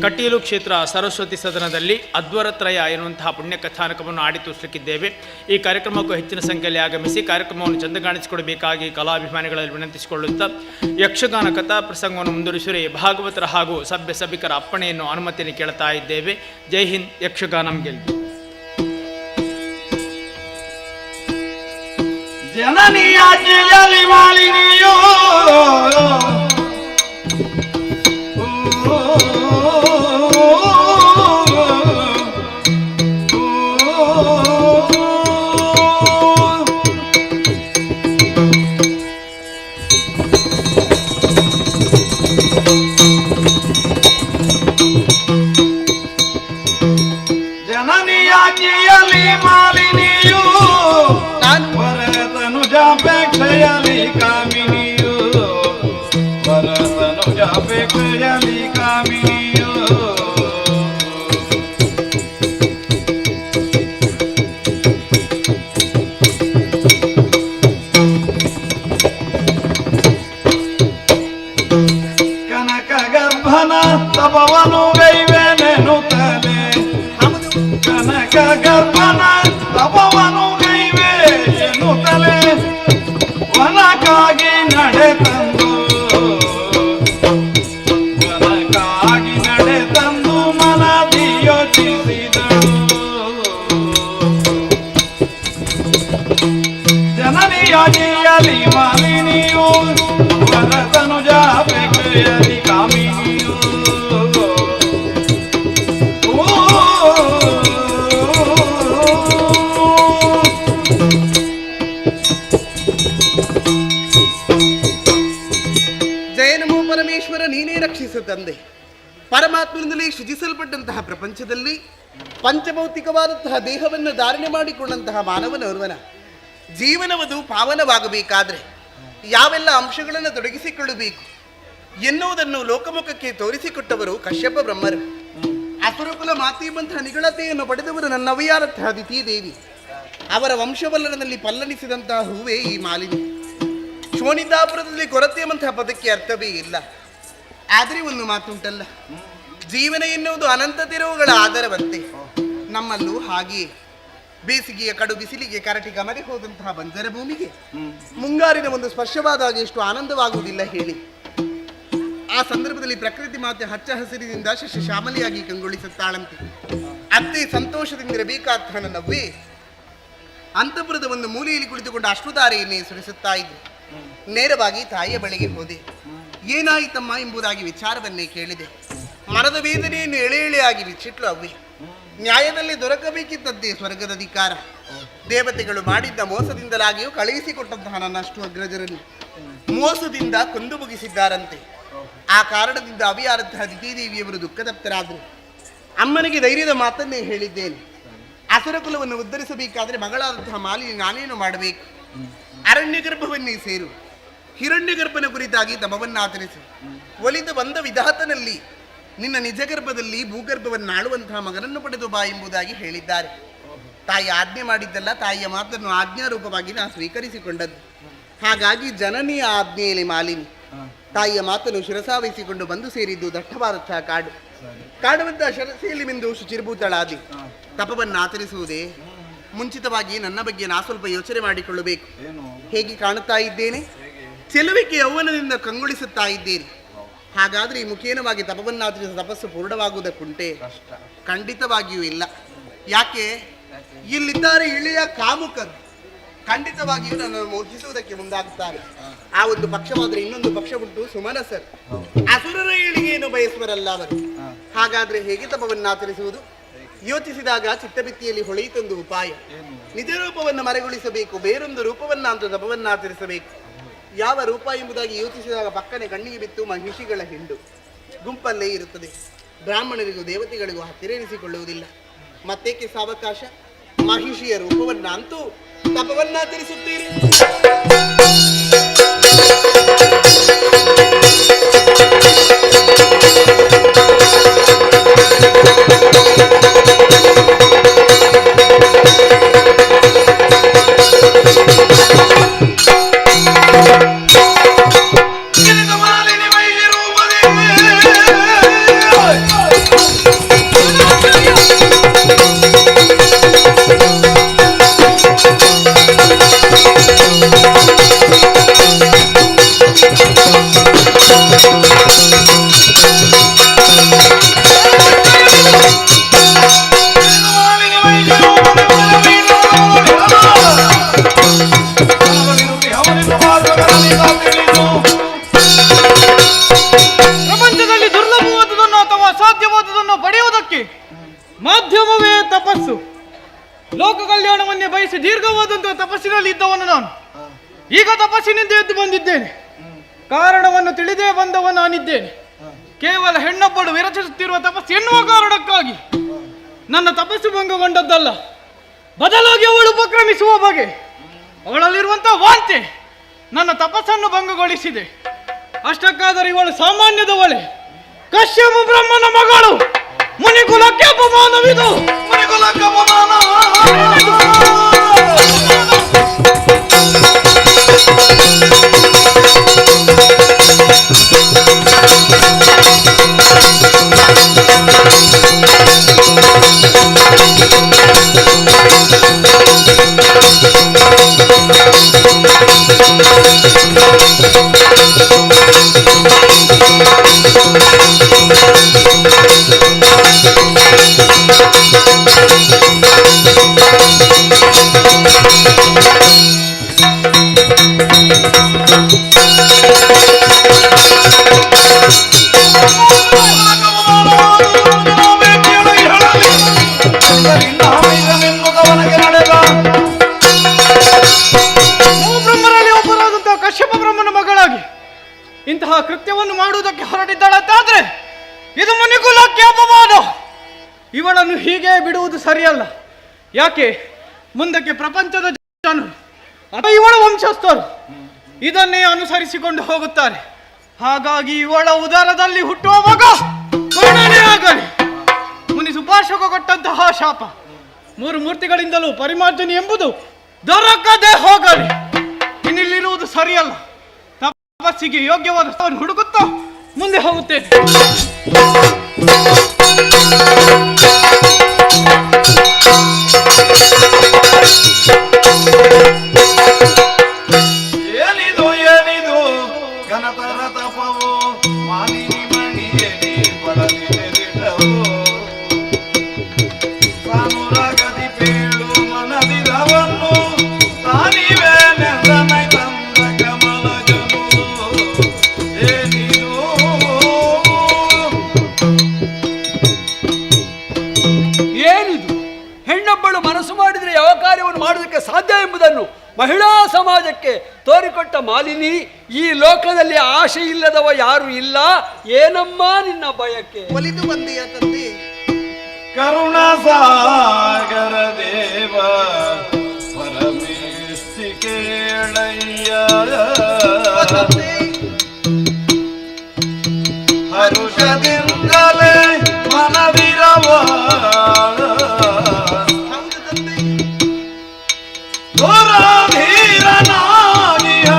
ಕಟೀಲು ಕ್ಷೇತ್ರ ಸರಸ್ವತಿ ಸದನದಲ್ಲಿ ಅದ್ವರತ್ರಯ ಎನ್ನುವಂತಹ ಪುಣ್ಯಕಥಾನಕವನ್ನು ಆಡಿ ತೋರಿಸಲಿಕ್ಕಿದ್ದೇವೆ. ಈ ಕಾರ್ಯಕ್ರಮಕ್ಕೂ ಹೆಚ್ಚಿನ ಸಂಖ್ಯೆಯಲ್ಲಿ ಆಗಮಿಸಿ ಕಾರ್ಯಕ್ರಮವನ್ನು ಚಂದಗಾಣಿಸಿಕೊಡಬೇಕಾಗಿ ಕಲಾಭಿಮಾನಿಗಳಲ್ಲಿ ವಿನಂತಿಸಿಕೊಳ್ಳುತ್ತಾ ಯಕ್ಷಗಾನ ಕಥಾ ಪ್ರಸಂಗವನ್ನು ಮುಂದುವರಿಸಿದರೆ ಭಾಗವತರ ಹಾಗೂ ಸಭ್ಯ ಸಭಿಕರ ಅಪ್ಪಣೆಯನ್ನು ಅನುಮತಿಯನ್ನು ಕೇಳ್ತಾ ಇದ್ದೇವೆ. ಜೈ ಹಿಂದ್. ಯಕ್ಷಗಾನಂ ಗೆಲ್ಲು. ಜನನಿಯಾಜ್ಞೆಯಲ್ಲಿ ಮಾಲಿನಿಯೋ ಜನನಿಯಾಜ್ಞೆಯಲ್ಲಿ ಮಾಲಿನಿಯೋ ವರತನುಜಾಪೇಕ್ಷೆಯಲ್ಲಿ ಕಾಮಿನಿಯು ವರತನುಜಾಪೇಕ್ಷೆಯಲ್ಲಿ ಕಾಮಿನಿಯು ಕನಕ ಗರ್ಭನ ತಪವನು ಗೈವೆನೆನುತ್ತಲೆ ಕನಕ ಗರ್ಭನ ತಪವನು ಗೈವೆನೆನುತ್ತಲೆ ವನಕ್ಕಾಗಿ ನಡೆ ತಂದು ವನಕ್ಕಾಗಿ ನಡೆ ತಂದು ಮನದಿ ಯೋಚಿಸಿದಳು. ಜನನಿಯಾಜಿಯಲ್ಲಿ ಮಾಲಿನಿಯು ವರತನುಜಾಪೇಕ್ಷೆಯಲ್ಲಿ ಕಾಮಿನಿಯು ಜಯನಮೋ ಪರಮೇಶ್ವರ, ನೀನೇ ರಕ್ಷಿಸು ತಂದೆ. ಪರಮಾತ್ಮನಿಂದಲೇ ಸೃಜಿಸಲ್ಪಟ್ಟಂತಹ ಪ್ರಪಂಚದಲ್ಲಿ ಪಂಚಭೌತಿಕವಾದಂತಹ ದೇಹವನ್ನು ಧಾರಣೆ ಮಾಡಿಕೊಂಡಂತಹ ಮಾನವನೋರ್ವನ ಜೀವನವದು ಪಾವನವಾಗಬೇಕಾದ್ರೆ ಯಾವೆಲ್ಲ ಅಂಶಗಳನ್ನು ತೊಡಗಿಸಿಕೊಳ್ಳಬೇಕು ಎನ್ನುವುದನ್ನು ಲೋಕಮುಖಕ್ಕೆ ತೋರಿಸಿಕೊಟ್ಟವರು ಕಶ್ಯಪ ಬ್ರಹ್ಮರು. ಅಸುರಕುಲ ಮಾತೆಯಂತಹ ನಿಗಳತೆಯನ್ನು ಪಡೆದವರು ನನ್ನ ಅವ್ಯಾರಂತಹ ದಿತಿದೇವಿ. ಅವರ ವಂಶವಲ್ಲರದಲ್ಲಿ ಪಲ್ಲಣಿಸಿದಂತಹ ಹೂವೇ ಈ ಮಾಲಿನಿ. ಶೋಣಿತಾಪುರದಲ್ಲಿ ಕೊರತೆ ಎಂಬಂತಹ ಪದಕ್ಕೆ ಅರ್ಥವೇ ಇಲ್ಲ. ಆದರೆ ಒಂದು ಮಾತುಂಟಲ್ಲ, ಜೀವನ ಎನ್ನುವುದು ಅನಂತ ತಿರುವುಗಳ ಆಧಾರವಂತೆ. ನಮ್ಮಲ್ಲೂ ಹಾಗೆಯೇ ಬೇಸಿಗೆಯ ಕಡು ಬಿಸಿಲಿಗೆ ಕರಟಿ ಗಮನೆ ಹೋದಂತಹ ಬಂಜರ ಭೂಮಿಗೆ ಮುಂಗಾರಿನ ಒಂದು ಸ್ಪರ್ಶವಾದಾಗ ಎಷ್ಟು ಆನಂದವಾಗುವುದಿಲ್ಲ ಹೇಳಿ. ಆ ಸಂದರ್ಭದಲ್ಲಿ ಪ್ರಕೃತಿ ಮಾತೆ ಹಚ್ಚ ಹಸಿರಿನಿಂದ ಶಶ ಶ್ಯಾಮಲಿಯಾಗಿ ಕಂಗೊಳಿಸುತ್ತಾಳಂತೆ. ಅತ್ತೆ ಸಂತೋಷದಿಂದಿರಬೇಕಾದ ನನ್ನವ್ವೇ ಅಂತಃಪುರದ ಒಂದು ಮೂಲೆಯಲ್ಲಿ ಕುಳಿತುಕೊಂಡು ಅಶ್ರುಧಾರೆಯನ್ನೇ ಸುರಿಸುತ್ತಾ ಇದ್ದೆ. ನೇರವಾಗಿ ತಾಯಿಯ ಬಳಿಗೆ ಹೋದೆ. ಏನಾಯಿತಮ್ಮ ಎಂಬುದಾಗಿ ವಿಚಾರವನ್ನೇ ಕೇಳಿದೆ. ಮರದ ವೇದನೆಯನ್ನು ಎಳೆ ಎಳೆಯಾಗಿ ಬಿಚ್ಚಿಟ್ಲು ಅವ್ವೆ. ನ್ಯಾಯದಲ್ಲಿ ದೊರಕಬೇಕಿದ್ದದ್ದೇ ಸ್ವರ್ಗದ ಅಧಿಕಾರ. ದೇವತೆಗಳು ಮಾಡಿದ್ದ ಮೋಸದಿಂದಲಾಗಿಯೂ ಕಳುಹಿಸಿಕೊಟ್ಟಂತಹ ನನ್ನಷ್ಟು ಅಗ್ರಜರನ್ನು ಮೋಸದಿಂದ ಕೊಂದು ಮುಗಿಸಿದ್ದಾರಂತೆ. ಆ ಕಾರಣದಿಂದ ಅವಿಯಾರಂತಹ ದಿತಿದೇವಿಯವರು ದುಃಖದಪ್ತರಾದರು. ಅಮ್ಮನಿಗೆ ಧೈರ್ಯದ ಮಾತನ್ನೇ ಹೇಳಿದ್ದೇನೆ. ಅಸುರ ಕುಲವನ್ನು ಉದ್ಧರಿಸಬೇಕಾದರೆ ಮಗಳಾದಂತಹ ಮಾಲಿನಿ ನಾನೇನು ಮಾಡಬೇಕು? ಅರಣ್ಯ ಗರ್ಭವನ್ನೇ ಸೇರು, ಹಿರಣ್ಯ ಗರ್ಭನ ಕುರಿತಾಗಿ ತಪವನ್ನು ಆಚರಿಸು. ಒಲಿದು ಬಂದ ವಿಧಾತನಲ್ಲಿ ನಿನ್ನ ನಿಜ ಗರ್ಭದಲ್ಲಿ ಭೂಗರ್ಭವನ್ನು ಆಳುವಂತಹ ಮಗನನ್ನು ಪಡೆದು ಬಾ ಎಂಬುದಾಗಿ ಹೇಳಿದ್ದಾರೆ. ತಾಯಿ ಆಜ್ಞೆ ಮಾಡಿದ್ದಲ್ಲ, ತಾಯಿಯ ಮಾತನ್ನು ಆಜ್ಞಾರೂಪವಾಗಿ ನಾನು ಸ್ವೀಕರಿಸಿಕೊಂಡದ್ದು. ಹಾಗಾಗಿ ಜನನಿಯ ಆಜ್ಞೆಯಲ್ಲಿ ಮಾಲಿನಿ ತಾಯಿಯ ಮಾತನ್ನು ಶಿರಸಾವಹಿಸಿಕೊಂಡು ಬಂದು ಸೇರಿದ್ದು ದಟ್ಟವಾದಂತಹ ಕಾಡು. ಕಾಡುವಂತಹ ಶರಸೆಯಲ್ಲಿ ಮಿಂದು ಶುಚಿರ್ಭೂತಳಾದಿ ತಪವನ್ನು ಆಚರಿಸುವುದೇ ಮುಂಚಿತವಾಗಿ ನನ್ನ ಬಗ್ಗೆ ನಾ ಸ್ವಲ್ಪ ಯೋಚನೆ ಮಾಡಿಕೊಳ್ಳಬೇಕು. ಹೇಗೆ ಕಾಣುತ್ತಾ ಇದ್ದೇನೆ? ಚೆಲುವಿಕೆ ಯೌವನದಿಂದ ಕಂಗೊಳಿಸುತ್ತಾ ಇದ್ದೇನೆ. ಹಾಗಾದ್ರೆ ಈ ಮುಖೇನವಾಗಿ ತಪವನ್ನಾಚರಿಸುವ ತಪಸ್ಸು ಪೂರ್ಣವಾಗುವುದಕ್ಕುಂಟೆ? ಖಂಡಿತವಾಗಿಯೂ ಇಲ್ಲ. ಯಾಕೆ? ಇಲ್ಲಿದ್ದಾರೆ ಇಳೆಯ ಕಾಮುಕರು, ಖಂಡಿತವಾಗಿಯೂ ನನ್ನನ್ನು ಮೋಹಿಸುವುದಕ್ಕೆ ಮುಂದಾಗುತ್ತಾರೆ. ಆ ಒಂದು ಪಕ್ಷವಾದ್ರೆ ಇನ್ನೊಂದು ಪಕ್ಷ ಉಂಟು ಸುಮನಸರು. ಅಸುರರ ಏಳಿಗೆಯನ್ನು ಬಯಸುವರಲ್ಲ ಅವರು. ಹಾಗಾದ್ರೆ ಹೇಗೆ ತಪವನ್ನು ಆಚರಿಸುವುದು? ಯೋಚಿಸಿದಾಗ ಚಿತ್ತಭಿತ್ತಿಯಲ್ಲಿ ಹೊಳೆಯಿತೊಂದು ಉಪಾಯ. ನಿಜ ರೂಪವನ್ನು ಮರೆಗೊಳಿಸಬೇಕು, ಬೇರೊಂದು ರೂಪವನ್ನ ಅಂತ ತಪವನ್ನು ಆಚರಿಸಬೇಕು. ಯಾವ ರೂಪ ಎಂಬುದಾಗಿ ಯೋಚಿಸಿದಾಗ ಪಕ್ಕನೆ ಕಣ್ಣಿಗೆ ಬಿತ್ತು ಮಹಿಷಿಗಳ ಹಿಂಡು. ಗುಂಪಲ್ಲೇ ಇರುತ್ತದೆ. ಬ್ರಾಹ್ಮಣರಿಗೂ ದೇವತೆಗಳಿಗೂ ಹತ್ತಿರ ಎನಿಸಿಕೊಳ್ಳುವುದಿಲ್ಲ. ಮತ್ತೇಕೆ ಸಾವಕಾಶ? ಮಹಿಷಿಯ ರೂಪವನ್ನ ಅಂತೂ ತಪವನ್ನಾಚರಿಸುತ್ತೀರಿ. ಪ್ರಪಂಚದಲ್ಲಿ ದುರ್ಲಭವಾದುದನ್ನು ಅಥವಾ ಅಸಾಧ್ಯವಾದುದನ್ನು ಪಡೆಯುವುದಕ್ಕೆ ಮಾಧ್ಯಮವೇ ತಪಸ್ಸು. ಲೋಕ ಕಲ್ಯಾಣವನ್ನೇ ಬಯಸಿ ದೀರ್ಘವಾದಂತಹ ತಪಸ್ಸಿನಲ್ಲಿ ಇದ್ದವನು ನಾನು. ಈಗ ತಪಸ್ಸಿನಿಂದ ಎದ್ದು ಬಂದಿದ್ದೇನೆ. ಕಾರಣವನ್ನು ತಿಳಿದೇ ಬಂದವ ನಾನಿದ್ದೇನೆ. ಕೇವಲ ಹೆಣ್ಣೊಬ್ಬಳು ವಿರಚಿಸುತ್ತಿರುವ ತಪಸ್ಸು ಎನ್ನುವ ಕಾರಣಕ್ಕಾಗಿ ನನ್ನ ತಪಸ್ಸು ಭಂಗಗೊಂಡದ್ದಲ್ಲ, ಬದಲಾಗಿ ಅವಳು ಉಪಕ್ರಮಿಸುವ ಬಗೆ, ಅವಳಲ್ಲಿರುವಂತಹ ವಾಂತೆ ನನ್ನ ತಪಸ್ಸನ್ನು ಭಂಗಗೊಳಿಸಿದೆ. ಅಷ್ಟಕ್ಕಾದರೆ ಇವಳು ಸಾಮಾನ್ಯದವಳೆ, ಕಶ್ಯಪ ಬ್ರಹ್ಮನ ಮಗಳು. ಮುನಿಕುಲಕ್ಕೆ ಅಪಮಾನವಿದು, ಮುನಿಕುಲಕ್ಕೆ ಅಪಮಾನ. ಬ್ರಹ್ಮರಲ್ಲಿ ಒಬ್ಬರಾದಂತಹ ಕಶ್ಯಪ ಬ್ರಹ್ಮನ ಮಗಳಾಗಿ ಇಂತಹ ಕೃತ್ಯವನ್ನು ಮಾಡುವುದಕ್ಕೆ ಹೊರಟಿದ್ದಾಳಂತಾದ್ರೆ ಇದು ಮುನಿಕುಲಕ್ಕೆ ಅಪಮಾನ. ಇವಳನ್ನು ಹೀಗೆ ಬಿಡುವುದು ಸರಿಯಲ್ಲ. ಯಾಕೆ? ಮುಂದಕ್ಕೆ ಪ್ರಪಂಚದ ಜನರು ಅಥವಾ ಇವಳ ವಂಶಸ್ಥರು ಇದನ್ನೇ ಅನುಸರಿಸಿಕೊಂಡು ಹೋಗುತ್ತಾರೆ. ಹಾಗಾಗಿ ಇವಳ ಉದರದಲ್ಲಿ ಹುಟ್ಟುವ ಮಗ ಕರುಣನೇ ಆಗಲಿ. ಮುನಿ ಸುಭಾಷಕ ಕೊಟ್ಟಂತಹ ಶಾಪ 3 ಮೂರ್ತಿಗಳಿಂದಲೂ ಪರಿಮಾರ್ಜನೆ ಎಂಬುದು ದೊರಕದೆ ಹೋಗಲಿ. ಇನ್ನಿಲ್ಲಿರುವುದು ಸರಿಯಲ್ಲ. ತಪಸ್ಸಿಗೆ ಯೋಗ್ಯವಾದ ಸ್ಥಳವನ್ನು ಹುಡುಕುತ್ತಾ ಮುಂದೆ ಹೋಗುತ್ತೇನೆ. ಏನಿದು ಏನಿದು ಘನತರ ತಪವು ಮಾಲಿನಿ ಮಣಿಯಲಿ ಬಳಲಿದವು ಸಾನುರಾಗದಿ ಪೇಳು ಮನದಿರವನ್ನು ತಾನಿವೇ ನೆಂದನೈ ತಂದ ಕಮಲ ಜನು. ಏನಿದು ಏನಿದು? ಹೆಣ್ಣೊಬ್ಬಳು ಮನಸ್ಸು ಮಾಡಿದರೆ ಯಾವ ಕಾರ್ಯವನ್ನು ಮಾಡುವುದಕ್ಕೆ ಸಾಧ್ಯ ಎಂಬುದನ್ನು ಮಹಿಳಾ ಸಮಾಜಕ್ಕೆ ತೋರಿಕೊಟ್ಟ ಮಾಲಿನಿ, ಈ ಲೋಕದಲ್ಲಿ ಆಶೆ ಇಲ್ಲದವ ಯಾರು ಇಲ್ಲ. ಏನಮ್ಮ ನಿನ್ನ ಬಯಕೆ? ಒಲಿದು ಬಂದೆಯ ತಂದೆ. ಕರುಣ ಸಾಗರ ದೇವ ಪರಮೇಶ್ವರಿ ಕೇಳಯ್ಯ ಹರುಷದಿಂದಲೇ ಮನವಿರವ ಧೀರನಾಗಿಯ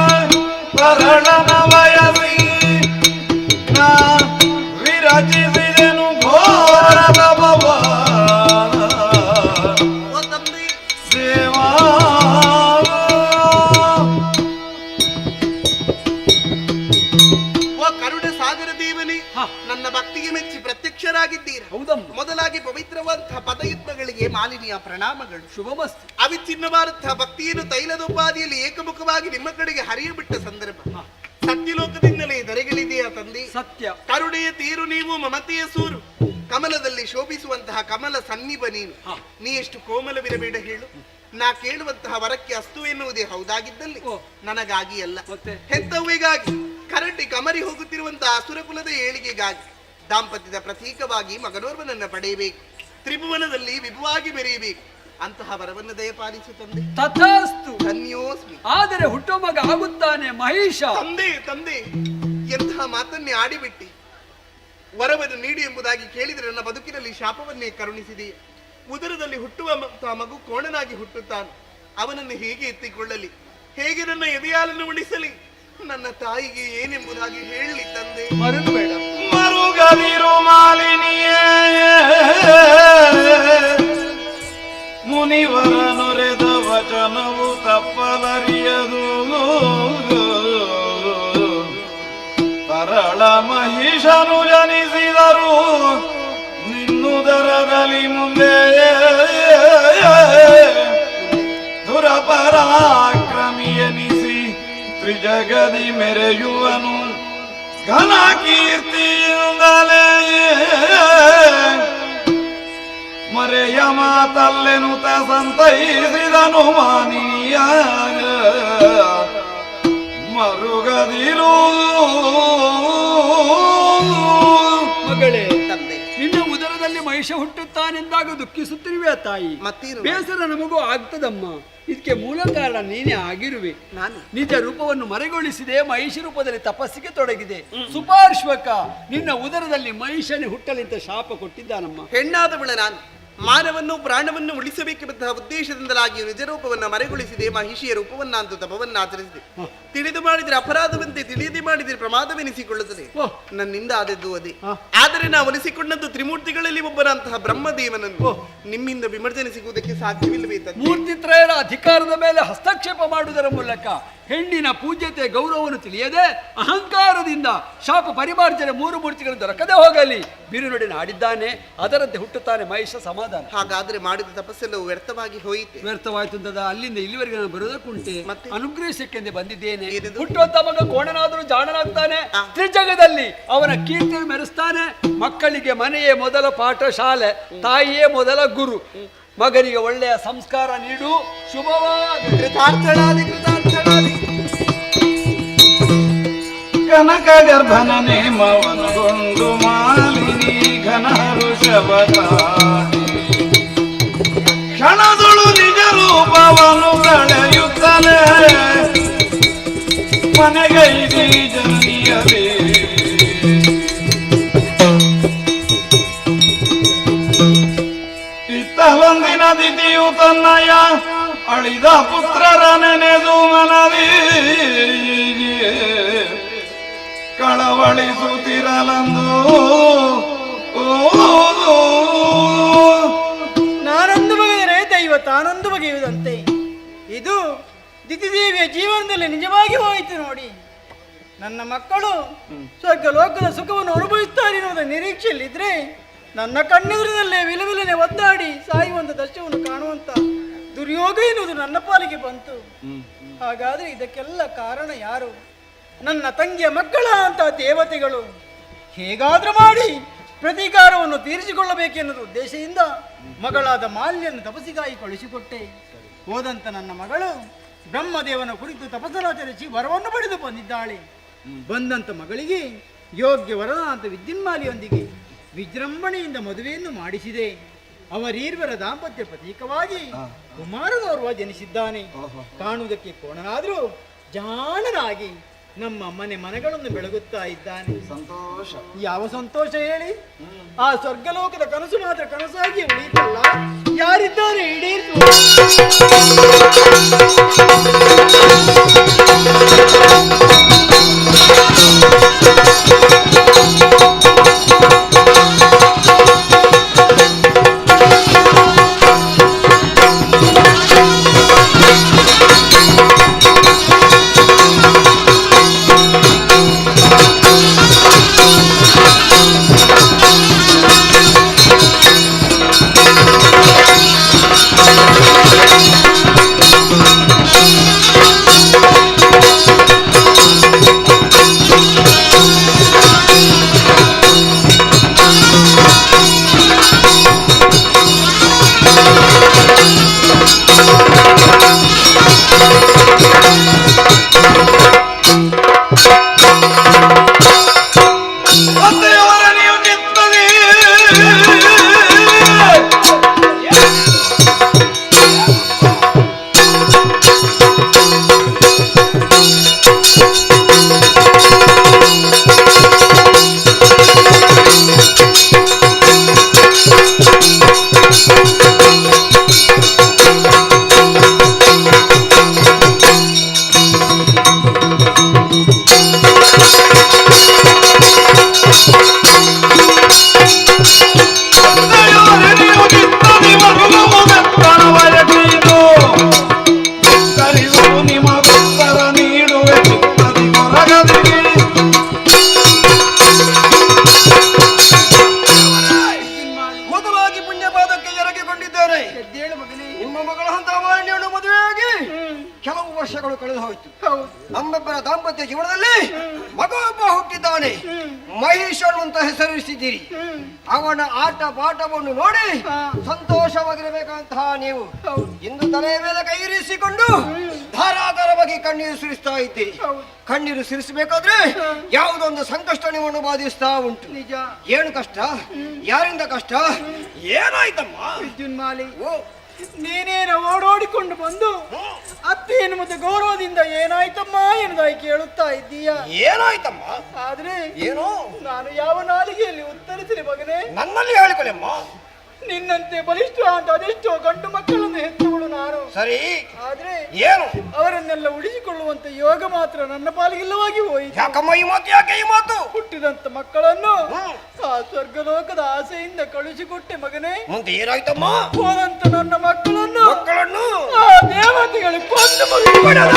ಕರಣನ ವಯಸಿ ನಾ ವಿರಚಿಸಿದೆನು ಘೋರದ ಭವಾನ ದೇವಾ ಪ್ರತ್ಯಕ್ಷರಾಗಿದ್ದೀರಾ. ಹೌದಮ್ಮ. ಮೊದಲಾಗಿ ಪವಿತ್ರವಾದಂತಹ ಪದಯುದ್ಧಗಳಿಗೆ ಮಾಲಿನಿಯ ಪ್ರಣಾಮಗಳು. ಶುಭಮಸ್ತು. ಅವಿಚ್ಛಿನ್ನವಾದಂತಹ ಭಕ್ತಿಯನ್ನು ತೈಲದೋಪಾದಿಯಲ್ಲಿ ಏಕಮುಖವಾಗಿ ನಿಮ್ಮ ಕಡೆಗೆ ಹರಿಯಬಿಟ್ಟ ಸಂದರ್ಭ. ಸತ್ಯಲೋಕದಿಂದಲೇ ದರೆಗಳಿದೆಯಾ ತಂದೆ? ಸತ್ಯ. ಕರುಣೆಯ ತೀರು ನೀವು, ಮಮತೆಯ ಸೂರು, ಕಮಲದಲ್ಲಿ ಶೋಭಿಸುವಂತಹ ಕಮಲ ಸನ್ನಿಭ ನೀನು. ನೀ ಎಷ್ಟು ಕೋಮಲವಿರಬೇಡ ಹೇಳು. ನಾ ಕೇಳುವಂತಹ ವರಕ್ಕೆ ಅಸ್ತು ಎನ್ನುವುದೇ ಹೌದಾಗಿದ್ದಲ್ಲಿ ನನಗಾಗಿ ಅಲ್ಲ, ಹೆತ್ತವ್ವಿಗಾಗಿ, ಕರಟಿ ಕಮರಿ ಹೋಗುತ್ತಿರುವಂತಹ ಅಸುರಕುಲದ ಏಳಿಗೆಗಾಗಿ, ದಾಂಪತ್ಯದ ಪ್ರತೀಕವಾಗಿ ಮಗನೋರ್ವನನ್ನ ಪಡೆಯಬೇಕು, ತ್ರಿಭುವನದಲ್ಲಿ ವಿಭುವಾಗಿ ಮೆರೆಯಬೇಕು. ಅಂತಹ ವರವನ್ನು ದಯಪಾಲಿಸು ತಂದೆ. ತಥಾಸ್ತು. ಧನ್ಯೋಸ್ಮಿ. ಆದರೆ ಹುಟ್ಟೋ ಮಗ ಆಗುತ್ತಾನೆ ಮಹೇಶ. ತಂದೆ ತಂದೆ ಎಂತಹ ಮಾತನ್ನೇ ಆಡಿಬಿಟ್ಟಿ ವರವನ್ನು ನೀಡಿ ಎಂಬುದಾಗಿ ಕೇಳಿದರೆ ನನ್ನ ಬದುಕಿನಲ್ಲಿ ಶಾಪವನ್ನೇ ಕರುಣಿಸಿದೆ. ಉದರದಲ್ಲಿ ಹುಟ್ಟುವ ಮಗು ಕೋಣನಾಗಿ ಹುಟ್ಟುತ್ತಾನೆ. ಅವನನ್ನು ಹೇಗೆ ಎತ್ತಿಕೊಳ್ಳಲಿ? ಹೇಗೆ ನನ್ನ ಎದೆಯಾಲನ್ನು ಉಳಿಸಲಿ? ನನ್ನ ತಾಯಿಗೆ ಏನೆಂಬುದಾಗಿ ಹೇಳಲಿ ತಂದೆ. ಮರುಗಬೇಡ. ಮರುಗದಿರು ಮಾಲಿನಿಯೇ, ಮುನಿವರ ನೊರೆದ ವಚನವು ತಪ್ಪಲರಿಯದು. ತರಳ ಮಹಿಷನು ಜನಿಸಿದರು ನಿನ್ನುದರದಲ್ಲಿ ಮುಂದೆ. ದುರಪರಾಕ್ರಮಿ ಎನಿಸಿ ತ್ರಿಜಗದಿ ಮೆರೆಯುವನು ಘನ ಕೀರ್ತಿಯಿಂದಲೇ. ಮರೆಯ ಮಾತಲ್ಲೆನುತ ಸಂತೈಸಿದನು ಮಾನಿಯ ಮರುಗದಿರು. ಮಗಳೇ, ತಂದೆ ನಿನ್ನ ಉದರದಲ್ಲಿ ಮಹಿಷ ಹುಟ್ಟುತ್ತಾನೆಂದಾಗ ದುಃಖಿಸುತ್ತಿರುವೆ ತಾಯಿ. ಮತ್ತೇನು? ಬೇಸರ ನಮಗೂ ಆಗ್ತದಮ್ಮ. ಇದಕ್ಕೆ ಮೂಲ ಕಾರಣ ನೀನೇ ಆಗಿರುವೆ. ನಾನು ನಿಜ ರೂಪವನ್ನು ಮರೆಗೊಳಿಸಿದೆ, ಮಹಿಷ ರೂಪದಲ್ಲಿ ತಪಸ್ಸಿಗೆ ತೊಡಗಿದೆ. ಸುಪಾರ್ಶ್ವಕ ನಿನ್ನ ಉದರದಲ್ಲಿ ಮಹಿಷನೇ ಹುಟ್ಟಲಿಂತ ಶಾಪ ಕೊಟ್ಟಿದ್ದಾನಮ್ಮ. ಹೆಣ್ಣಾದವಳ ನಾನು ಮಾನವನ್ನು ಪ್ರಾಣವನ್ನು ಉಳಿಸಬೇಕೆಂಬಂತಹ ಉದ್ದೇಶದಿಂದಲಾಗಿ ನಿಜರೂಪವನ್ನು ಮರೆಗೊಳಿಸಿದೆ. ಮಹಿಷಿಯ ರೂಪವನ್ನಂತೂ ತಪವನ್ನು ಆಚರಿಸಿದೆ. ತಿಳಿದು ಮಾಡಿದರೆ ಅಪರಾಧವಂತೆ, ತಿಳಿಯದೆ ಮಾಡಿದರೆ ಪ್ರಮಾದವೆನಿಸಿಕೊಳ್ಳುತ್ತದೆ. ನನ್ನಿಂದ ಆದದ್ದು ಅದೇ. ಆದರೆ ನಾವು ಒಲಿಸಿಕೊಂಡದ್ದು ತ್ರಿಮೂರ್ತಿಗಳಲ್ಲಿ ಒಬ್ಬರಂತಹ ಬ್ರಹ್ಮದೇವನನ್ನು. ನಿಮ್ಮಿಂದ ವಿಮರ್ಶನೆ ಸಿಗುವುದಕ್ಕೆ ಸಾಧ್ಯವಿಲ್ಲವೇ ತಂದೆ? ಮೂರ್ತಿತ್ರಯರ ಅಧಿಕಾರದ ಮೇಲೆ ಹಸ್ತಕ್ಷೇಪ ಮಾಡುವುದರ ಮೂಲಕ ಹೆಣ್ಣಿನ ಪೂಜ್ಯತೆ ಗೌರವವನ್ನು ತಿಳಿಯದೆ ಅಹಂಕಾರದಿಂದ ಶಾಪ ಪರಿಮಾರ್ಜನೆ ಮೂರು ಮೂರ್ತಿಗಳು ದೊರಕದೆ ಹೋಗಲಿ ಬಿರುನುಡಿನ ಆಡಿದ್ದಾನೆ. ಅದರಂತೆ ಹುಟ್ಟುತ್ತಾನೆ ಮಹಿಷ. ಸಮಾಧಾನ. ಹಾಗಾದ್ರೆ ಮಾಡಿದ ತಪಸ್ಸೆಲ್ಲವೂ ವ್ಯರ್ಥವಾಗಿ ಹೋಯಿತೆ. ವ್ಯರ್ಥವಾಯ್ತು ಅಂತದ ಅಲ್ಲಿಂದ ಇಲ್ಲಿವರೆಗೆ ನಾನು ಬರೋದಕ್ಕುಂಟೆ. ಮತ್ತೆ? ಅನುಗ್ರಹಿಸಕ್ಕೆಂದು ಬಂದಿದ್ದೇನೆ. ಏನಿದು? ಹುಟ್ಟುವಂತ ಮಗ ಕೋಣನಾದರೂ ಜಾಣನಾಗ್ತಾನೆ. ತ್ರಿಜಗದಲ್ಲಿ ಅವನ ಕೀರ್ತಿ ಮೆರೆಸ್ತಾನೆ. ಮಕ್ಕಳಿಗೆ ಮನೆಯೇ ಮೊದಲ ಪಾಠ ಶಾಲೆ, ತಾಯಿಯೇ ಮೊದಲ ಗುರು. ಮಗನಿಗೆ ಒಳ್ಳೆಯ ಸಂಸ್ಕಾರ ನೀಡು. ಶುಭವಾಗಲಿ. ಕೃತಾರ್ಥಳಾದಿ ಕೃತಾರ್ಥಳಾದಿ. ಕನಕ ಗರ್ಭನ ನೇಮವನುಗೊಂಡು ಮಾಲಿನಿ ಘನ ಋಷಭದ ಕ್ಷಣದೊಳು ನಿಜ ರೂಪವನ್ನು ತಡೆಯುತ್ತಲೇ ಮನೆಗೈದಿ ಜನನಿಯಲೇ. ಇತ್ತಲೊಂದಿನ ದಿತಿಯು ತನ್ನಯ ಅಳಿದ ಪುತ್ರರ ನೆನೆದು ಮನದಿ ಕಳವಳಿಸುತ್ತಿರಲಂದು. ನಾನೊಂದು ಬಗೆದರೆ ದೈವ ತಾನೊಂದು ಬಗೆಯುವುದಂತೆ. ಇದು ದಿತಿದೇವಿಯ ಜೀವನದಲ್ಲಿ ನಿಜವಾಗಿ ಹೋಯಿತು ನೋಡಿ. ನನ್ನ ಮಕ್ಕಳು ಸ್ವರ್ಗ ಲೋಕದ ಸುಖವನ್ನು ಅನುಭವಿಸ್ತಾರೆ ಎನ್ನುವುದ ನಿರೀಕ್ಷೆಯಲ್ಲಿದ್ರೆ ನನ್ನ ಕಣ್ಣೆದುರಿನಲ್ಲೇ ವಿಲವಿಲನೆ ಒದ್ದಾಡಿ ಸಾಯುವಂತ ದೃಶ್ಯವನ್ನು ಕಾಣುವಂತ ದುರ್ಯೋಗ ಎನ್ನುವುದು ನನ್ನ ಪಾಲಿಗೆ ಬಂತು. ಹಾಗಾದ್ರೆ ಇದಕ್ಕೆಲ್ಲ ಕಾರಣ ಯಾರು? ನನ್ನ ತಂಗಿಯ ಮಕ್ಕಳ ಅಂತ ದೇವತೆಗಳು. ಹೇಗಾದ್ರೂ ಮಾಡಿ ಪ್ರತೀಕಾರವನ್ನು ತೀರಿಸಿಕೊಳ್ಳಬೇಕೆನ್ನುವ ಉದ್ದೇಶದಿಂದ ಮಗಳಾದ ಮಾಲ್ಯನ್ನು ತಪಸ್ಸಿಗಾಗಿ ಕಳಿಸಿಕೊಟ್ಟೆ. ಹೋದಂತ ನನ್ನ ಮಗಳು ಬ್ರಹ್ಮದೇವನ ಕುರಿತು ತಪಸ್ಸರಾಚರಿಸಿ ವರವನ್ನು ಪಡೆದು ಬಂದಿದ್ದಾಳೆ. ಬಂದಂತ ಮಗಳಿಗೆ ಯೋಗ್ಯ ವರದ ಅಂತ ವಿದ್ಯುನ್ಮಾಲಿಯೊಂದಿಗೆ ವಿಜೃಂಭಣೆಯಿಂದ ಮದುವೆಯನ್ನು ಮಾಡಿಸಿದೆ. ಅವರೀರ್ವರ ದಾಂಪತ್ಯ ಪ್ರತೀಕವಾಗಿ ಕುಮಾರನೋರ್ವ ಜನಿಸಿದ್ದಾನೆ. ಕಾಣುವುದಕ್ಕೆ ಕೋಣನಾದ್ರೂ ಜಾಣನಾಗಿ ನಮ್ಮ ಮನೆಗಳನ್ನು ಬೆಳಗುತ್ತಾ ಇದ್ದಾನೆ. ಸಂತೋಷ. ಯಾವ ಸಂತೋಷ ಹೇಳಿ? ಆ ಸ್ವರ್ಗಲೋಕದ ಕನಸು ಮಾತ್ರ ಕನಸಾಗಿ ಉಳಿಯಿತಲ್ಲ. ಯಾರಿದ್ದಾರೆ ಈಡೇರಿಸುವ? ನಿಮ್ಮ ಮಗಳ ಹಂತವಾಣಿಯನ್ನು ಮದುವೆಯಾಗಿ ಕೆಲವು ವರ್ಷಗಳು ಕಳೆದು ಹೋಯಿತು. ನಮ್ಮಿಬ್ಬರ ದಾಂಪತ್ಯ ಜೀವನದಲ್ಲಿ ಮಗನೊಬ್ಬ ಹುಟ್ಟಿದ್ದಾನೆ. ಮಹೇಶ್ ಅನ್ನುವಂತ ಹೆಸರಿಸಿದ್ದೀರಿ. ಅವನ ಆಟ ಪಾಠವನ್ನು ನೋಡಿ ಸಂತೋಷವಾಗಿರಬೇಕಂತಹ ನೀವು ಇಂದು ತಲೆಯ ಮೇಲೆ ಕೈ ಇರಿಸಿಕೊಂಡು ಧಾರಾಧಾರವಾಗಿ ಕಣ್ಣೀರು ಸುರಿಸ್ತಾ ಇದ್ದೀರಿ. ಕಣ್ಣೀರು ಸುರಿಸಬೇಕಾದ್ರೆ ಯಾವುದೊಂದು ಸಂಕಷ್ಟ ನಿಮ್ಮನ್ನು ಬಾಧಿಸ್ತಾ ಉಂಟು. ನಿಜ. ಏನು ಕಷ್ಟ? ಯಾರಿಂದ ಕಷ್ಟ? ಏನಾಯ್ತಮ್ಮ? ವಿದ್ಯುನ್ಮಾಲಿ, ನೀನೇನ ಓಡೋಡಿಕೊಂಡು ಬಂದು ಅತ್ತೆಯನ್ನು ಮತ್ತೆ ಗೌರವದಿಂದ ಏನಾಯ್ತಮ್ಮ ಎನ್ನುವುದಾಗಿ ಕೇಳುತ್ತಾ ಇದ್ದೀಯ. ಏನಾಯ್ತಮ್ಮ? ಆದ್ರೆ ಏನು? ನಾನು ಯಾವ ನಾಲಿಗೆಯಲ್ಲಿ ಉತ್ತರಿಸಲಿ ಮಗನೇ? ನನ್ನಲ್ಲಿ ಹೇಳಿಕೊಳ್ಳಮ್ಮ. ನಿನ್ನಂತೆ ಬಲಿಷ್ಠ ಅಂತ ಅದೆಷ್ಟೋ ಗಂಡು ಮಕ್ಕಳನ್ನು ಹೆತ್ತವಳು ನಾನು. ಸರಿ, ಆದ್ರೆ ಏನು? ಅವರನ್ನೆಲ್ಲ ಉಳಿಸಿಕೊಳ್ಳುವಂತ ಯೋಗ ಮಾತ್ರ ನನ್ನ ಪಾಲಿಗಿಲ್ಲವಾಗಿ ಹೋಯಿತು. ಯಾಕಮ್ಮ ಈ ಮಾತು? ಯಾಕೆ ಈ ಮಾತು? ಹುಟ್ಟಿದಂತ ಮಕ್ಕಳನ್ನು ಆ ಸ್ವರ್ಗಲೋಕದ ಆಸೆಯಿಂದ ಕಳುಹಿಸಿಕೊಟ್ಟೆ ಮಗನೇ. ಮುಂದೆ ಏನಾಯ್ತಮ್ಮ? ಹೋದಂತ ನನ್ನ ಮಕ್ಕಳನ್ನು ಮಕ್ಕಳನ್ನು ಆ ದೇವತೆಗಳು ಕೊಂದು ಮುಗಿಸಿಬಿಡದ.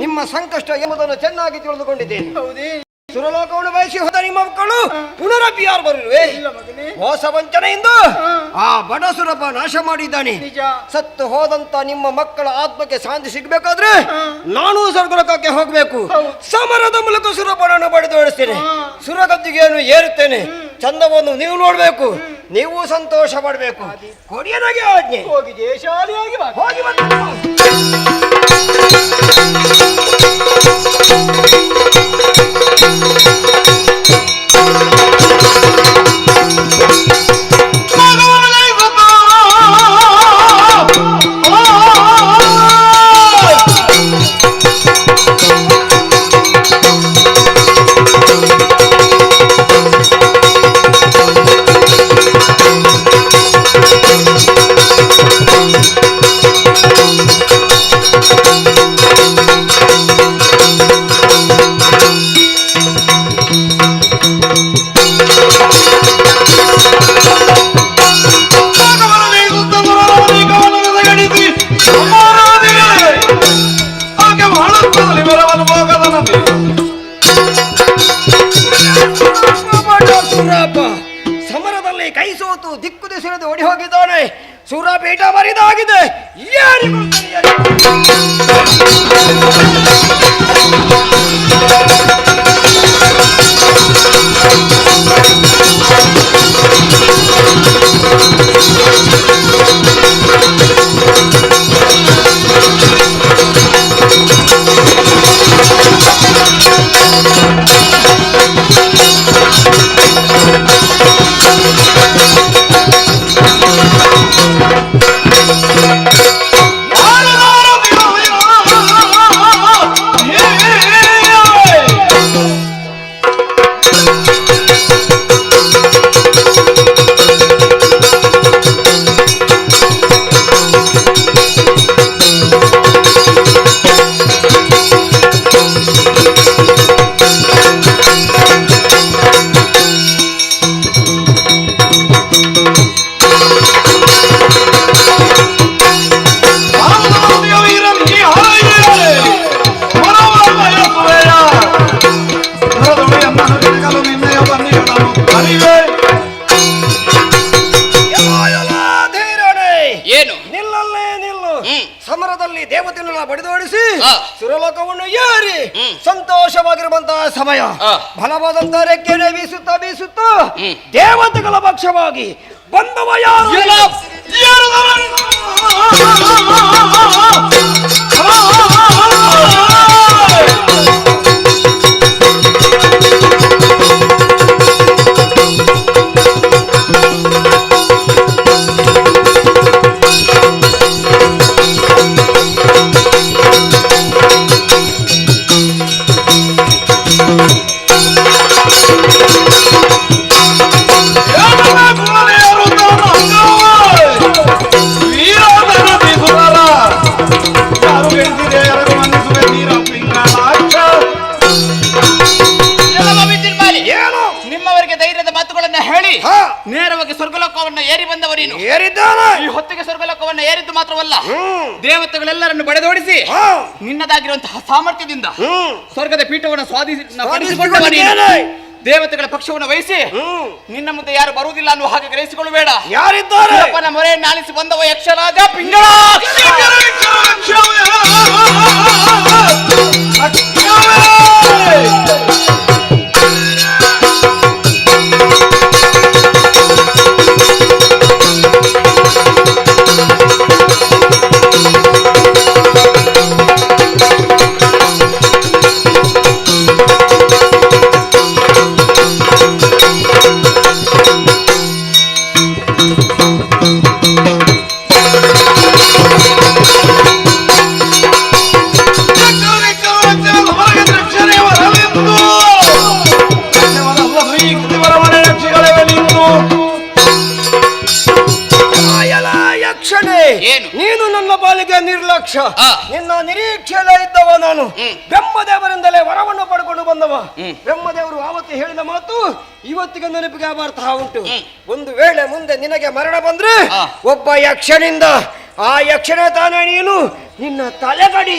ನಿಮ್ಮ ಸಂಕಷ್ಟ ಎಂಬುದನ್ನು ಚೆನ್ನಾಗಿ ತಿಳಿದುಕೊಂಡಿದ್ದೇನೆ. ಹೌದೇ? ಸುರಲೋಕವನ್ನು ಬಯಸಿ ಹೋದ ನಿಮ್ಮ ಮಕ್ಕಳು ಪುನರಪಿ ಯಾರು ಬರುವೆ? ಇಲ್ಲ ಮಗನೇ. ಮೋಸ ವಂಚನೆಯಿಂದ ಆ ಬಡಸುರಪ ನಾಶ ಮಾಡಿದ್ದಾನೆ. ನಿಜ. ಸತ್ತು ಹೋದಂತ ನಿಮ್ಮ ಮಕ್ಕಳ ಆತ್ಮಕ್ಕೆ ಶಾಂತಿ ಸಿಗ್ಬೇಕಾದ್ರೆ ನಾನು ಸ್ವರ್ಗಲೋಕಕ್ಕೆ ಹೋಗ್ಬೇಕು. ಸಮರದ ಮೂಲಕ ಸುರಪನನ್ನು ಬಡಿದೋಡಿಸ್ತೇನೆ. ಸುರಗದ್ದಿಗೆಯನ್ನು ಏರುತ್ತೇನೆ. ಚಂದವನ್ನು ನೀವು ನೋಡ್ಬೇಕು. ನೀವು ಸಂತೋಷ ಪಡ್ಬೇಕು. ಕೊಡಿಯನಾಗಿ ಆಜ್ಞೆ. ಹೋಗಿ ಜಯಶಾಲಿಯಾಗಿ ಬಾ. ಹೋಗಿ ಬಂದ ಸಮರದಲ್ಲಿ ಕೈ ಸೋತು ದಿಕ್ಕು ದಿಸಿರದು ಓಡಿ ಹೋಗಿದ್ದಾನೆ. ಸೂರಪೀಠ ಮರಿದಾಗಿದೆ. ಏನು? ನಿಲ್ಲಲ್ಲೇ ನಿಲ್ಲು. ಸಮರದಲ್ಲಿ ದೇವತೆಗಳನ್ನ ಬಡಿದೋಡಿಸಿ ಸುರಲೋಕವನ್ನು ಏರಿ ಸಂತೋಷವಾಗಿರುವಂತಹ ಸಮಯ. ಬಲವಾದಂತ ರೆಕ್ಕೆನೆ ಬೀಸುತ್ತಾ ಬೀಸುತ್ತಾ ದೇವತೆಗಳ ಪಕ್ಷವಾಗಿ ಬಂದವ ಯಾರು? ಸ್ವರ್ಗಲೋಕವನ್ನು ಏರಿ ಬಂದವರೇನು ಏರಿದ್ದಾನೆ. ಈ ಹೊತ್ತಿಗೆ ಸ್ವರ್ಗಲೋಕವನ್ನು ಏರಿದ್ದು ಮಾತ್ರವಲ್ಲ, ದೇವತೆಗಳೆಲ್ಲರನ್ನು ಬಡೆದೋಡಿಸಿ ನಿನ್ನದಾಗಿರುವಂತಹ ಸಾಮರ್ಥ್ಯದಿಂದ ಸ್ವರ್ಗದ ಪೀಠವನ್ನು ಸ್ವಾಧೀನಪಡಿಸಿಕೊಂಡವನೇನು. ದೇವತೆಗಳ ಪಕ್ಷವನ್ನು ವಹಿಸಿ ನಿನ್ನ ಮುಂದೆ ಯಾರು ಬರುವುದಿಲ್ಲ ಅನ್ನುವ ಹಾಗೆ ಗ್ರಹಿಸಿಕೊಳ್ಳಬೇಡ. ಯಾರಿದ್ದಾರೆ? ಅಪ್ಪನ ಮೊರೆಯನ್ನು ಆಲಿಸಿ ಬಂದವ ಯಕ್ಷರಾಜ ಪಿಂಗಳ. ನೀನು ನನ್ನ ಪಾಲಿಗೆ ನಿರ್ಲಕ್ಷ್ಯ. ನಿನ್ನ ನಿರೀಕ್ಷೆಯಲ್ಲೇ ಇದ್ದವ ನಾನು. ಬ್ರಹ್ಮದೇವರಿಂದಲೇ ವರವನ್ನು ಪಡ್ಕೊಂಡು ಬಂದವ. ಬ್ರಹ್ಮದೇವರು ಆವತ್ತು ಹೇಳಿದ ಮಾತು ಇವತ್ತಿಗೆ ನೆನಪಿಗೆ ಬರ್ತಾ ಉಂಟು. ಒಂದು ವೇಳೆ ಮುಂದೆ ನಿನಗೆ ಮರಣ ಬಂದ್ರೆ ಒಬ್ಬ ಯಕ್ಷನಿಂದ, ಆ ಯಕ್ಷನೇ ತಾನೇ ನೀನು. ನಿನ್ನ ತಲೆಗಡಿ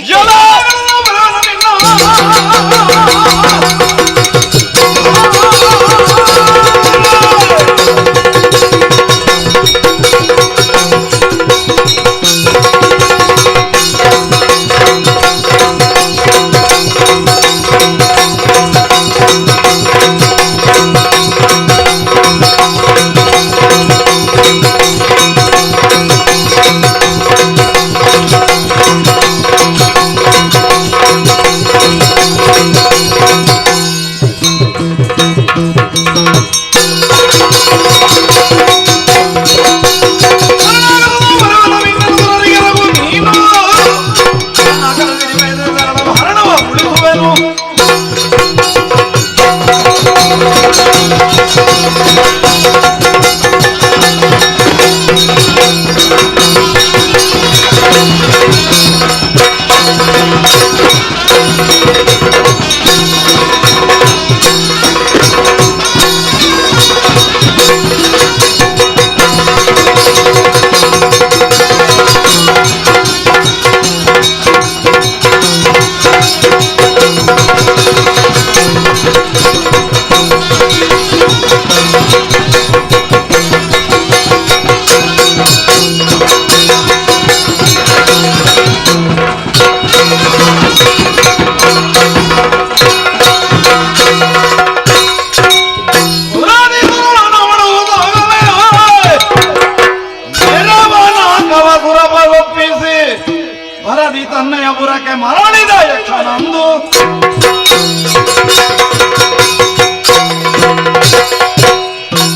ತನ್ನಯ ಪುರಕ್ಕೆ ಮರಳಿದ ಯಕ್ಷನಂದು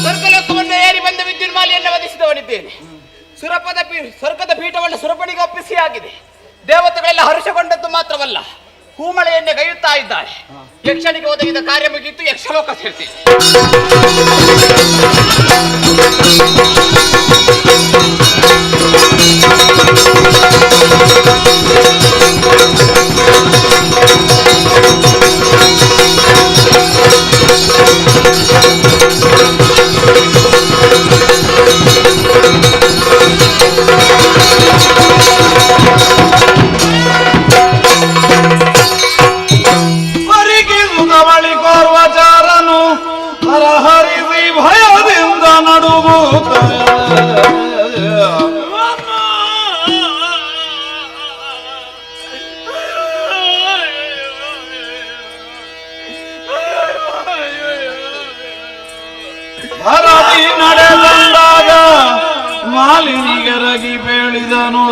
ಸ್ವರ್ಗಲೋಕವನ್ನು ಏರಿ ಬಂದ ವಿದ್ಯುನ್ಮಾಲಿಯನ್ನು ವಧಿಸಿದವನಿದ್ದೇನೆ. ಸ್ವರ್ಗದ ಪೀಠವನ್ನು ಸುರಪಣಿಗೆ ಒಪ್ಪಿಸಿ ಆಗಿದೆ. ದೇವತೆಗಳೆಲ್ಲ ಹರ್ಷಗೊಂಡದ್ದು ಮಾತ್ರವಲ್ಲ, ಹೂಮಳೆಯನ್ನೇ ಗೈಯುತ್ತಾ ಇದ್ದಾರೆ. ಯಕ್ಷನಿಗೆ ಒದಗಿದ ಕಾರ್ಯ ಮುಗಿಯಿತು, ಯಕ್ಷಲೋಕ ಸೇರ್ತಿ. ಹರಿಸಿ ಭಯದಿಂದ ನಡುಗುತ್ತ ಭರತಿ ನಡೆದಂದಾಗ ಮಾಲಿನಿಗರಗಿ ಬೇಳಿದನು.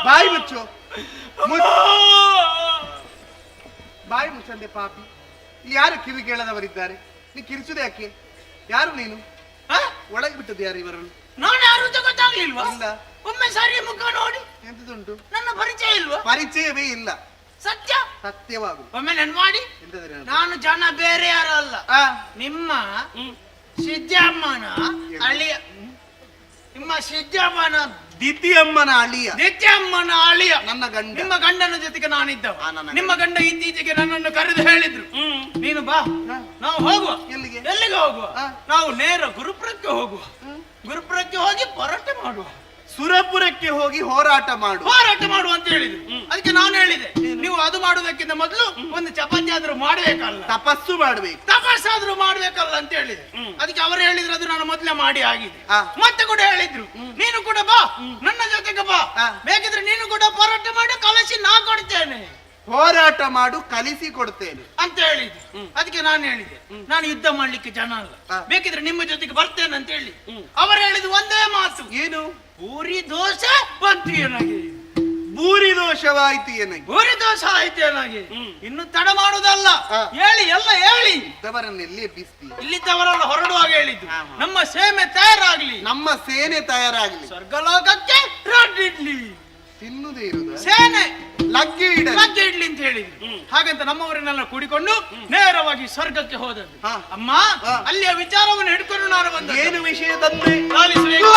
ಬಾಯಿ ಮುಚ್ಚು, ಬಾಯಿ ಮುಚ್ಚಂದೆ ಪಾಪಿ. ಇಲ್ಲಿ ಯಾರು ಕಿವಿ ಕೇಳದವರಿದ್ದಾರೆ? ನೀ ಕಿರಿಸುದು ಯಾಕೆ? ಯಾರು ನೀನು? ಒಳಗೆ ಬಿಟ್ಟದ್ದು ಯಾರು ಇವರನ್ನು? ನಾನು ಯಾರು ಅಂತ ಗೊತ್ತಾಗ್ಲಿಲ್ವಾ? ಇಲ್ಲ. ಒಮ್ಮೆ ಸರಿ ಮುಖ ನೋಡಿ. ಎಂತದುಂಟು? ನನ್ನ ಪರಿಚಯ ಇಲ್ವಾ? ಪರಿಚಯವೇ ಇಲ್ಲ. ಸತ್ಯ ಸತ್ಯವಾಗು. ಒಮ್ಮೆ ನನ್ ಮಾಡಿ. ನಾನು ಜನ ಬೇರೆ ಯಾರು ಅಲ್ಲ, ನಿಮ್ಮ ಸಿದ್ದಮ್ಮನ ಅಳಿಯ. ನಿಮ್ಮ ಸಿದ್ದಮ್ಮನ ದಿತಿಯಮ್ಮನ ಅಳಿಯ, ನಿತ್ಯಮ್ಮನ ಅಳಿಯ ನನ್ನ ಗಂಡ. ನಿಮ್ಮ ಗಂಡನ ಜೊತೆಗೆ ನಾನಿದ್ದವ. ನನ್ನ ನಿಮ್ಮ ಗಂಡ ಇತ್ತೀಚೆಗೆ ನನ್ನನ್ನು ಕರೆದು ಹೇಳಿದ್ರು, ನೀನು ಬಾ ನಾವು ಹೋಗುವ. ಎಲ್ಲಿಗೆ? ಎಲ್ಲಿಗೆ ಹೋಗುವ? ನಾವು ನೇರ ಗುರುಪುರಕ್ಕೆ ಹೋಗುವ. ಗುರುಪುರಕ್ಕೆ ಹೋಗಿ ಹೋರಾಟ ಮಾಡುವ. ಸುರಪುರಕ್ಕೆ ಹೋಗಿ ಹೋರಾಟ ಮಾಡು. ಹೋರಾಟ ಮಾಡುವ ಅಂತ ಹೇಳಿದ್ರು. ಅದಕ್ಕೆ ನಾನು ಹೇಳಿದೆ, ನೀವು ಅದು ಮಾಡುವುದಕ್ಕಿಂತ ಮೊದಲು ಒಂದು ಚಪಾತಿ ಆದ್ರೂ ಮಾಡ್ಬೇಕಲ್ಲ, ತಪಸ್ಸು ಮಾಡ್ಬೇಕು. ತಪಸ್ಸಾದ್ರೂ ಮಾಡ್ಬೇಕಲ್ಲ ಅಂತ ಹೇಳಿದೆ. ಅದಕ್ಕೆ ಅವರು ಹೇಳಿದ್ರು, ಅದು ನಾನು ಮೊದಲೇ ಮಾಡಿ ಆಗಿದೆ. ಆ. ಮತ್ತೆ ಕೂಡ ಹೇಳಿದ್ರು, ನೀನು ಕೂಡ ಬಾ ನನ್ನ ಜೊತೆಗೆ ಬಾ, ಬೇಕಿದ್ರೆ ನೀನು ಕೂಡ ಹೋರಾಟ ಮಾಡಿ ಕಲಸಿ ನಾ ಕೊಡ್ತೇನೆ. ಹೋರಾಟ ಮಾಡು, ಕಲಿಸಿ ಕೊಡ್ತೇನೆ ಅಂತ ಹೇಳಿದ್ರು. ಅದಕ್ಕೆ ನಾನು ಹೇಳಿದೆ, ನಾನು ಯುದ್ಧ ಮಾಡ್ಲಿಕ್ಕೆ ಜನ ಅಲ್ಲ, ಬೇಕಿದ್ರೆ ನಿಮ್ಮ ಜೊತೆಗೆ ಬರ್ತೇನೆ ಅಂತ ಹೇಳಿ ಅವರು ಹೇಳಿದ್ರು ಒಂದೇ ಮಾತು, ಏನು? ಪೂರಿ ದೋಷ ಬಂತು ಏನಾಗಿ, ಭೂರಿ ದೋಷವಾಯ್ತು ಏನಾಗಿ? ಪೂರಿ ದೋಷ ಆಯ್ತು ಏನಾಗಿ. ಇನ್ನು ತಡ ಮಾಡುವುದಲ್ಲ, ಹೇಳಿ ಎಲ್ಲ ಹೇಳಿ. ಇದ್ದವರನ್ನೆಲ್ಲಿ ಎಬ್ಬಿಸ್ತಿ? ಇಲ್ಲಿದ್ದವರೆಲ್ಲ ಹೊರಡುವಾಗ ಹೇಳಿದ್ದು, ನಮ್ಮ ಸೇನೆ ತಯಾರಾಗ್ಲಿ, ನಮ್ಮ ಸೇನೆ ತಯಾರಾಗ್ಲಿ, ಸ್ವರ್ಗಲೋಕಕ್ಕೆ ರಡ್ಡಿಡ್ಲಿ, ತಿನ್ನುದೇ ಇರುದ ಸೇನೆ ಲಗ್ಗೆ ಇಡಲಿ, ಲಗ್ಗೆ ಇಡ್ಲಿ ಅಂತ ಹೇಳಿದ್ರು. ಹಾಗಂತ ನಮ್ಮವರನ್ನೆಲ್ಲ ಕೂಡಿಕೊಂಡು ನೇರವಾಗಿ ಸ್ವರ್ಗಕ್ಕೆ ಹೋದದ್ದು. ಅಮ್ಮ ಅಲ್ಲಿಯ ವಿಚಾರವನ್ನು ಹಿಡ್ಕೊಂಡು ನಾನು ಬಂದ. ಏನು ವಿಷಯ ತಂದೆ? ಆಲಿಸಬೇಕು.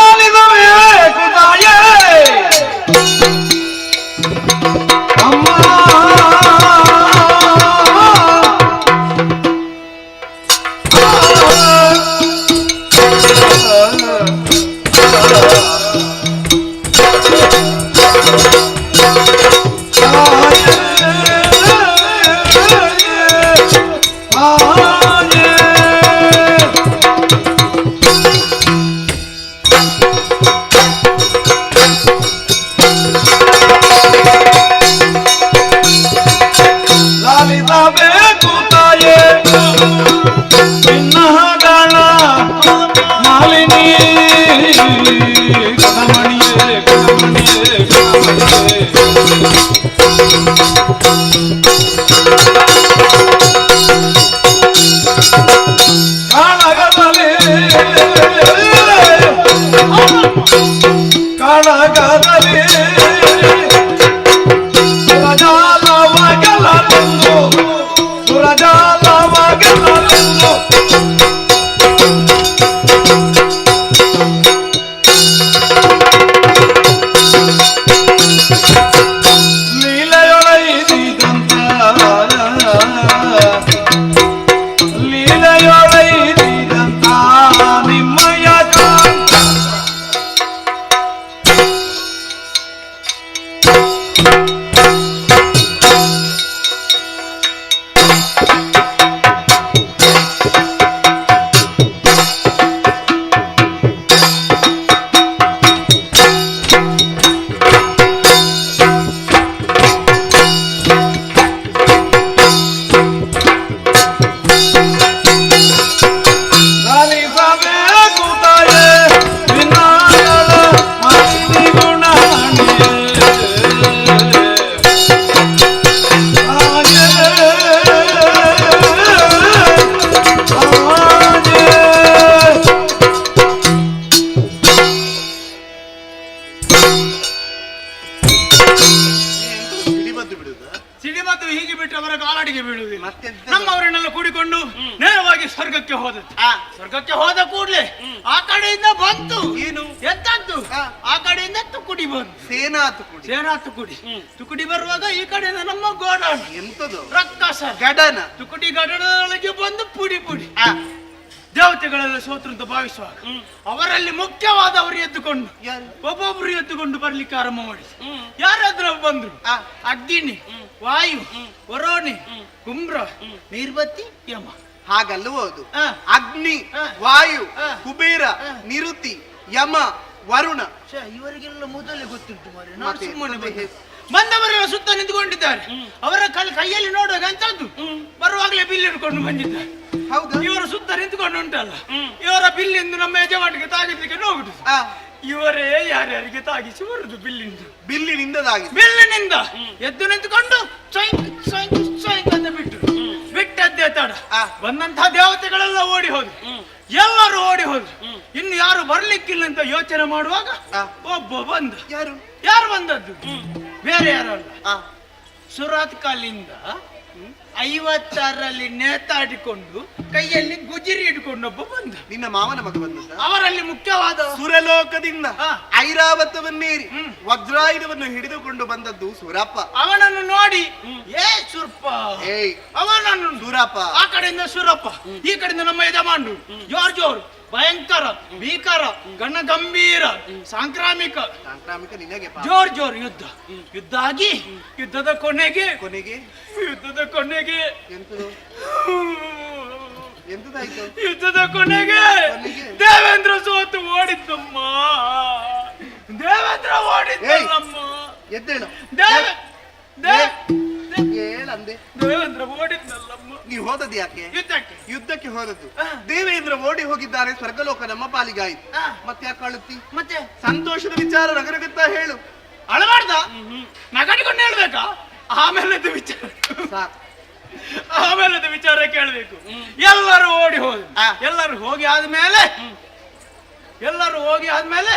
ಸಿಡಿಮದ್ದು ಹೀಗೆ ಬಿಟ್ಟು ಅವರ ಕಾಲಡಿಗೆ ಬೀಳುವುದಿಲ್ಲ. ನಮ್ಮವರನ್ನೆಲ್ಲ ಕೂಡಿಕೊಂಡು ನೇರವಾಗಿ ಸ್ವರ್ಗಕ್ಕೆ ಹೋದದ್ದು. ಸ್ವರ್ಗಕ್ಕೆ ಹೋದ ಕೂಡಲೇ ಆ ಕಡೆಯಿಂದ ಬಂತು. ಏನು ಎಂತದ್ದು? ಆ ಕಡೆಯಿಂದ ತುಕುಡಿ ಬಂತು. ಸೇನಾ ತುಕುಡಿ. ತುಕುಡಿ ಬರುವಾಗ ಈ ಕಡೆಯಿಂದ ನಮ್ಮ ಗೋಡನ್ ಎಂತದು ರಕ್ಕಸ ಗಡನ ತುಕುಡಿ ಗಡನೊಳಗೆ ಬಂದು ಪುಡಿ ದೇವತೆಗಳೆಲ್ಲ ಸೋತ್ರು ಅಂತ ಭಾವಿಸುವಾಗ ಅವರಲ್ಲಿ ಮುಖ್ಯವಾದವರು ಎದ್ದುಕೊಂಡು ಒಬ್ಬೊಬ್ರು ಎದ್ದುಕೊಂಡು ಬರ್ಲಿಕ್ಕೆ ಆರಂಭ ಮಾಡಿ ಯಾರಾದ್ರೂ ಬಂದ್ರು. ಅಗ್ನಿ, ವಾಯು, ವರೋಣಿ, ಕುಂಬ್ರ, ನೀರ್ಬತ್ತಿ, ಯಮ. ಹಾಗಲ್ಲವುದು. ಅಗ್ನಿ, ವಾಯು, ಕುಬೇರ, ನಿರುತಿ, ಯಮ, ವರುಣ ಇವರಿಗೆಲ್ಲ ಮೊದಲೇ ಗೊತ್ತುಂಟು ಮಾರೆ. ನಾನು ಸುಮ್ಮನೆ ಬಂದವರೆಲ್ಲ ಸುತ್ತ ನಿಂತುಕೊಂಡಿದ್ದಾರೆ. ಅವರ ಕೈಯಲ್ಲಿ ನೋಡುವಾಗ ಅಂತದ್ದು ಬರುವಾಗಲೇ ಬಿಲ್ ಹಿಡ್ಕೊಂಡು ಬಂದಿದ್ದಾರೆ. ಹೌದಾ? ಇವರ ಸುತ್ತ ನಿಂತುಕೊಂಡು ಉಂಟಲ್ಲ, ಇವರ ಬಿಲ್ಲಿಂದು ನಮ್ಮ ಯಜಮಾನಿಗೆ ತಾಗಿಸ್ಲಿಕ್ಕೆ ನೋಡುದು. ಇವರೇ ಯಾರ್ಯಾರಿಗೆ ತಾಗಿಸಿ ಬರುದು ಬಿಲ್ಲಿನಿಂದ ಎದ್ದು ನಿಂತುಕೊಂಡು ಅಂತ ಬಿಟ್ಟದ್ದೇ ತಡ. ಬಂದಂತಹ ದೇವತೆಗಳೆಲ್ಲ ಓಡಿ ಹೋದ್ರು, ಎಲ್ಲರೂ ಓಡಿ ಹೋದ್ರು. ಇನ್ನು ಯಾರು ಬರ್ಲಿಕ್ಕಿಲ್ಲ ಅಂತ ಯೋಚನೆ ಮಾಡುವಾಗ ಒಬ್ಬ ಬಂದ. ಯಾರು ಬಂದದ್ದು? ಬೇರೆ ಯಾರಲ್ಲ, ಸುರಾತ್ ಕಾಲಿಂದ 56ರಲ್ಲಿ ನೇತಾಡಿಕೊಂಡು ಕೈಯಲ್ಲಿ ಗುಜಿರಿ ಹಿಡ್ಕೊಂಡೊಬ್ಬ ಬಂದ. ನಿನ್ನ ಮಾವನ ಮಗ ಬಂದದ್ದ? ಅವರಲ್ಲಿ ಮುಖ್ಯವಾದ ಸುರಲೋಕದಿಂದ ಹಾ. ಐರಾವತವನ್ನೇರಿ ವಜ್ರಾಯುಧವನ್ನು ಹಿಡಿದುಕೊಂಡು ಬಂದದ್ದು ಸೂರಪ್ಪ. ಅವನನ್ನು ನೋಡಿ ಏ ಸುರ್ಪ, ಏಯ್ ಅವನನ್ನು ಸೂರಪ್ಪ. ಆ ಕಡೆಯಿಂದ ಸುರಪ್ಪ, ಈ ಕಡೆಯಿಂದ ನಮ್ಮ ಯಜಮಾಂಡು. ಜೋರ್ ಜೋರ್, ಭಯಂಕರ, ಭೀಕರ, ಗಣ ಗಂಭೀರ, ಸಾಂಕ್ರಾಮಿಕ ನಿನಗೆ ಜೋರ್ ಜೋರ್ ಯುದ್ಧ. ಯುದ್ಧ ಆಗಿ ಯುದ್ಧದ ಕೊನೆಗೆ ಕೊನೆಗೆ ಎಂತದು ಎಂತದಾಯ್ತು? ಯುದ್ಧದ ಕೊನೆಗೆ ದೇವೇಂದ್ರ ಸೋತು ಓಡಿದ್ದಮ್ಮ. ದೇವೇಂದ್ರ ಓಡಿದ್ದಮ್ಮ. ಎದ್ದೇಳು ಹೇಳಂದೆ. ದೇವೇಂದ್ರ ಓಡಿದ್ದಲ್ಲಮ್ಮ. ನೀವು ಹೋದದ್ದು ಯಾಕೆ? ಯುದ್ಧಕ್ಕೆ ಹೋದದ್ದು. ದೇವೇಂದ್ರ ಓಡಿ ಹೋಗಿದ್ದಾರೆ, ಸ್ವರ್ಗಲೋಕ ನಮ್ಮ ಪಾಲಿಗಾಯ್ತು. ಮತ್ತೆ ಯಾಕೆ ಅಳುತ್ತಿ? ಮತ್ತೆ ಸಂತೋಷದ ವಿಚಾರ ನಗರಗುತ್ತಾ ಹೇಳು. ಅಳಬಾರ್ದ, ನಗಡಿಕೊಂಡು ಹೇಳ್ಬೇಕಾ? ಆಮೇಲೆ ವಿಚಾರ ಸಾಕು. ಆಮೇಲೆ ವಿಚಾರ ಕೇಳಬೇಕು. ಎಲ್ಲರೂ ಓಡಿ ಹೋದ್ರು. ಎಲ್ಲರೂ ಹೋಗಿ ಆದ್ಮೇಲೆ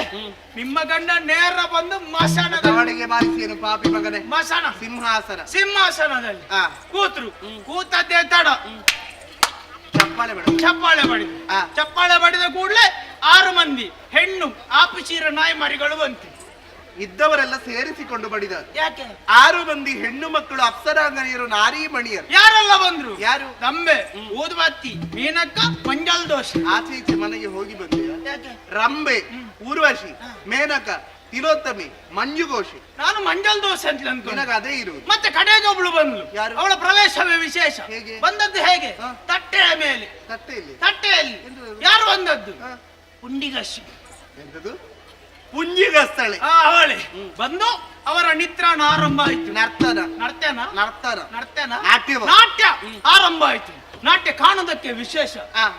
ನಿಮ್ಮ ಗಂಡ ನೇರ ಬಂದು ಮಶಾನದ ಒಳಗೆ ಬಾರಿಸಿಏನು ಪಾಪಿ ಮಗನೇ? ಮಶಾನ ಸಿಂಹಾಸನದಲ್ಲಿ ಕೂತ್ರು. ಕೂತದ್ದೇ ತಡ ಚಪ್ಪಾಳೆ ಬಡಿದ ಕೂಡಲೇ 6 ಮಂದಿ ಹೆಣ್ಣು ಆಪಚೀರ ನಾಯಿ ಮರಿಗಳು ಬಂತು. ಇದ್ದವರೆಲ್ಲ ಸೇರಿಸಿಕೊಂಡು ಬಡಿದರು. ಯಾಕೆ? 6 ಮಂದಿ ಹೆಣ್ಣು ಮಕ್ಕಳು, ಅಪ್ಸರಾಂಗನಿಯರು, ನಾರಿ ಮಣಿಯರು. ಯಾರೆಲ್ಲ ಬಂದ್ರು? ಯಾರು? ದಂಬೆ, ಊದುಬತ್ತಿ, ಮೀನಕ್ಕ, ಮಂಜಲ್ ದೋಷ. ಆಚೆ ಈಚೆ ಮನೆಗೆ ಹೋಗಿ ಬಂದೆಯಾ? ಯಾಕೆ? ರಂಬೆ, ಊರ್ವಶಿ, ಮೇನಕ, ತಿಲೋತ್ತಮಿ, ಮಂಜುಘೋಷಿ. ನಾನು ಮಂಜಲ್ ದೋಸೆ ಅಂತ ಅನ್ಕೊಂಡೆ. ನಿನಗೆ ಅದೇ ಇರುವುದು. ಮತ್ತೆ ಕಡೆಗೆ ಒಬ್ಳು ಬಂದ್ಲು. ಯಾರು? ಅವಳ ಪ್ರವೇಶವೇ ವಿಶೇಷ. ಹೇಗೆ? ಬಂದದ್ದು ಹೇಗೆ? ತಟ್ಟೆಯ ಮೇಲೆ. ತಟ್ಟೆಯಲ್ಲಿ ಯಾರು ಬಂದದ್ದು? ಪುಂಡಿಗಶಿ. ಎಂತದು? ಪುಂಜಿಗಸ್ತಳೆ. ಅವಳೆ ಬಂದು ಅವರ ನಿತ್ರಾಣ ಆರಂಭ ಆಯ್ತು. ನರ್ತನ ನಾಟ್ಯ ಆರಂಭ ಆಯ್ತು. ನಾಟ್ಯ ಕಾಣೋದಕ್ಕೆ ವಿಶೇಷ.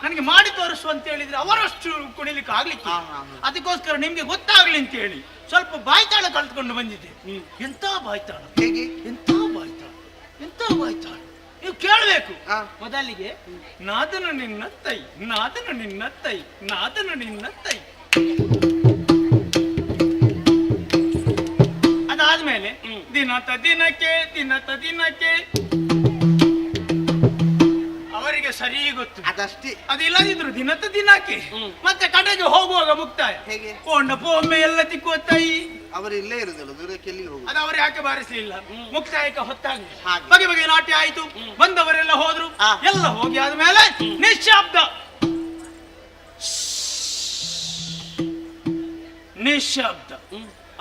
ನನಗೆ ಮಾಡಿ ತೋರಿಸು ಅಂತ ಹೇಳಿದ್ರೆ ಅವರಷ್ಟು ಕುಣಿಲಿಕ್ಕೆ ಆಗ್ಲಿಕ್ಕೆ. ಅದಕ್ಕೋಸ್ಕರ ನಿಮ್ಗೆ ಗೊತ್ತಾಗ್ಲಿ ಅಂತ ಹೇಳಿ ಸ್ವಲ್ಪ ಬಾಯ್ತಾಳ ಕಲ್ತ್ಕೊಂಡು ಬಂದಿದ್ದೆ. ಎಂತ ಬಾಯ್ತಾಳ, ಹೇಗೆ? ಎಂತ ಬಾಯ್ತಾಳ ನೀವು ಕೇಳಬೇಕು. ಮೊದಲಿಗೆ ನಾದನು ನಿನ್ನ ತೈ, ನಾದನು ನಿನ್ನ ತೈ, ನಾದನು ನಿನ್ನ ತೈ. ಅದಾದ್ಮೇಲೆ ದಿನಕ್ಕೆ ಅವರಿಗೆ ಸರಿ ಗೊತ್ತು. ಅದಷ್ಟೇ. ಅದಿಲ್ಲದಿದ್ರು ದಿನಕ್ಕೆ ಮತ್ತೆ ಕಡೆಗೆ ಹೋಗುವಾಗ ಮುಕ್ತಾಯ ಹೇಗೆ? ಒಮ್ಮೆ ಎಲ್ಲ ತಿಕ್ಕೋತಾಯಿ. ಅವರು ಇಲ್ಲೇ ಇರುದಲ್ಲ, ದೂರಕ್ಕೆ ಎಲ್ಲಿ ಹೋಗುದು? ಅದು ಅವರು ಯಾಕೆ ಬಾರಿಸಲಿಲ್ಲ? ಮುಕ್ತಾಯಕ್ಕೆ ಹೊತ್ತಾಗಿ ಬಗೆ ನಾಟ್ಯ ಆಯ್ತು. ಬಂದವರೆಲ್ಲ ಹೋದ್ರು. ಎಲ್ಲ ಹೋಗಿ ಆದ್ಮೇಲೆ ನಿಶ್ಶಬ್ದ.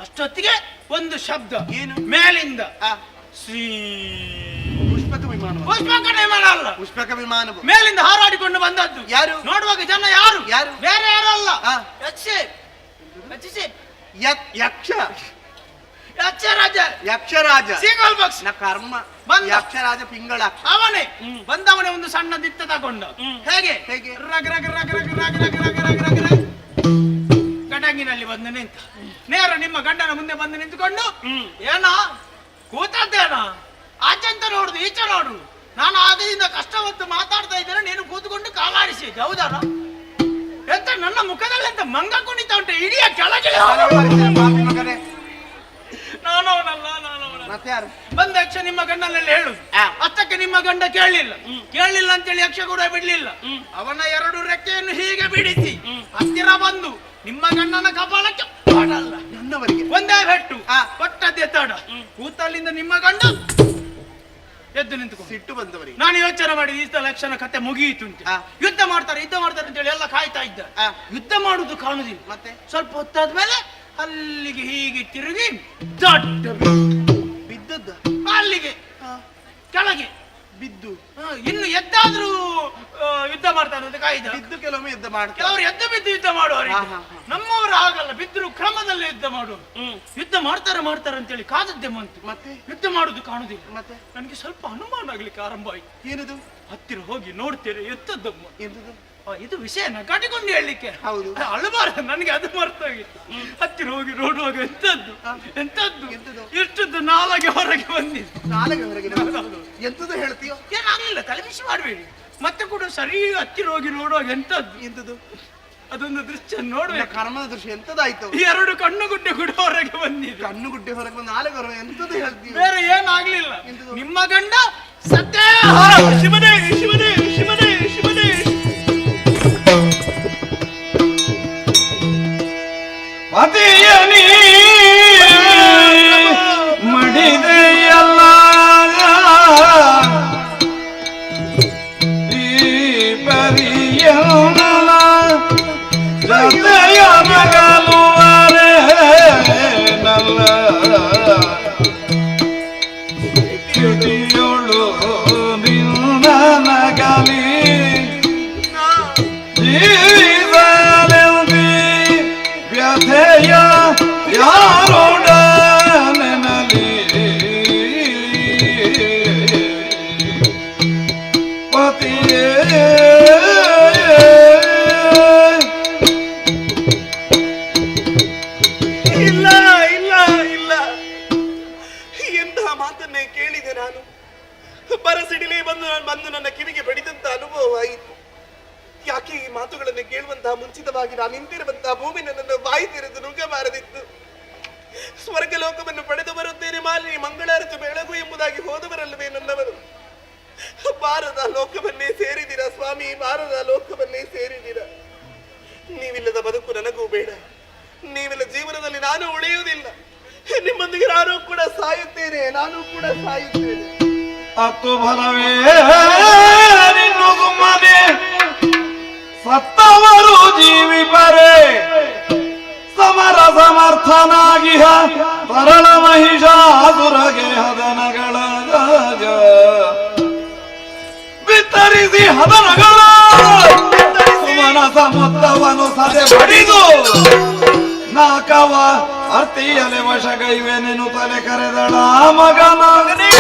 ಅಷ್ಟೊತ್ತಿಗೆ ಒಂದು ಶಬ್ದ. ಏನು? ಮೇಲಿಂದ ಶ್ರೀ ಪುಷ್ಪಕ ವಿಮಾನ ಅಲ್ಲ, ಪುಷ್ಪಕ ವಿಮಾನ ಮೇಲಿಂದ ಹಾರಾಡಿಕೊಂಡು ಬಂದದ್ದು. ಯಾರು? ನೋಡುವಾಗ ಜನ ಯಾರು? ಬೇರೆ ಯಾರಲ್ಲ, ಯಕ್ಷರಾಜ. ಸಿಂಗಲ್ ಬಾಕ್ಸ್ ನ ಕರ್ಮ ಬಂದ. ಯಕ್ಷರಾಜ ಪಿಂಗಳ ಅವನೇ ಬಂದವನೇ ಒಂದು ಸಣ್ಣ ದಿತ್ತ ತಗೊಂಡ. ಹೇಗೆ? ರಗ್ ರಗ್ ರಗ್ ರಗ್ ರಗ್ ರಗ್ ರಗ್ ರಗ್ ರಗ್ ರಗ್ ಗಡಂಗಿನಲ್ಲಿ ಬಂದು ನಿಂತ. ನೇರ ನಿಮ್ಮ ಗಂಡನ ಮುಂದೆ ಬಂದು ನಿಂತುಕೊಂಡು, ಏನ ಕೂತದ್ದೇನ? ಆಚೆಂತ ನೋಡುದು, ಈಚೆ ನೋಡು. ನಾನು ಆಗದಿಂದ ಕಷ್ಟವತ್ತು ಮಾತಾಡ್ತಾ ಇದ್ದೇನೆ, ನೀನು ಕೂತ್ಕೊಂಡು ಕಾಲಾಡಿಸಿದ್ದೆ, ಹೌದಾನ? ಎಂತ ನನ್ನ ಮುಖದಲ್ಲಿ ಎಂತ ಮಂಗ ಕುಣಿತ ಉಂಟು, ಇಡೀ ಕೆಳಗೆ. ನಾನವನಲ್ಲ. ಮತ್ತೆ ಯಾರು? ಬಂದ ಯಕ್ಷ ನಿಮ್ಮ ಗಂಡನಲ್ಲಿ ಹೇಳು. ಅಷ್ಟಕ್ಕೆ ನಿಮ್ಮ ಗಂಡ ಕೇಳಲಿಲ್ಲ ಅಂತೇಳಿ ಯಕ್ಷ ಕೂಡ ಬಿಡ್ಲಿಲ್ಲ. ಅವನ 2 ರೆಕ್ಕೆಯನ್ನು ಹೀಗೆ ಬಿಡಿಸಿ ಹತ್ತಿರ ಬಂದು ನಿಮ್ಮ ಗಂಡನ ಕಪಾಳಕ್ಕೆ ಮಾಡಲ್ಲ, ನನ್ನವರಿಗೆ ಒಂದೇ ಬೆಟ್ಟು ಕೊಟ್ಟದ್ದೇ ತಡ. ಕೂತಲ್ಲಿಂದ ನಿಮ್ಮ ಗಂಡ ಎದ್ದು ನಿಂತು ಸಿಟ್ಟು ಬಂದವರಿಗೆ ನಾನು ಯೋಚನೆ ಮಾಡಿ ಈ ಲಕ್ಷಣ ಕತೆ ಮುಗಿಯಿತು ಅಂತ. ಯುದ್ಧ ಮಾಡ್ತಾರೆ ಅಂತೇಳಿ ಎಲ್ಲ ಕಾಯ್ತಾ ಇದ್ದ. ಯುದ್ಧ ಮಾಡುದು ಕಾಣುದಿಲ್ಲ. ಮತ್ತೆ ಸ್ವಲ್ಪ ಹೊತ್ತಾದ್ಮೇಲೆ ಅಲ್ಲಿಗೆ ಹೀಗೆ ತಿರುಗಿ ದೊಡ್ಡ ಬಿದ್ದದ್ದ. ಅಲ್ಲಿಗೆ ಕೆಳಗೆ ಬಿದ್ದು ಇನ್ನು ಎದ್ದಾದ್ರೂ ಯುದ್ಧ ಮಾಡ್ತಾರೆ ಅಂತ ಕಾಯ್ದ. ಬಿದ್ದು ಕೆಲವೊಮ್ಮೆ ಯುದ್ಧ ಮಾಡ್ತಾರೆ. ಕೆಲವರು ಎದ್ದು ಬಿದ್ದು ಯುದ್ಧ ಮಾಡುವವರು. ನಮ್ಮವರು ಹಾಗಲ್ಲ, ಬಿದ್ರು ಕ್ರಮದಲ್ಲಿ ಯುದ್ಧ ಮಾಡುವರು. ಯುದ್ಧ ಮಾಡ್ತಾರೆ ಅಂತೇಳಿ ಕಾದದ್ದೆ ಬಂತು. ಮತ್ತೆ ಯುದ್ಧ ಮಾಡುದು ಕಾಣುದಿಲ್ಲ. ಮತ್ತೆ ನನಗೆ ಸ್ವಲ್ಪ ಅನುಮಾನ ಆಗ್ಲಿಕ್ಕೆ ಆರಂಭ ಆಯ್ತು. ಏನದು? ಹತ್ತಿರ ಹೋಗಿ ನೋಡ್ತೇನೆ, ಎತ್ತದ್ದಮ್ಮ. ಎಂತದು? ಇದು ವಿಷಯ ನಗಾಟಿಕೊಂಡು ಹೇಳಲಿಕ್ಕೆ. ಹೌದು, ಅಳಬಾರ, ನನಗೆ ಅದು ಮರ್ತೋಗಿತ್ತು. ಹತ್ತಿರ ಹೋಗಿ ನೋಡುವಾಗ ಎಂತದ್ದು ಎಷ್ಟದ್ದು ನಾಲಗೆ ಹೊರಗೆ ಬಂದಿದ್ದು. ನಾಲಗೆ ಹೊರಗೆ ಎಂತದ್ದು ಹೇಳ್ತೀಯೋ? ಏನಾಗ್ಲಿಲ್ಲ, ತಲೆಬಿಸಿ ಮಾಡಬೇಡಿ. ಮತ್ತೆ ಕೂಡ ಸರಿ ಹತ್ತಿರ ಹೋಗಿ ನೋಡುವಾಗ ಎಂತದ್ದು ಅದೊಂದು ದೃಶ್ಯ ನೋಡ್ಬೇಕು. ಕರ್ಮದ ದೃಶ್ಯ ಎಂತದಾಯ್ತು? 2 ಕಣ್ಣುಗುಡ್ಡೆ ಕೂಡ ಹೊರಗೆ ಬಂದಿದೆ. ಕಣ್ಣುಗುಡ್ಡೆ ಹೊರಗೆ ಬಂದು ನಾಲಗೆ ಹೊರಗೆ ಎಂತದ್ದು ಹೇಳ್ತೀವಿ? ಬೇರೆ ಏನಾಗ್ಲಿಲ್ಲ. ನಿಮ್ಮ ಗಂಡ ಸತ್ಯ ಶಿವನೇ ಶಿವನೇ ಶಿವನೇ ಶಿವನೇ. ಪತಿಯನಿ ಮಡಿದೆಯಲ್ಲ ಈ ಪರಿಯಲ್ಲ ಜತೆಯ ಮಗಲುವರೆ ನಲ್ಲ ಕಿಡಿಯೊಳು ನಿನ್ನ ನಗಲಿ ಜೀವನೆಂದಿ ವ್ಯಥೆಯ ಯಾರೊಡನೆನಲಿ ಪತಿಯೇ ಇಲ್ಲ ಇಲ್ಲ ಇಲ್ಲ, ಎಂತಹ ಮಾತನ್ನೇ ಕೇಳಿದೆ ನಾನು. ಬರಸಿಡಿಲೇ ಬಂದು ನನ್ನ ಕಿವಿಗೆ ಬಡಿದಂತ ಅನುಭವವಾಯಿತು. ಯಾಕೆ ಈ ಮಾತುಗಳನ್ನು ಕೇಳುವಂತಹ ಮುಂಚಿತವಾಗಿ ನಾನು ನಿಂತಿರುವಂತಹ ಭೂಮಿ ನನ್ನನ್ನು ಬಾಯಿ ತೆರೆದು ನುಗ್ಗಬಾರದಿತ್ತು. ಸ್ವರ್ಗ ಲೋಕವನ್ನು ಪಡೆದು ಬರುತ್ತೇನೆ ಮಾಲಿನಿ ಮಂಗಳಾರತಿ ಬೆಳಗು ಎಂಬುದಾಗಿ ಹೋದವರಲ್ಲವೇ ನನ್ನವರು. ಬಾರದ ಲೋಕವನ್ನೇ ಸೇರಿದಿರ ಸ್ವಾಮಿ, ಬಾರದ ಲೋಕವನ್ನೇ ಸೇರಿದಿರ. ನೀವಿಲ್ಲದ ಬದುಕು ನನಗೂ ಬೇಡ, ನೀವಿಲ್ಲ ಜೀವನದಲ್ಲಿ ನಾನು ಉಳಿಯುವುದಿಲ್ಲ. ನಿಮ್ಮೊಂದಿಗೆ ನಾನು ಕೂಡ ಸಾಯುತ್ತೇನೆ, ನಾನು ಕೂಡ ಸಾಯುತ್ತೇನೆ. ಅತ್ತು ಫಲವೇ ನಿನ್ನು ಸುಮ್ಮನೆ ಸತ್ತವರು ಜೀವಿಪರೆ ಸಮರ ಸಮರ್ಥನಾಗಿಹ ತರಳ ಮಹಿಷಾಸುರಗೆ ಹದನಗಳ ವಿತರಿಸಿ ಹದನಗಳ ಸುಮನಸ ಮೊತ್ತವನ್ನು ಸದೆ ಬಡಿದು ನಾಕವ ಅರ್ತಿಯಲೆ ವಶಗೈವೆನೆನು ತಲೆ ಕರೆದಳ ಮಗನಾಗನೆ.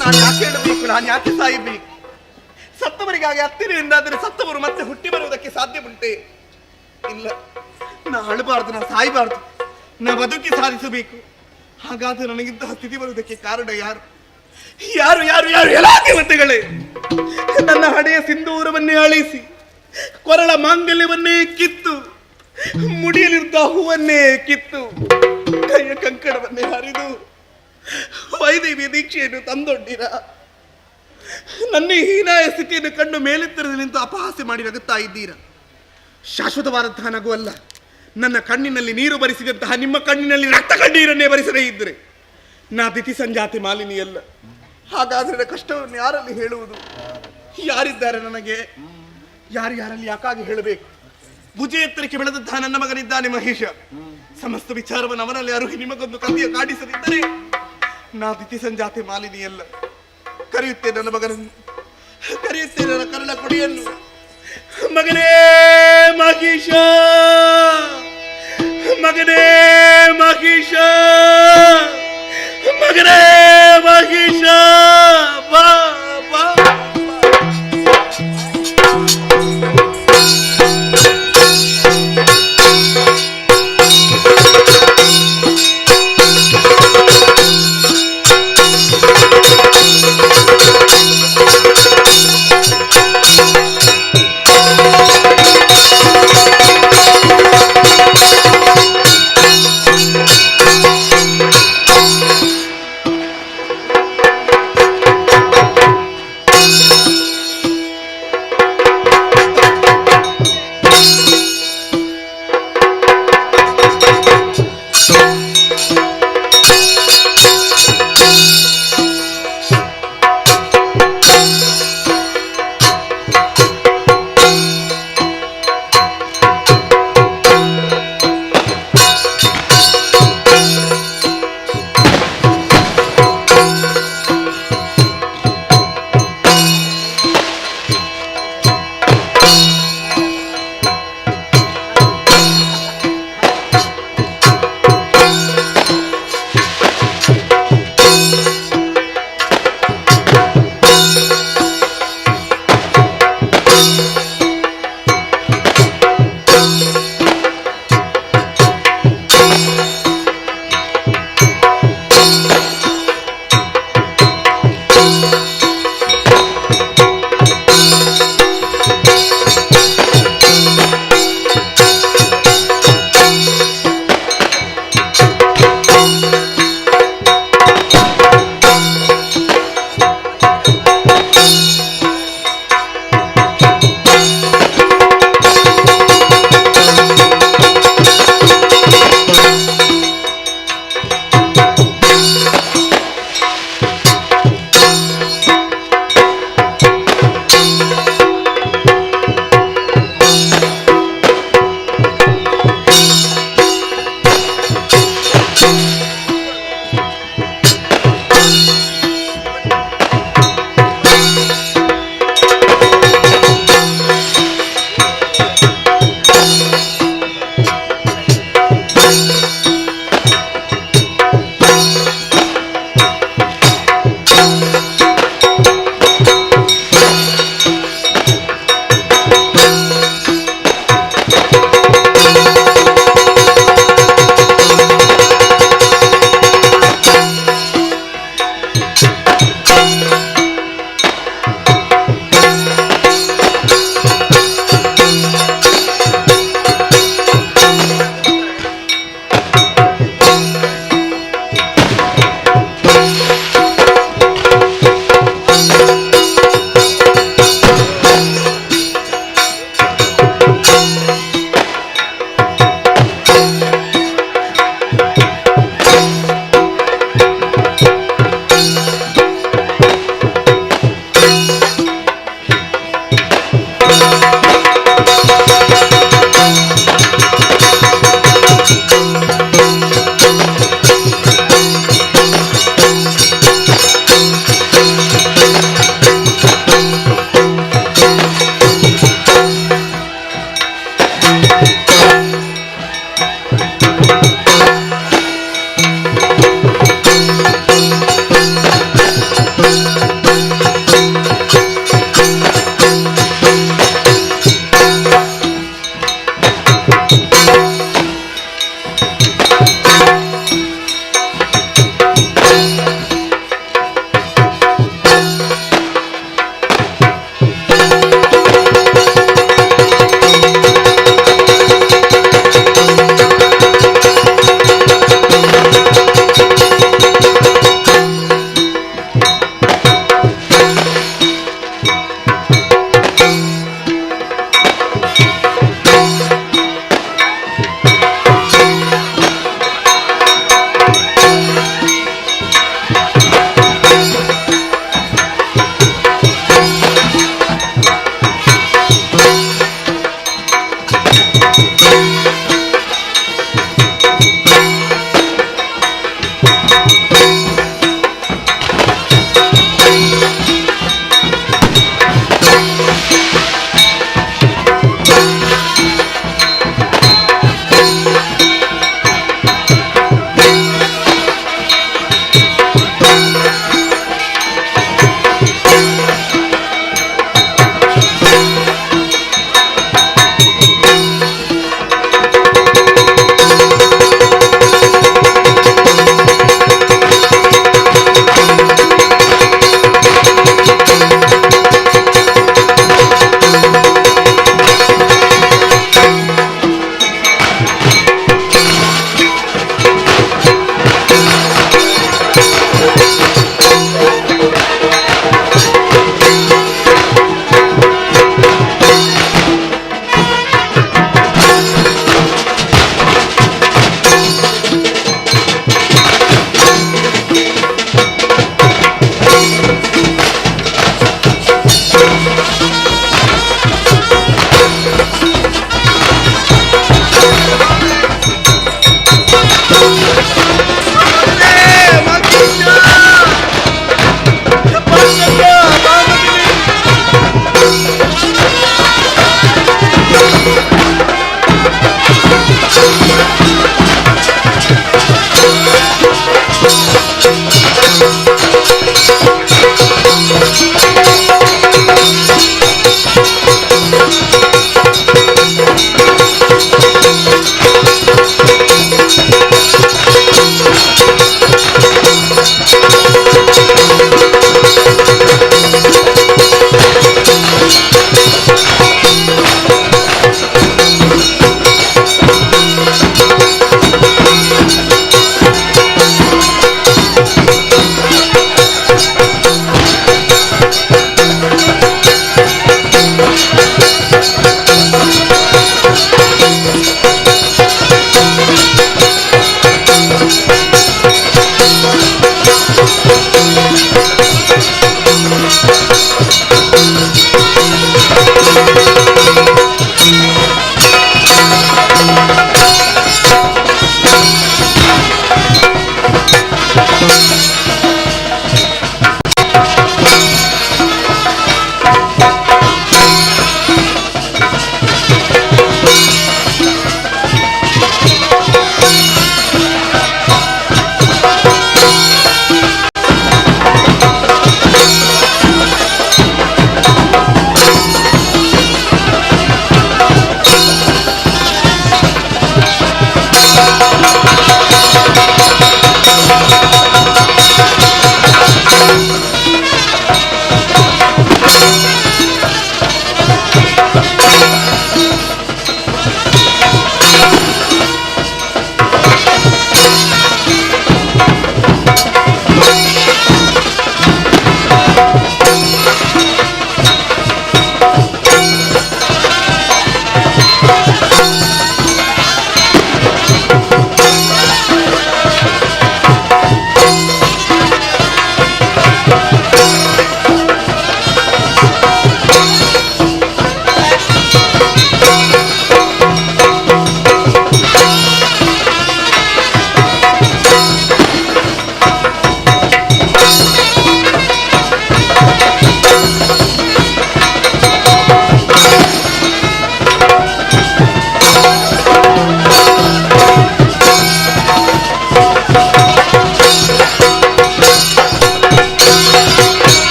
ನಾನು ಯಾಕೆ ಹೇಳಬೇಕು, ನಾನು ಯಾಕೆ ಸಾಯಬೇಕು? ಸತ್ತವರಿಗಾಗಿ ಹತ್ತಿರ ಎಂದಾದರೆ ಸತ್ತವರು ಮತ್ತೆ ಹುಟ್ಟಿ ಬರುವುದಕ್ಕೆ ಸಾಧ್ಯ ಉಂಟೆ? ಇಲ್ಲ, ನಾ ಅಳಬಾರ್ದು, ನಾ ಸಾಯಬಾರ್ದು, ನಾ ಬದುಕಿ ಸಾಧಿಸಬೇಕು. ಹಾಗಾದ್ರೆ ನನಗಿಂತಹ ಸ್ಥಿತಿ ಬರುವುದಕ್ಕೆ ಕಾರಣ ಯಾರು? ಯಾರು ಯಾರು ಯಾರು ಎಲ್ಲ ದೇವತೆಗಳೇ ನನ್ನ ಹಣೆಯ ಸಿಂಧೂರವನ್ನೇ ಅಳಿಸಿ, ಕೊರಳ ಮಾಂಗಲ್ಯವನ್ನೇ ಕಿತ್ತು, ಮುಡಿಯಲಿದ್ದ ಹೂವನ್ನೇ ಕಿತ್ತು, ಕೈಯ ಕಂಕಣವನ್ನೇ ಹರಿದು ವೈದೇವಿ ದೀಕ್ಷೆಯನ್ನು ತಂದೊಡ್ಡಿರ. ನನ್ನ ಈ ಹೀನಾಯ ಸ್ಥಿತಿಯನ್ನು ಕಂಡು ಮೇಲೆತ್ತರದಲ್ಲಿ ನಿಂತು ಅಪಹಾಸ್ಯ ಮಾಡಿ ನಗುತ್ತಾ ಇದ್ದೀರ. ಶಾಶ್ವತವಾದಂತಹ ನಗು ಅಲ್ಲ, ನನ್ನ ಕಣ್ಣಿನಲ್ಲಿ ನೀರು ಬರಿಸಿದಂತಹ ನಿಮ್ಮ ಕಣ್ಣಿನಲ್ಲಿ ರಕ್ತ ಕಣ್ಣೀರನ್ನೇ ಬರಿಸದೇ ಇದ್ದರೆ ನಾ ದಿತಿ ಸಂಜಾತಿ ಮಾಲಿನಿಯಲ್ಲ. ಹಾಗಾದ್ರೆ ಕಷ್ಟವನ್ನು ಯಾರಲ್ಲಿ ಹೇಳುವುದು? ಯಾರಿದ್ದಾರೆ ನನಗೆ? ಯಾರು ಯಾರಲ್ಲಿ ಯಾಕಾಗಿ ಹೇಳಬೇಕು? ಭುಜ ಎತ್ತರಕ್ಕೆ ಬೆಳೆದಂತಹ ನನ್ನ ಮಗನಿದ್ದಾನೆ ಮಹೇಶ. ಸಮಸ್ತ ವಿಚಾರವನ್ನು ಅವನಲ್ಲಿ ಅರುಹಿ ನಿಮಗೊಂದು ಕವಿಯ ಕಾಡಿಸದಿದ್ದರೆ ನಾ ದಿತಿ ಸಂಜಾತಿ ಮಾಲಿನಿಯಲ್ಲ. ಕರೆಯುತ್ತೇನೆ ನನ್ನ ಮಗನನ್ನು, ಕರೆಯುತ್ತೇನೆ ನನ್ನ ಕರಳ ಕೊಡಿಯನ್ನು. ಮಗನೇ ಮಹೇಶ, ಮಗನೇ ಮಹೇಶ, ಮಗನೇ ಮಹೇಶ, ಬಾ ಬಾ.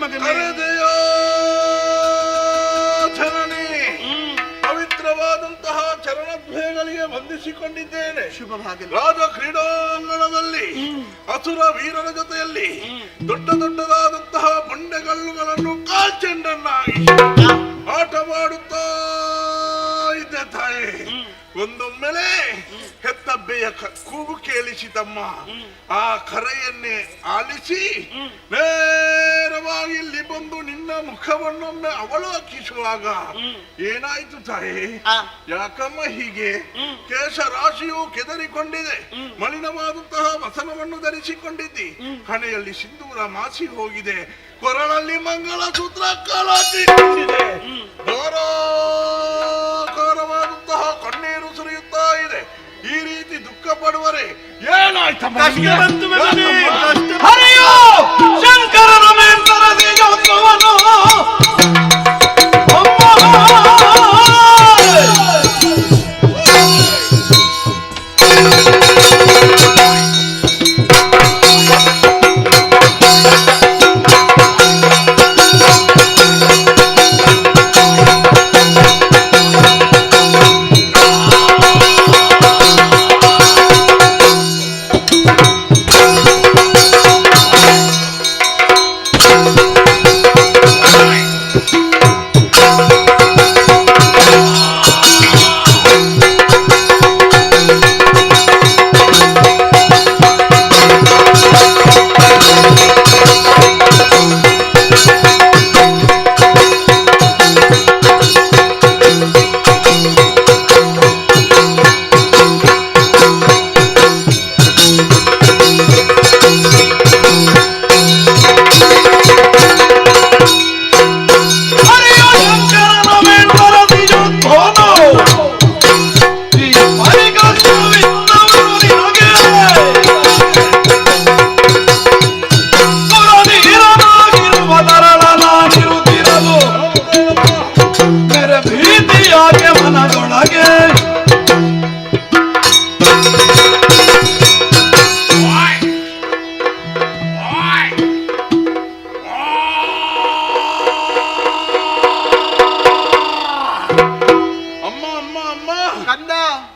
ಮಗನೇ. ಜನನಿ ಪವಿತ್ರವಾದಂತಹ ಚರಣದ್ವಯಗಳಿಗೆ ವಂದಿಸಿಕೊಂಡಿದ್ದೇನೆ. ಶುಭವಾಗಲಿ. ರಾಜ ಕ್ರೀಡಾಂಗಣದಲ್ಲಿ ಅಸುರ ವೀರರ ಜೊತೆಯಲ್ಲಿ ದೊಡ್ಡ ದೊಡ್ಡದಾದಂತಹ ಬಂಡೆಗಲ್ಲುಗಳನ್ನು ಕಾಲ್ಚೆಂಡನ್ನಾಗಿ ಆಟ ಮಾಡುತ್ತಾ ಇದ್ದೆ ತಾಯಿ. ಒಂದೊಮ್ಮೆಲೆ ಹೆತ್ತಬ್ಬೆಯ ಕೂಗು ಕೇಳಿಸಿತಮ್ಮ. ಆ ಕರೆಯನ್ನೇ ಆಲಿಸಿ ನೇರವಾಗಿ ಇಲ್ಲಿ ಬಂದು ನಿನ್ನ ಮುಖವನ್ನೊಮ್ಮೆ ಅವಲೋಕಿಸುವಾಗ ಏನಾಯ್ತು ತಾಯಿ? ಯಾಕಮ್ಮ ಹೀಗೆ? ಕೇಶ ರಾಶಿಯು ಕೆದರಿಕೊಂಡಿದೆ, ಮಲಿನವಾದಂತಹ ವಸನವನ್ನು ಧರಿಸಿಕೊಂಡಿದ್ದಿ, ಹಣೆಯಲ್ಲಿ ಸಿಂಧೂರ ಮಾಸಿ ಹೋಗಿದೆ, ಕೊರಳಲ್ಲಿ ಮಂಗಲ ಸೂತ್ರ ಕಾಲಾಟಿಕೊಂಡಿದೆ, ಧಾರಾಕಾರವಾದಂತಹ ಕಣ್ಣೀರು ಸುರಿಯುತ್ತಾ ಇದೆ. ಈ ರೀತಿ ದುಃಖ ಪಡುವರೆ ಏನಾಯ್ತಮ್ಮ? ಹರಿಯೋ ಶಂಕರನ ಮೇಲ್ತರದಿಯೋತ್ಸವನು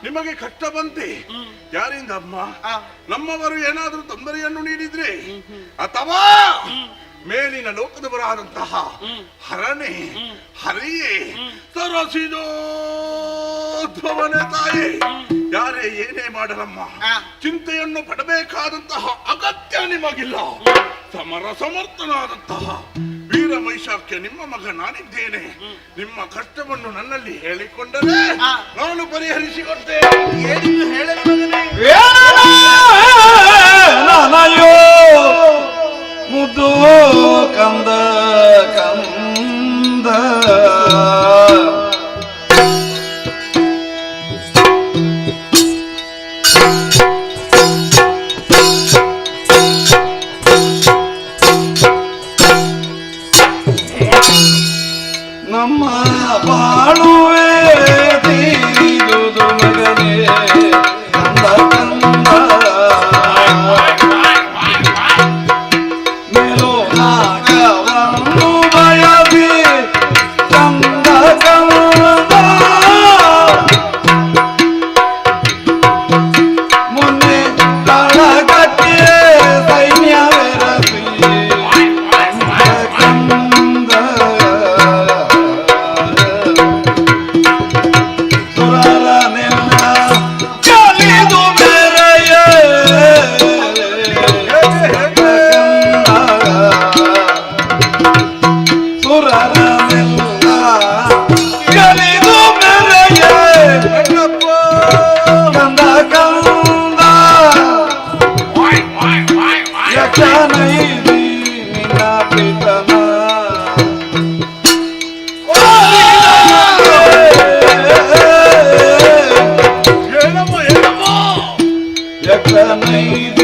ನಿಮಗೆ ಕಷ್ಟ ಬಂತೆ. ಯಾರಿಂದ ಅಮ್ಮ? ನಮ್ಮವರು ಏನಾದರೂ ತೊಂದರೆಯನ್ನು ನೀಡಿದ್ರೆ ಅಥವಾ ಮೇಲಿನ ಲೋಕದವರಾದಂತಹ ಹರನೆ ಹರಿಯೇ ಸರಸಿದೋದ್ಭವನೆ ತಾಯಿ ಯಾರೇ ಏನೇ ಮಾಡಲಮ್ಮ, ಚಿಂತೆಯನ್ನು ಪಡಬೇಕಾದಂತಹ ಅಗತ್ಯ ನಿಮಗಿಲ್ಲ. ಸಮರ ಸಮರ್ಥನಾದಂತಹ ವೀರ ವೈಶಾಖ್ಯ ನಿಮ್ಮ ಮಗ ನಾನಿದ್ದೇನೆ. ನಿಮ್ಮ ಕಷ್ಟವನ್ನು ನನ್ನಲ್ಲಿ ಹೇಳಿಕೊಂಡರೆ ನಾನು ಪರಿಹರಿಸಿಕೊಡ್ತೇನೆ. ಏನಿದು ಹೇಳಲು ಮಗನೇ? ನಾನಯೋ ಮುದ್ದು ಕಂದ ಕಂದ ನಮ್ಮ ಬಾಳುವೆ ತೀರಿದುದು ಮಗನೇ ಕಂದ ಕಂದ ಮೇಲೋ ನಾಗವನ್ನು ಬಯಸಿ ಕಂದ ಕಂದ ಮೊನ್ನೆ ಕಳಗಟ್ಟಿಯೇ ಸೈನ್ಯವೆರಸಿ ಕಂದ ಸುರರನೆಲ್ಲ ಕಲಿದು ಬೆರೆಯೇ ಸುರರನೆಲ್ಲ ಕಲಿದು ಬೆರೆಯೇ ಕಂದ ಕಂದ ಯಕ್ಷನೈದಿ ನಿನ್ನ ಪ್ರೀತನ ಏನಮ್ಮ ಏನಮ್ಮ ಯಕ್ಷನೈದಿ